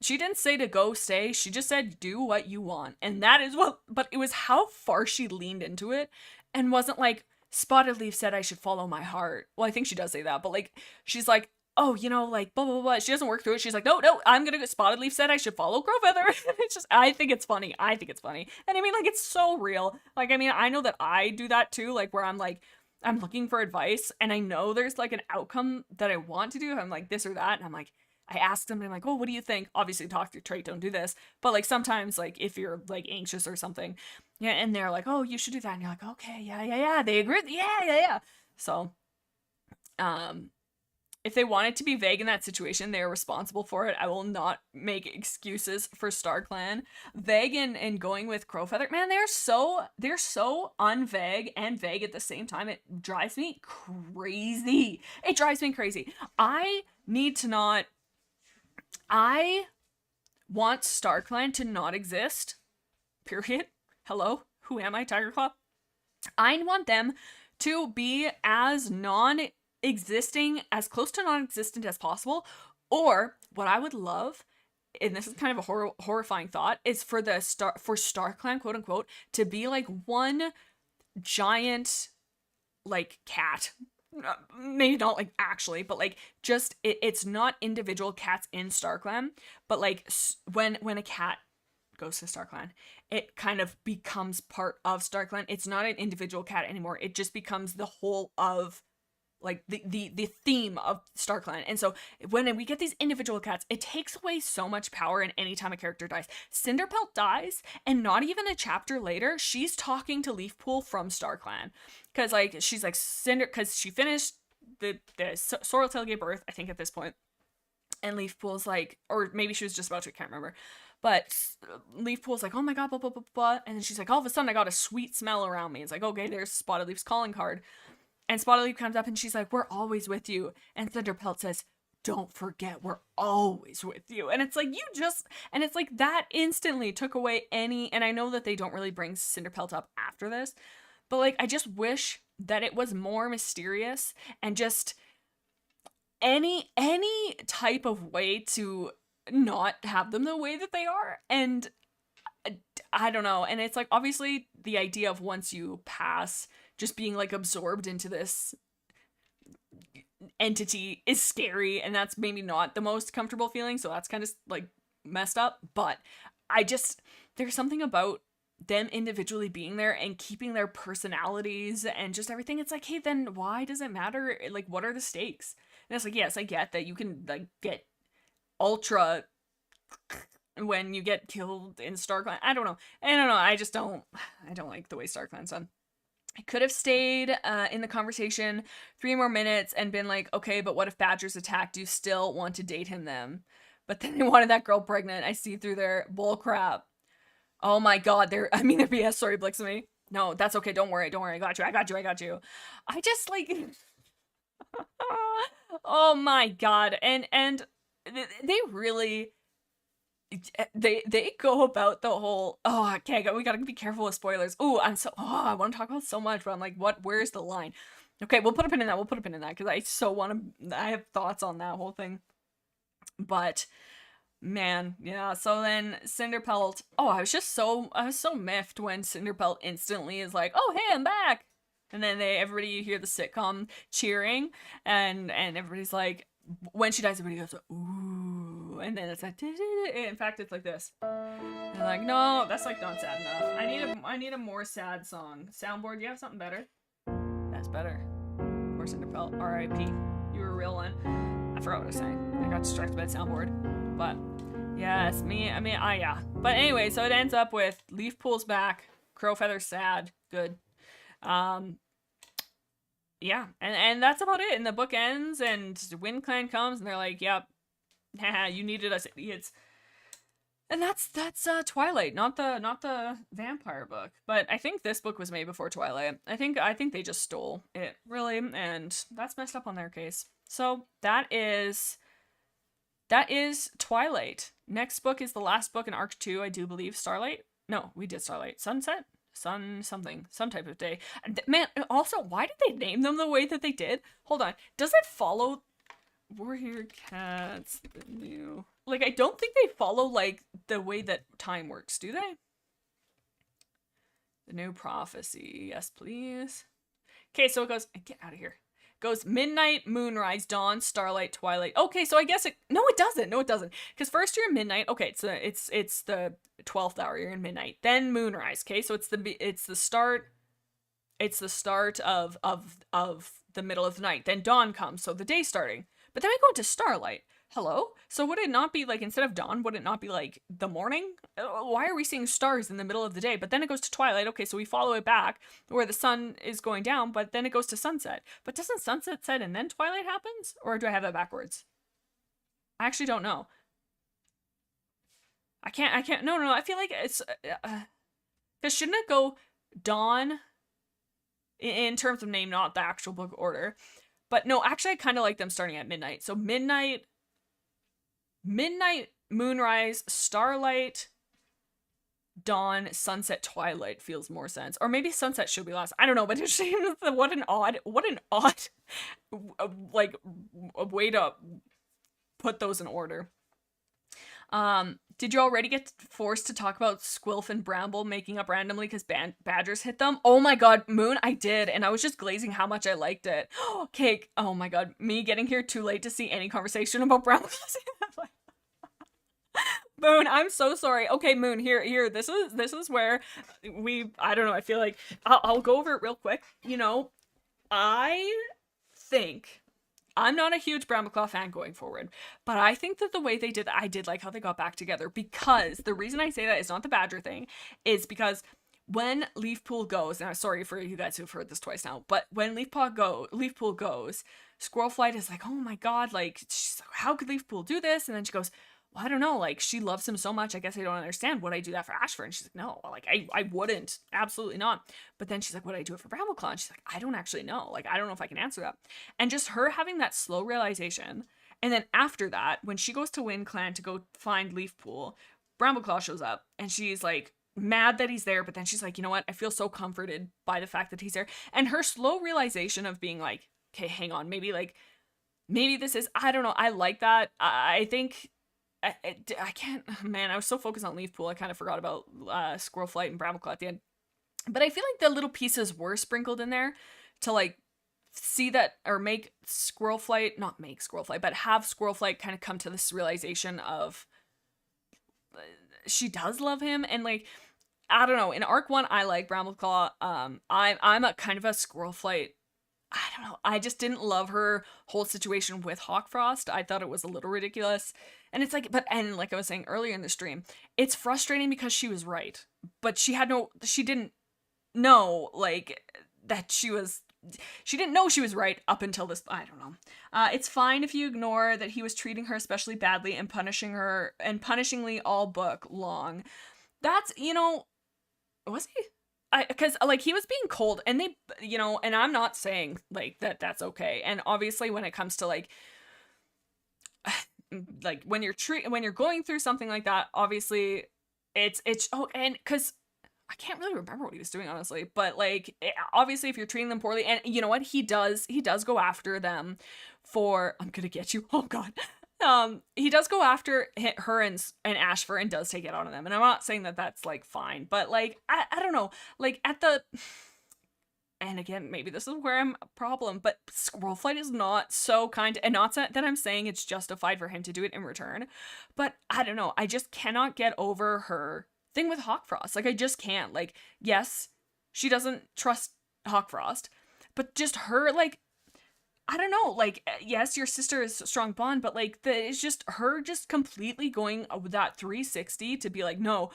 to go stay, she just said do what you want. And that is what, but it was how far she leaned into it, and wasn't like, Spotted Leaf said I should follow my heart. Well, I think she does say that, but like, she's like, oh, you know, like, blah, blah, blah. She doesn't work through it. She's like, no, I'm gonna go. Spotted Leaf said I should follow Crowfeather. It's just, I think it's funny. And I mean, like, it's so real. Like, I mean, I know that I do that too, like, where I'm like, I'm looking for advice, and I know there's like an outcome that I want to do. I'm like, this or that. And I'm like, I ask them, and I'm like, oh, what do you think? Obviously, talk to your trait, don't do this. But like, sometimes, like, if you're like anxious or something, yeah, and they're like, oh, you should do that. And you're like, okay, yeah. They agree. Yeah. So, if they wanted to be vague in that situation, they are responsible for it. I will not make excuses for StarClan. Vague and going with Crowfeather, man, they're so unvague and vague at the same time. It drives me crazy. I want StarClan to not exist. Period. Hello? Who am I, Tiger Claw? I want them to be as non-existing, as close to non-existent as possible. Or what I would love, and this is kind of a horrifying thought, is for StarClan, quote unquote, to be like one giant like cat. Maybe not like actually, but like just it's not individual cats in StarClan, but like when a cat goes to StarClan, it kind of becomes part of StarClan. It's not an individual cat anymore. It just becomes the whole of like the theme of StarClan. And so when we get these individual cats, it takes away so much power. And anytime a character dies, Cinderpelt dies, and not even a chapter later, she's talking to Leafpool from StarClan, because like she's like because she finished the Sorreltail gave birth, I think, at this point, and Leafpool's like, or maybe she was just about to, I can't remember. But Leafpool's like, oh my god, blah, blah, blah, blah. And then she's like, all of a sudden I got a sweet smell around me. It's like, okay, there's Spotted Leaf's calling card. And Spotted Leaf comes up and she's like, we're always with you. And Cinderpelt says, don't forget, we're always with you. And it's like, and it's like that instantly took away any, and I know that they don't really bring Cinderpelt up after this, but like, I just wish that it was more mysterious and just any type of way to not have them the way that they are. And I don't know. And it's like, obviously the idea of once you pass, just being like absorbed into this entity is scary, and that's maybe not the most comfortable feeling, so that's kind of like messed up. But there's something about them individually being there and keeping their personalities and just everything. It's like, hey, then why does it matter? Like, what are the stakes? And it's like, yes, I get that you can like get ultra when you get killed in StarClan. I don't know. I don't like the way StarClan's done. I could have stayed in the conversation 3 more minutes and been like, okay, but what if Badgers attacked? Do you still want to date him then? But then they wanted that girl pregnant. I see through their bull crap. Oh my god, they're BS. Sorry, Blixemi. No, that's okay. Don't worry. I got you. I just like, oh my god. And they really, they go about the whole, oh, okay, we gotta be careful with spoilers. I want to talk about so much, but I'm like, where's the line? Okay, we'll put a pin in that, because I have thoughts on that whole thing. But man, yeah, so then Cinderpelt, I was so miffed when Cinderpelt instantly is like, oh, hey, I'm back. And then everybody, you hear the sitcom cheering, and everybody's like, when she dies, everybody goes, ooh, and then it's like, in fact, it's like this. And I'm like, no, that's like not sad enough. I need a more sad song. Soundboard, do you have something better? That's better. Poor Cinderpelt, R.I.P. You were a real one. I forgot what I was saying. I got distracted by the soundboard. But yes, yeah. But anyway, so it ends up with Leafpool's back, Crowfeather's sad, good. Yeah, and that's about it. And the book ends, and Wind Clan comes, and they're like, "Yep, haha, you needed us idiots." And that's Twilight, not the vampire book. But I think this book was made before Twilight. I think they just stole it, really, and that's messed up on their case. So that is Twilight. Next book is the last book in Arc 2, I do believe, Starlight. No, we did Starlight. Sunset? Sun something. Some type of day. Man, also, why did they name them the way that they did? Hold on. Does it follow Warrior Cats, the new... Like, I don't think they follow, like, the way that time works, do they? The new prophecy. Yes, please. Okay, so it goes... Get out of here. Goes midnight, moonrise, dawn, starlight, twilight. Okay, so I guess it... No, it doesn't. No, it doesn't. Because first you're in midnight. Okay, it's the 12th hour. You're in midnight. Then moonrise. Okay, so it's the start... It's the start of the middle of the night. Then dawn comes, so the day's starting. But then we go into starlight. Hello? So would it not be like, instead of dawn, would it not be like the morning? Why are we seeing stars in the middle of the day? But then it goes to twilight. Okay, so we follow it back where the sun is going down, but then it goes to sunset. But doesn't sunset set and then twilight happens? Or do I have that backwards? I actually don't know. I can't, no, I feel like it's, because shouldn't it go dawn in terms of name, not the actual book order? But no, actually I kind of like them starting at midnight. So midnight, moonrise, starlight, dawn, sunset, twilight feels more sense. Or maybe sunset should be last. I don't know, but it seems what an odd like a way to put those in order. Did you already get forced to talk about Squilf and Bramble making up randomly because badgers hit them? Oh my god, Moon, I did, and I was just glazing how much I liked it. Cake, oh my god, me getting here too late to see any conversation about Bramble. Moon, I'm so sorry. Okay, Moon, here, this is where I don't know, I feel like, I'll go over it real quick. You know, I think... I'm not a huge Brambleclaw fan going forward, but I think that the way they did that, I did like how they got back together, because the reason I say that is not the badger thing, is because when Leafpool goes, and I'm sorry for you guys who've heard this twice now, but when Leafpool goes, Squirrelflight is like, oh my god, like, she's like, how could Leafpool do this? And then she goes, well, I don't know, like, she loves him so much, I guess I don't understand. Would I do that for Ashford? And she's like, no, like, I wouldn't. Absolutely not. But then she's like, would I do it for Brambleclaw? And she's like, I don't actually know. Like, I don't know if I can answer that. And just her having that slow realization. And then after that, when she goes to Wind Clan to go find Leafpool, Brambleclaw shows up. And she's like, mad that he's there. But then she's like, you know what? I feel so comforted by the fact that he's there. And her slow realization of being like, okay, hang on. Maybe this is, I don't know. I like that. I think... I can't, man, I was so focused on Leafpool, I kind of forgot about Squirrelflight and Brambleclaw at the end. But I feel like the little pieces were sprinkled in there to, like, see that, or make Squirrelflight, not make Squirrelflight, but have Squirrelflight kind of come to this realization of she does love him. And, like, I don't know, in Arc 1, I like Brambleclaw. I'm a kind of a Squirrelflight, I don't know, I just didn't love her whole situation with Hawkfrost. I thought it was a little ridiculous. And it's like, and like I was saying earlier in the stream, it's frustrating because she was right. But she didn't know, like, that she didn't know she was right up until this, I don't know. It's fine if you ignore that he was treating her especially badly and punishing her, and punishingly all book long. That's, you know, was he? Because, like, he was being cold, and they, you know, and I'm not saying, like, that's okay. And obviously when it comes to, like when you're going through something like that, obviously it's and because I can't really remember what he was doing, honestly, but like, obviously if you're treating them poorly, and you know what, he does go after them for, I'm gonna get you, oh god, he does go after her and Ashfur, and does take it out on them, and I'm not saying that that's like fine, but like, I don't know, like at the, and again, maybe this is where I'm a problem, but Squirrelflight is not so kind, and not that I'm saying it's justified for him to do it in return, but I don't know, I just cannot get over her thing with Hawkfrost. Like, I just can't. Like, yes, she doesn't trust Hawkfrost, but just her, like, I don't know, like, yes, your sister is a strong bond, but like, it's just her just completely going with that 360 to be like, no,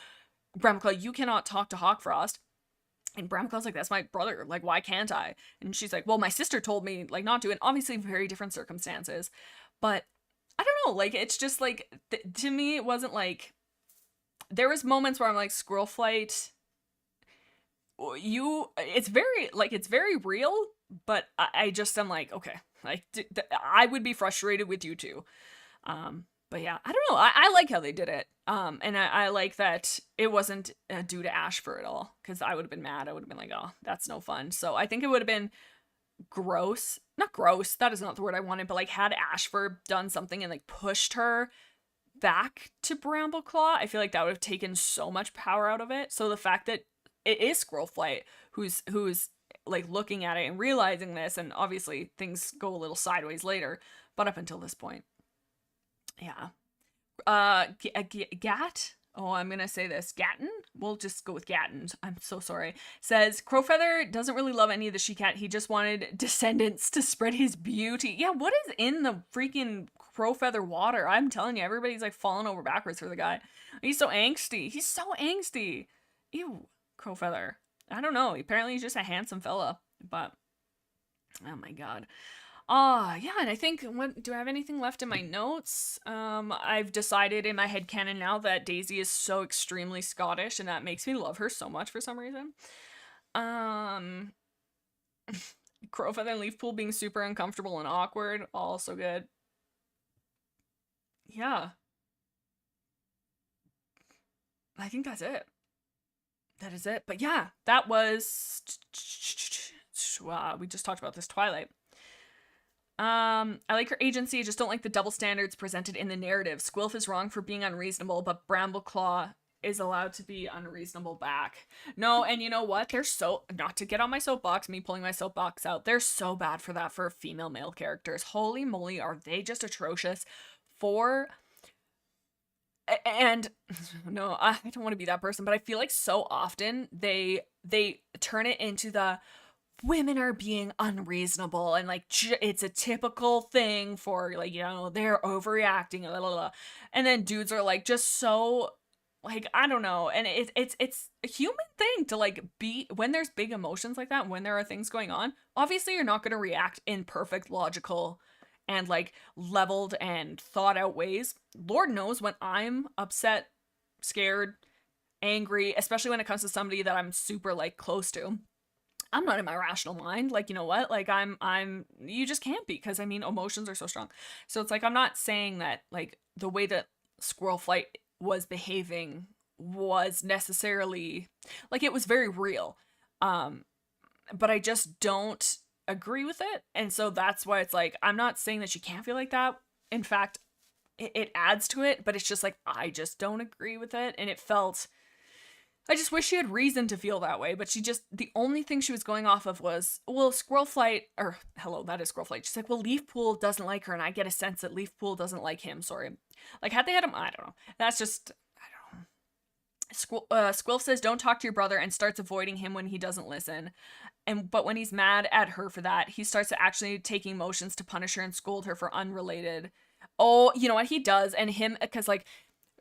Brambleclaw, you cannot talk to Hawkfrost. And Brambleclaw's like, that's my brother, like, why can't I? And she's like, well, my sister told me, like, not to, and obviously very different circumstances, but I don't know, like, it's just, like, to me, it wasn't, like, there was moments where I'm like, Squirrelflight, it's very real, but I just am like, okay, like, I would be frustrated with you too. But yeah, I don't know. I like how they did it. And I like that it wasn't due to Ashfur at all, because I would have been mad. I would have been like, oh, that's no fun. So I think it would have been gross. Not gross. That is not the word I wanted. But like, had Ashfur done something and like pushed her back to Brambleclaw, I feel like that would have taken so much power out of it. So the fact that it is Squirrelflight who's like looking at it and realizing this, and obviously things go a little sideways later, but up until this point, yeah. Gat. Oh, I'm gonna say this. Gatton? We'll just go with Gatton. I'm so sorry. Says, Crowfeather doesn't really love any of the she-cat. He just wanted descendants to spread his beauty. Yeah, what is in the freaking Crowfeather water? I'm telling you, everybody's like falling over backwards for the guy. He's so angsty. He's so angsty. Ew, Crowfeather. I don't know. Apparently he's just a handsome fella. But, oh my god. Yeah, and I think, what, do I have anything left in my notes? I've decided in my headcanon now that Daisy is so extremely Scottish, and that makes me love her so much for some reason. Crowfeather and Leafpool being super uncomfortable and awkward, also good. Yeah. I think that's it. That is it. But yeah, that was... we just talked about this Twilight. I like her agency, just don't like the double standards presented in the narrative. Squilf is wrong for being unreasonable, but Brambleclaw is allowed to be unreasonable back. No, and you know what? They're so, not to get on my soapbox, me pulling my soapbox out, they're so bad for that for female male characters. Holy moly, are they just atrocious for... And no, I don't want to be that person, but I feel like so often they turn it into the women are being unreasonable, and like it's a typical thing for, like, you know, they're overreacting, blah, blah, blah. And then dudes are like just so, like, I don't know, and it's a human thing to like be, when there's big emotions like that, when there are things going on, obviously you're not going to react in perfect logical and like leveled and thought out ways. Lord knows when I'm upset, scared, angry, especially when it comes to somebody that I'm super like close to, I'm not in my rational mind. Like, you know what? Like you just can't be, because I mean, emotions are so strong. So it's like, I'm not saying that like the way that Squirrelflight was behaving was necessarily, like, it was very real. But I just don't agree with it. And so that's why it's like, I'm not saying that she can't feel like that. In fact, it adds to it, but it's just like, I just don't agree with it. And it felt, I just wish she had reason to feel that way, but she just, the only thing she was going off of was, well, Squirrelflight, or hello, that is Squirrelflight. She's like, well, Leafpool doesn't like her, and I get a sense that Leafpool doesn't like him. Sorry. Like, had they had him, I don't know. That's just, I don't know. Squilf says, don't talk to your brother, and starts avoiding him when he doesn't listen. But when he's mad at her for that, he starts to actually taking motions to punish her and scold her for unrelated. Oh, you know what? He does. And him, because like,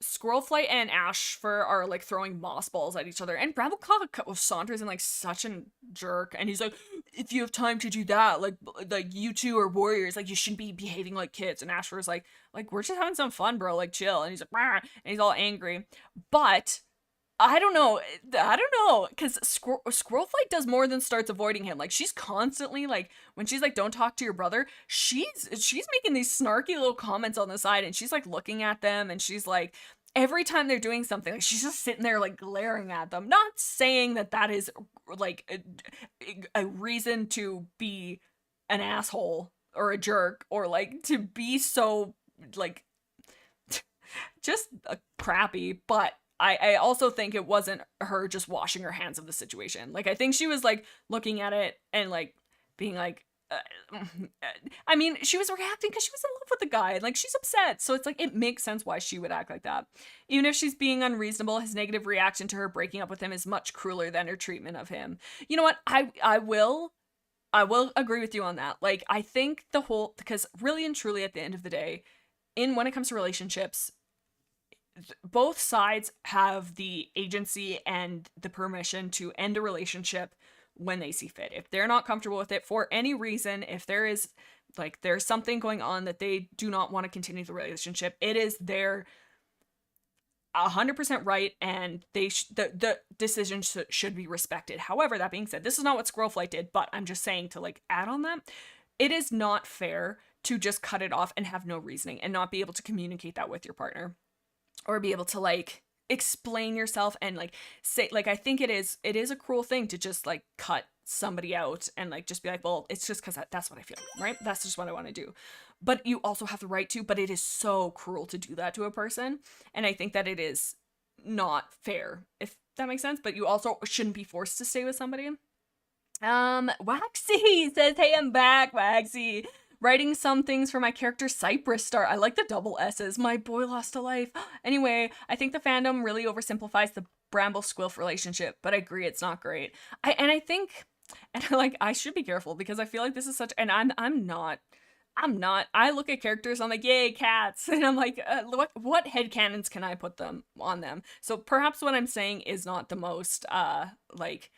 Squirrelflight and Ashfur are like throwing moss balls at each other, and Brambleclaw saunters in like such a jerk, and he's like, if you have time to do that, like you two are warriors, like you shouldn't be behaving like kids. And Ashfur's like we're just having some fun, bro, like chill. And he's like, rah, and he's all angry. But I don't know, because Squirrelflight does more than starts avoiding him. Like, she's constantly, like, when she's like, don't talk to your brother, she's making these snarky little comments on the side, and she's like looking at them, and she's like, every time they're doing something, like, she's just sitting there like glaring at them. Not saying that is like a reason to be an asshole or a jerk, or like to be so like just crappy, but I also think it wasn't her just washing her hands of the situation. Like, I think she was like looking at it and like being like, I mean, she was reacting because she was in love with the guy, and like, she's upset. So it's like, it makes sense why she would act like that. Even if she's being unreasonable, his negative reaction to her breaking up with him is much crueler than her treatment of him. You know what? I will agree with you on that. Like, I think the whole, because really and truly at the end of the day, when it comes to relationships, both sides have the agency and the permission to end a relationship when they see fit. If they're not comfortable with it for any reason, if there is like, there's something going on that they do not want to continue the relationship, it is their 100% right, and the decision should be respected. However, that being said, this is not what Squirrelflight did, but I'm just saying, to like add on that, it is not fair to just cut it off and have no reasoning and not be able to communicate that with your partner, or be able to like explain yourself and like say, like, I think it is a cruel thing to just like cut somebody out and like just be like, well, it's just because that's what I feel, right? That's just what I want to do. But you also have the right to, but it is so cruel to do that to a person. And I think that it is not fair, if that makes sense. But you also shouldn't be forced to stay with somebody. Waxy says, hey, I'm back, Waxy. Writing some things for my character Cypress Star. I like the double S's. My boy lost a life. Anyway, I think the fandom really oversimplifies the Bramble Squilf relationship, but I agree it's not great. I think I should be careful because I feel like this is such, and I'm not. I look at characters, I'm like, yay, cats. And I'm like, what headcanons can I put them on them? So perhaps what I'm saying is not the most, like,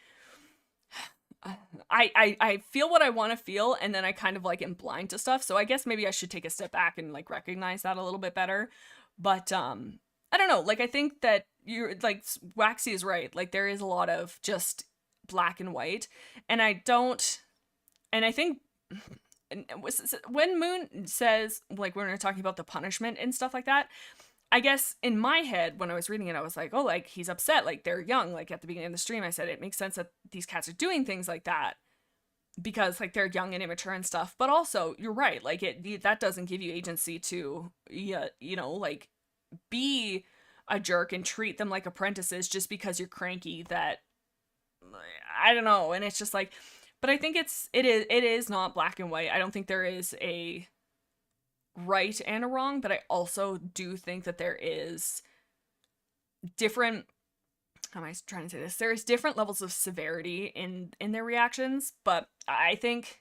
I feel what I want to feel, and then I kind of like am blind to stuff. So I guess maybe I should take a step back and like recognize that a little bit better. But I don't know. Like, I think that you're like, Waxy is right. Like, there is a lot of just black and white, and I think when Moon says, like, when we're talking about the punishment and stuff like that, I guess in my head, when I was reading it, I was like, oh, like, he's upset, like, they're young. Like, at the beginning of the stream, I said it makes sense that these cats are doing things like that because, like, they're young and immature and stuff. But also, you're right, like, that doesn't give you agency to, you know, like, be a jerk and treat them like apprentices just because you're cranky. That, I don't know. And it's just like, but I think it is not black and white. I don't think there is a right and a wrong, but I also do think that there is different, how am I trying to say this? There is different levels of severity in their reactions, but I think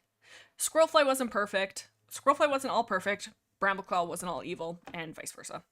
Squirrelfly wasn't perfect. Squirrelfly wasn't all perfect. Brambleclaw wasn't all evil, and vice versa.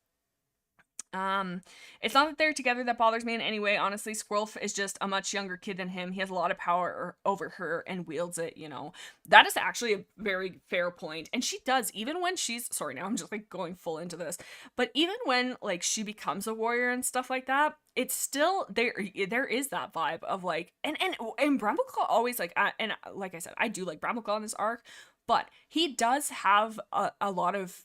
It's not that they're together that bothers me in any way. Honestly, Squirrelf is just a much younger kid than him. He has a lot of power over her and wields it, you know. That is actually a very fair point. And she does, even when she's, sorry, now I'm just like going full into this, but even when like she becomes a warrior and stuff like that, it's still there is that vibe of like, and Brambleclaw always like, and like I said, I do like Brambleclaw in this arc, but he does have a lot of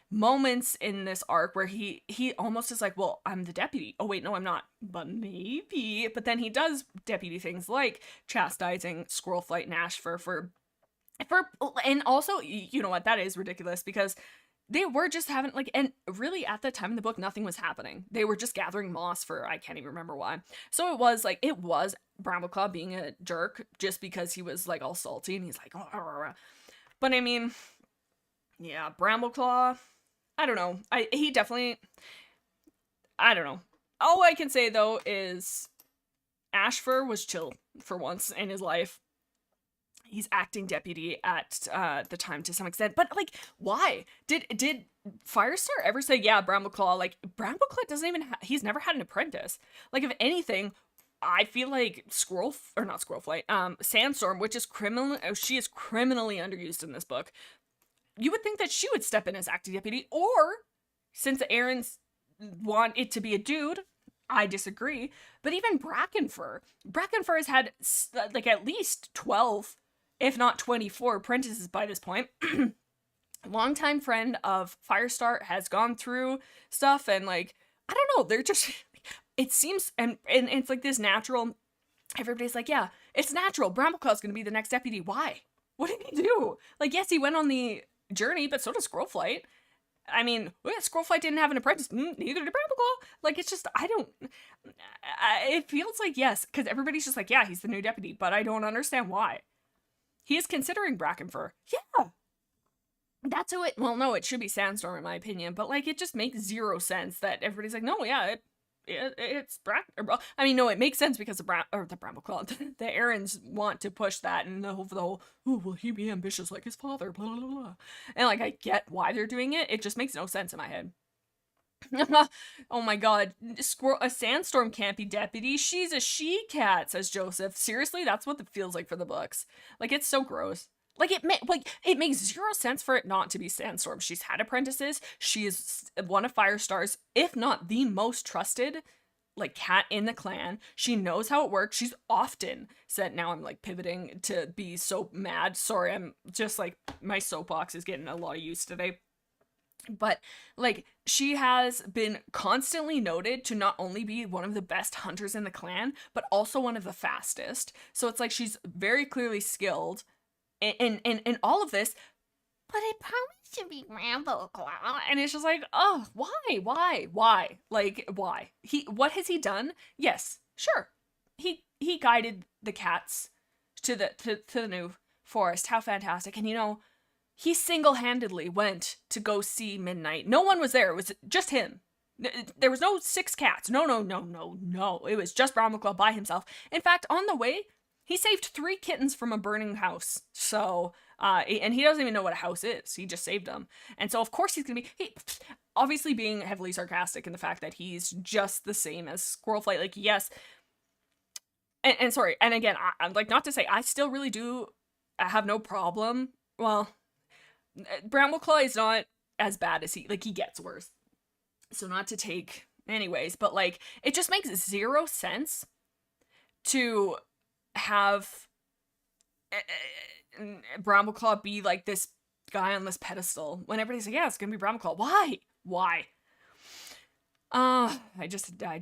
moments in this arc where he almost is like, well, I'm the deputy. Oh wait, no, I'm not. But maybe. But then he does deputy things like chastising Squirrelflight and Ashfur for and also, you know what, that is ridiculous because they were just having like, and really at the time in the book, nothing was happening. They were just gathering moss for, I can't even remember why. So it was Brambleclaw being a jerk just because he was like all salty and he's like, oh. But I mean, yeah, Brambleclaw, I don't know. He definitely, I don't know. All I can say though is Ashfur was chill for once in his life. He's acting deputy at the time to some extent, but like, why did Firestar ever say, yeah, Brambleclaw? Like, Brambleclaw doesn't even he's never had an apprentice. Like, if anything, I feel like Sandstorm, which is she is criminally underused in this book. You would think that she would step in as acting deputy, or since Erin's want it to be a dude, I disagree. But even Brackenfur has had like at least 12, if not 24 apprentices by this point. Longtime friend of Firestar, has gone through stuff, and like, I don't know, they're just, it seems, and it's like this natural, everybody's like, yeah, it's natural, Brambleclaw's gonna be the next deputy. Why? What did he do? Like, yes, he went on the journey, but so does Squirrelflight. I mean, Squirrelflight didn't have an apprentice. Neither did Brambleclaw. Like, it's just, it feels like, yes, because everybody's just like, yeah, he's the new deputy, but I don't understand why. He is considering Brackenfur. Yeah. That's who it should be Sandstorm in my opinion, but like, it just makes zero sense that everybody's like, no, yeah, it's I mean, no, it makes sense because the Brambleclaw, the Erins want to push that, and the whole, oh, will he be ambitious like his father, blah, blah, blah. And like, I get why they're doing it. It just makes no sense in my head. Oh my god, a Sandstorm can't be deputy. She's a she-cat, says Joseph. Seriously, that's what it feels like for the books. Like, it's so gross. Like, it makes zero sense for it not to be Sandstorm. She's had apprentices. She is one of Firestar's, if not the most trusted like cat in the clan. She knows how it works. She's often said, now I'm like pivoting to be so mad. Sorry, I'm just like, my soapbox is getting a lot of use today. But like, she has been constantly noted to not only be one of the best hunters in the clan, but also one of the fastest. So it's like she's very clearly skilled in all of this, but it probably should be Ramble. And it's just like, oh, why? Like, why? What has he done? Yes, sure. He guided the cats to the new forest. How fantastic. And you know, he single-handedly went to go see Midnight. No one was there. It was just him. There was no 6 cats. No. It was just Brambleclaw by himself. In fact, on the way, he saved 3 kittens from a burning house. So, and he doesn't even know what a house is. He just saved them. And so, of course, he's going to be... obviously being heavily sarcastic in the fact that he's just the same as Squirrel Flight. Like, yes. And sorry, and again, I'm like, not to say, I still really do have no problem. Well... Brambleclaw is not as bad as he gets worse. So not to take anyways, but like, it just makes 0 sense to have Brambleclaw be like this guy on this pedestal when everybody's like, yeah, it's gonna be Brambleclaw. Why? I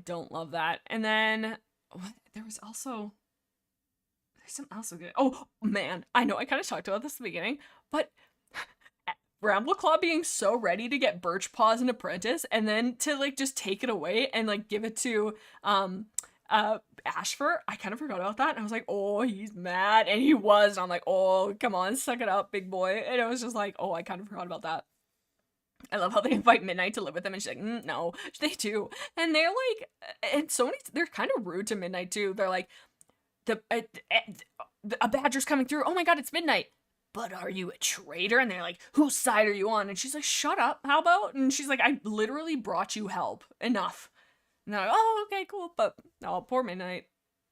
don't love that. And then there's something else so good. Oh man, I know I kind of talked about this at the beginning, but Brambleclaw being so ready to get Birchpaw's an apprentice and then to like just take it away and like give it to Ashfur. I kind of forgot about that and I was like, oh, he's mad. And he was, and I'm like, oh, come on, suck it up, big boy. And it was just like, oh, I kind of forgot about that. I love how they invite Midnight to live with them and she's like, no, they do. And they're like, and so many, they're kind of rude to Midnight too. They're like, a badger's coming through. Oh my god, it's Midnight. But are you a traitor? And they're like, whose side are you on? And she's like, shut up, how about? And she's like, I literally brought you help. Enough. And they're like, oh, okay, cool. But, oh, poor Midnight.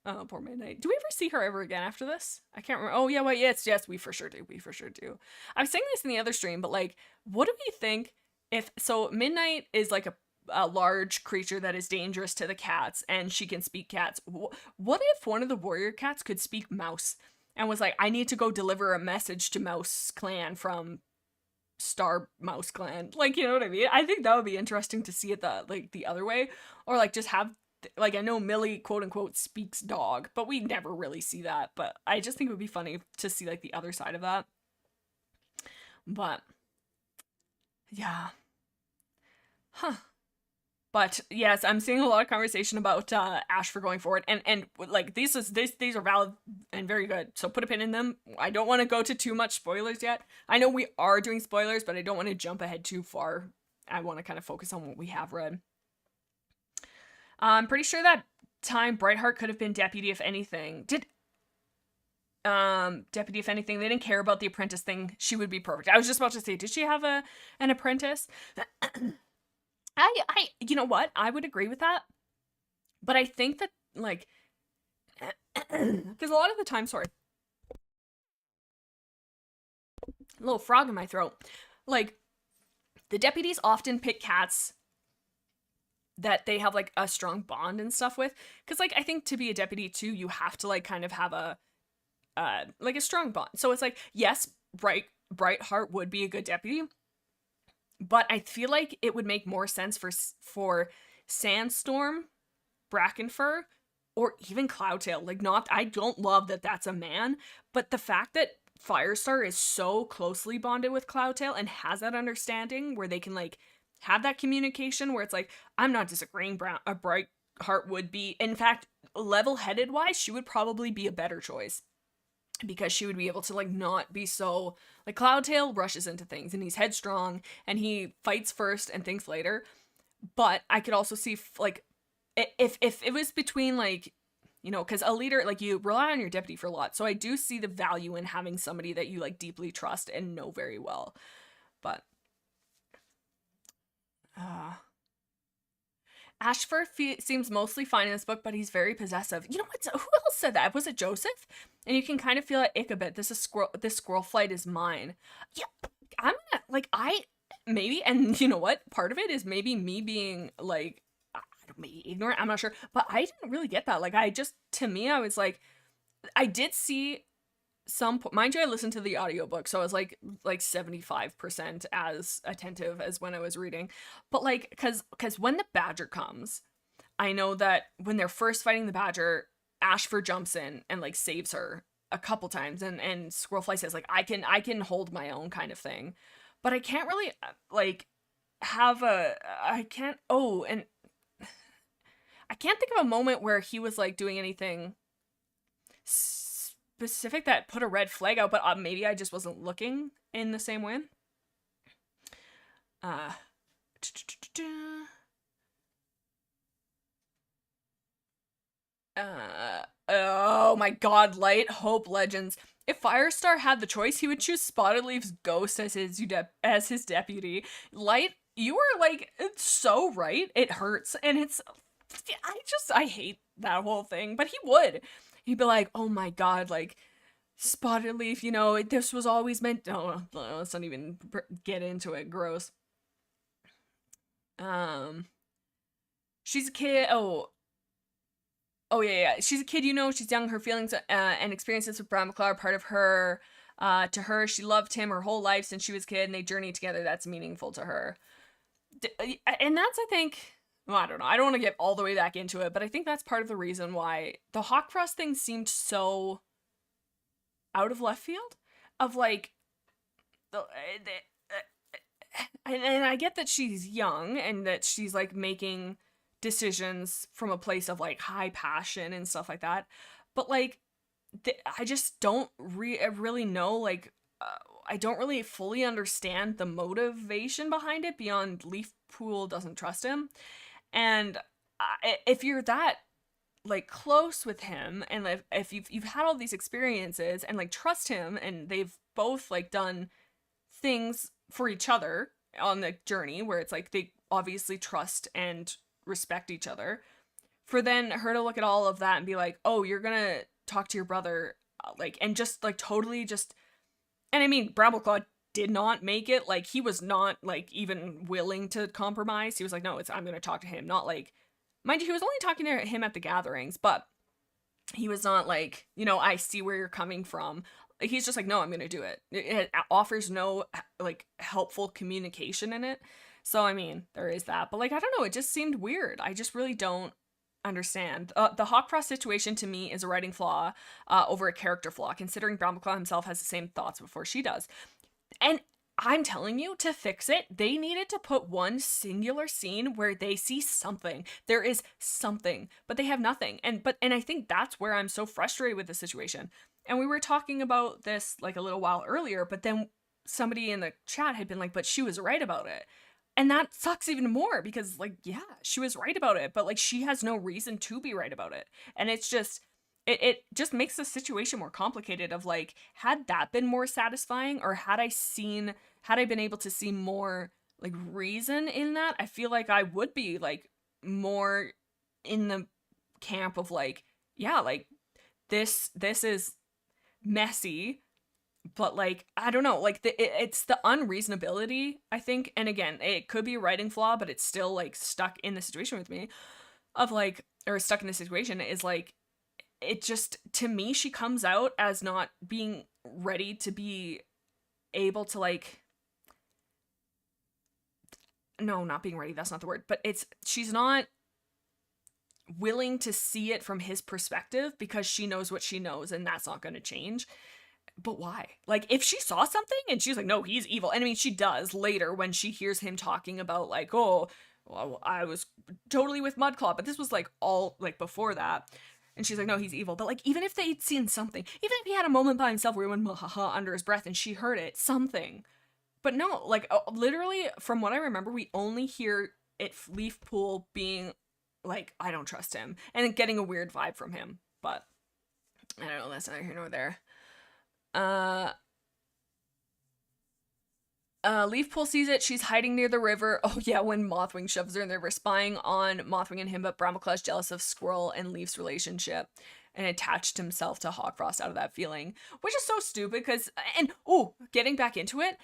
Oh, poor Midnight. Do we ever see her ever again after this? I can't remember. Oh, yeah, wait, yes, we for sure do. We for sure do. I was saying this in the other stream, but, like, what do we think if... So, Midnight is, like, a large creature that is dangerous to the cats, and she can speak cats. What if one of the warrior cats could speak mouse? And was like, I need to go deliver a message to Mouse Clan from Star Mouse Clan. Like, you know what I mean? I think that would be interesting to see it the other way. Or like just have, like, I know Millie quote unquote speaks dog, but we never really see that. But I just think it would be funny to see like the other side of that. But yeah. Huh. But yes, I'm seeing a lot of conversation about Ashfur going forward, and like these are valid and very good. So put a pin in them. I don't want to go to too much spoilers yet. I know we are doing spoilers, but I don't want to jump ahead too far. I want to kind of focus on what we have read. I'm pretty sure that time Brightheart could have been deputy if anything. Deputy if anything. They didn't care about the apprentice thing. She would be perfect. I was just about to say, did she have an apprentice? I you know what? I would agree with that. But I think that, like, because a lot of the time, sorry, a little frog in my throat. Like, the deputies often pick cats that they have, like, a strong bond and stuff with. Because, like, I think to be a deputy, too, you have to, like, kind of have a strong bond. So it's like, yes, Brightheart would be a good deputy. But I feel like it would make more sense for Sandstorm, Brackenfur, or even Cloudtail. Like, I don't love that that's a man, but the fact that Firestar is so closely bonded with Cloudtail and has that understanding where they can, like, have that communication where it's like, I'm not disagreeing, a Brightheart would be. In fact, level-headed wise, she would probably be a better choice. Because she would be able to, like, not be so... Like, Cloudtail rushes into things, and he's headstrong, and he fights first and thinks later. But I could also see, like, if it was between, like, you know, because a leader, like, you rely on your deputy for a lot. So I do see the value in having somebody that you, like, deeply trust and know very well. But... Ashfur seems mostly fine in this book, but he's very possessive. You know what? Who else said that? Was it Joseph? And you can kind of feel it ick a bit. This squirrel flight is mine. Yeah, I'm gonna, like, maybe, and you know what? Part of it is maybe me being, like, I maybe ignorant, I'm not sure, but I didn't really get that. Like, to me, I was like, I did see mind you, I listened to the audiobook, so I was like 75% as attentive as when I was reading. But like, because when the badger comes, I know that when they're first fighting the badger, Ashford jumps in and like saves her a couple times, and Squirrelfly says like, I can hold my own, kind of thing. But I can't really like I can't think of a moment where he was like doing anything specific that put a red flag out, but maybe I just wasn't looking in the same way. Oh my god, Light, Hope, Legends. If Firestar had the choice, he would choose Spotted Leaf's ghost as his deputy. Light, you were like, it's so right. It hurts, and I hate that whole thing. But he'd be like, oh my god, like, Spotted Leaf, you know, this was always meant. No, let's not even get into it. Gross. She's a kid. Oh yeah. She's a kid, you know. She's young. Her feelings and experiences with Bramaclaw are part of her. To her, she loved him her whole life since she was a kid, and they journeyed together. That's meaningful to her. And that's, I think, well, I don't know. I don't want to get all the way back into it, but I think that's part of the reason why the Hawkfrost thing seemed so out of left field. Of like, and I get that she's young and that she's like making decisions from a place of like high passion and stuff like that, but like I just don't really know, like I don't really fully understand the motivation behind it beyond Leafpool doesn't trust him. And if you're that like close with him, and if you've had all these experiences and like trust him, and they've both like done things for each other on the journey where it's like they obviously trust and respect each other, for then her to look at all of that and be like, oh, you're gonna talk to your brother, like, and just like totally just, and I mean, Brambleclaw did not make it, like, he was not like even willing to compromise. He was like, no, I'm gonna talk to him, not like, mind you, he was only talking to him at the gatherings, but he was not like, you know, I see where you're coming from. He's just like, no, I'm gonna do it. It offers no like helpful communication in it. So, I mean, there is that. But, like, I don't know. It just seemed weird. I just really don't understand. The Hawkfrost situation, to me, is a writing flaw over a character flaw, considering Brambleclaw himself has the same thoughts before she does. And I'm telling you, to fix it, they needed to put one singular scene where they see something. There is something, but they have nothing. And I think that's where I'm so frustrated with the situation. And we were talking about this, like, a little while earlier, but then somebody in the chat had been like, but she was right about it. And that sucks even more because, like, yeah, she was right about it, but, like, she has no reason to be right about it. And it's just, it just makes the situation more complicated of, like, had that been more satisfying, or had I been able to see more, like, reason in that, I feel like I would be, like, more in the camp of, like, yeah, like, this is messy, but, like, I don't know, like, it's the unreasonability, I think, and again, it could be a writing flaw, but it's still, like, stuck in the situation with me, of, like, or stuck in the situation, is, like, it just, to me, she comes out as not being ready to be able to, like, no, not being ready, that's not the word, but she's not willing to see it from his perspective, because she knows what she knows, and that's not going to change. But why? Like, if she saw something and she's like, no, he's evil. And I mean, she does later when she hears him talking about, like, oh, well, I was totally with Mudclaw, but this was, like, all, like, before that. And she's like, no, he's evil. But, like, even if they'd seen something, even if he had a moment by himself where he went, ha under his breath and she heard it, something. But no, like, literally, from what I remember, we only hear it, Leafpool being like, I don't trust him. And then getting a weird vibe from him. But, I don't know, that's neither here nor there. Leafpool sees it. She's hiding near the river. Oh yeah, when Mothwing shoves her in the river, spying on Mothwing and him, but Brambleclaw's jealous of Squirrel and Leaf's relationship and attached himself to Hawkfrost out of that feeling, which is so stupid because, and getting back into it,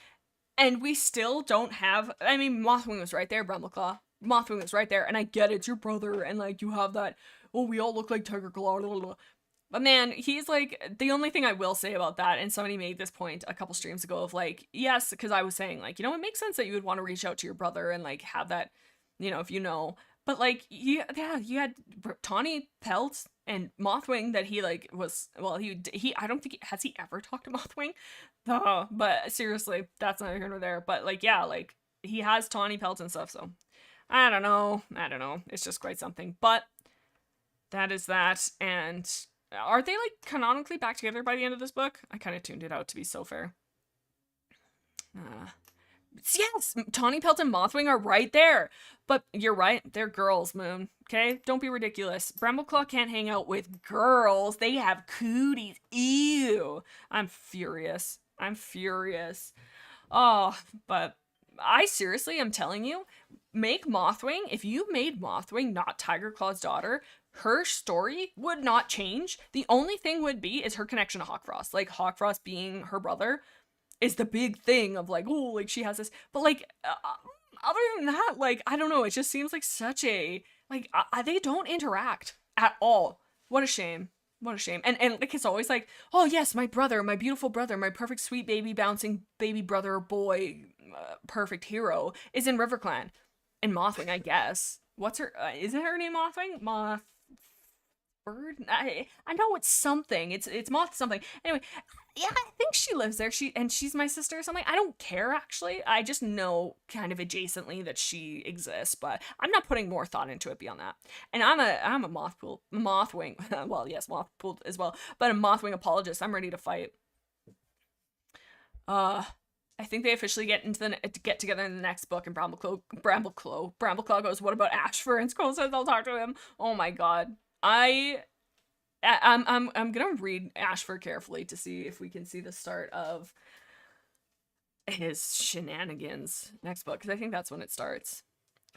and we still don't have, I mean, Mothwing was right there, Brambleclaw. Mothwing was right there, and I get it's your brother, and like you have that, oh, we all look like Tiger Claw, blah, blah, blah. But man, he's like, the only thing I will say about that, and somebody made this point a couple streams ago of like, yes, because I was saying like, it makes sense that you would want to reach out to your brother and like have that, if you know. But like, you had Tawny Pelt and Mothwing that he like was, well, he I don't think, has he ever talked to Mothwing? But seriously, that's not here nor there. But like, yeah, like he has Tawny Pelt and stuff, so I don't know. It's just quite something. But that is that, and are they like canonically back together by the end of this book? I kind of tuned it out, to be so fair. Yes, Tawny Pelt and Mothwing are right there. But you're right, they're girls, Moon. Okay? Don't be ridiculous. Brambleclaw can't hang out with girls. They have cooties. Ew. I'm furious. Oh, but I seriously am telling you, make Mothwing, if you made Mothwing not Tiger Claw's daughter, her story would not change. The only thing would be is her connection to Hawkfrost. Like, Hawkfrost being her brother is the big thing of like, oh, like she has this. But like, other than that, like, I don't know. It just seems like such a, like, they don't interact at all. What a shame. And like, it's always like, oh yes, my brother, my beautiful brother, my perfect sweet baby bouncing baby brother boy, perfect hero is in RiverClan. And Mothwing, I guess. What's her, isn't her name Mothwing? Bird? I know it's something. It's Moth something. Anyway, yeah, I think she lives there. She's my sister or something. I don't care, actually. I just know kind of adjacently that she exists, but I'm not putting more thought into it beyond that. And I'm a Mothwing. Well, yes, Mothpool as well, but a Mothwing apologist. I'm ready to fight. I think they officially get together in the next book, and Brambleclaw goes, what about Ashfur? And Scroll says I'll talk to him. Oh my god. I'm gonna read Ashfur carefully to see if we can see the start of his shenanigans next book, because I think that's when it starts.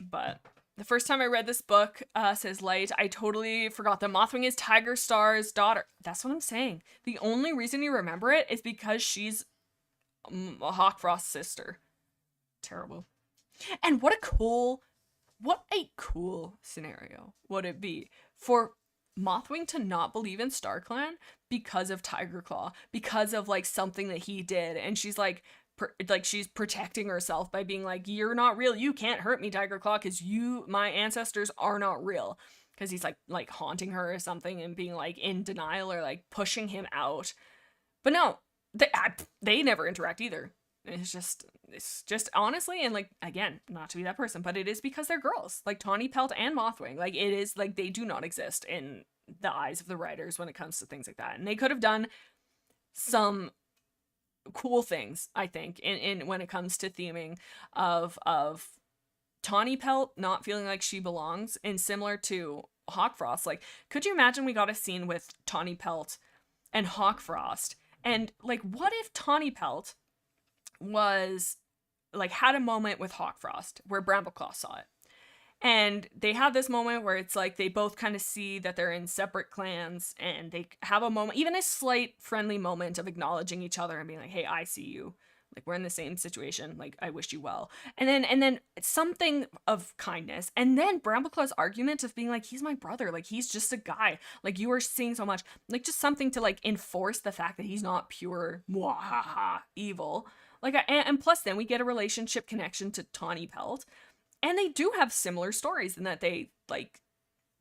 But the first time I read this book, says Light, I totally forgot that Mothwing is Tiger Star's daughter. That's what I'm saying. The only reason you remember it is because she's a Hawkfrost's sister. Terrible. And what a cool scenario would it be for Mothwing to not believe in StarClan because of Tiger Claw, because of like something that he did, and she's like she's protecting herself by being like, you're not real, you can't hurt me, Tiger Claw, because my ancestors are not real, because he's like haunting her or something and being like in denial or like pushing him out. But no, they never interact either. It's just honestly, and like, again, not to be that person, but it is because they're girls, like Tawny Pelt and Mothwing. Like, it is like they do not exist in the eyes of the writers when it comes to things like that. And they could have done some cool things, I think, in when it comes to theming of Tawny Pelt not feeling like she belongs, and similar to Hawkfrost. Like, could you imagine we got a scene with Tawny Pelt and Hawkfrost, and like, what if Tawny Pelt was like had a moment with Hawkfrost where Brambleclaw saw it, and they had this moment where it's like they both kind of see that they're in separate clans, and they have a moment, even a slight friendly moment of acknowledging each other and being like, hey, I see you, like we're in the same situation, like I wish you well, and then something of kindness, and then Brambleclaw's argument of being like, he's my brother, like he's just a guy, like you are seeing so much, like just something to like enforce the fact that he's not pure mwahaha evil. Like, and plus then we get a relationship connection to Tawny Pelt, and they do have similar stories in that they like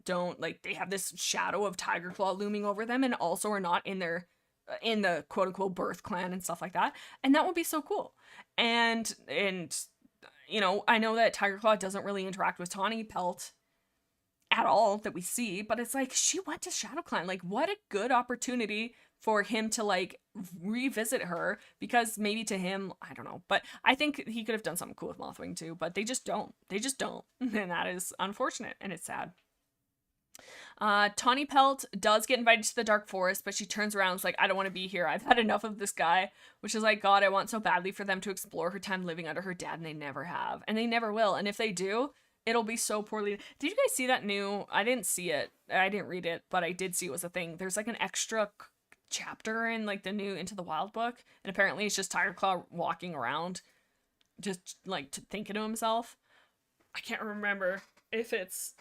don't, like, they have this shadow of Tiger Claw looming over them, and also are not in the quote unquote birth clan and stuff like that. And that would be so cool. And I know that Tiger Claw doesn't really interact with Tawny Pelt at all that we see, but it's like, she went to Shadow Clan. Like, what a good opportunity for him to like revisit her, because maybe to him, I don't know, but I think he could have done something cool with Mothwing too, but they just don't, and that is unfortunate, and it's sad. Tawny Pelt does get invited to the Dark Forest, but she turns around and is like, I don't want to be here, I've had enough of this guy, which is like, God, I want so badly for them to explore her time living under her dad, and they never have, and they never will, and if they do, it'll be so poorly. Did you guys see that new, I didn't see it, I didn't read it, but I did see it was a thing, there's like an extra chapter in like the new Into the Wild book, and apparently it's just Tiger Claw walking around just like thinking to himself. I can't remember if it's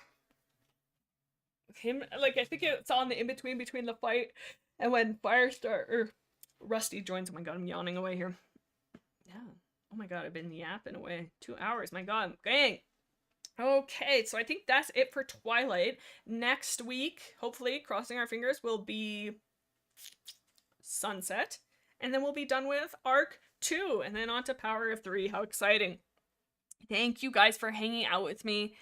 him. Like, I think it's on the in-between between the fight and when Firestar or Rusty joins. Oh my god, I'm yawning away here. Yeah. Oh my god, I've been yapping away. 2 hours. My god. Dang. Okay, so I think that's it for Twilight. Next week, hopefully, crossing our fingers, will be Sunset. And then we'll be done with Arc 2. And then on to Power of 3. How exciting. Thank you guys for hanging out with me.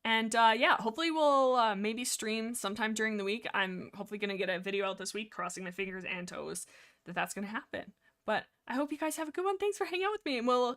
And yeah, hopefully we'll maybe stream sometime during the week. I'm hopefully going to get a video out this week, crossing my fingers and toes that that's going to happen. But I hope you guys have a good one. Thanks for hanging out with me, and we'll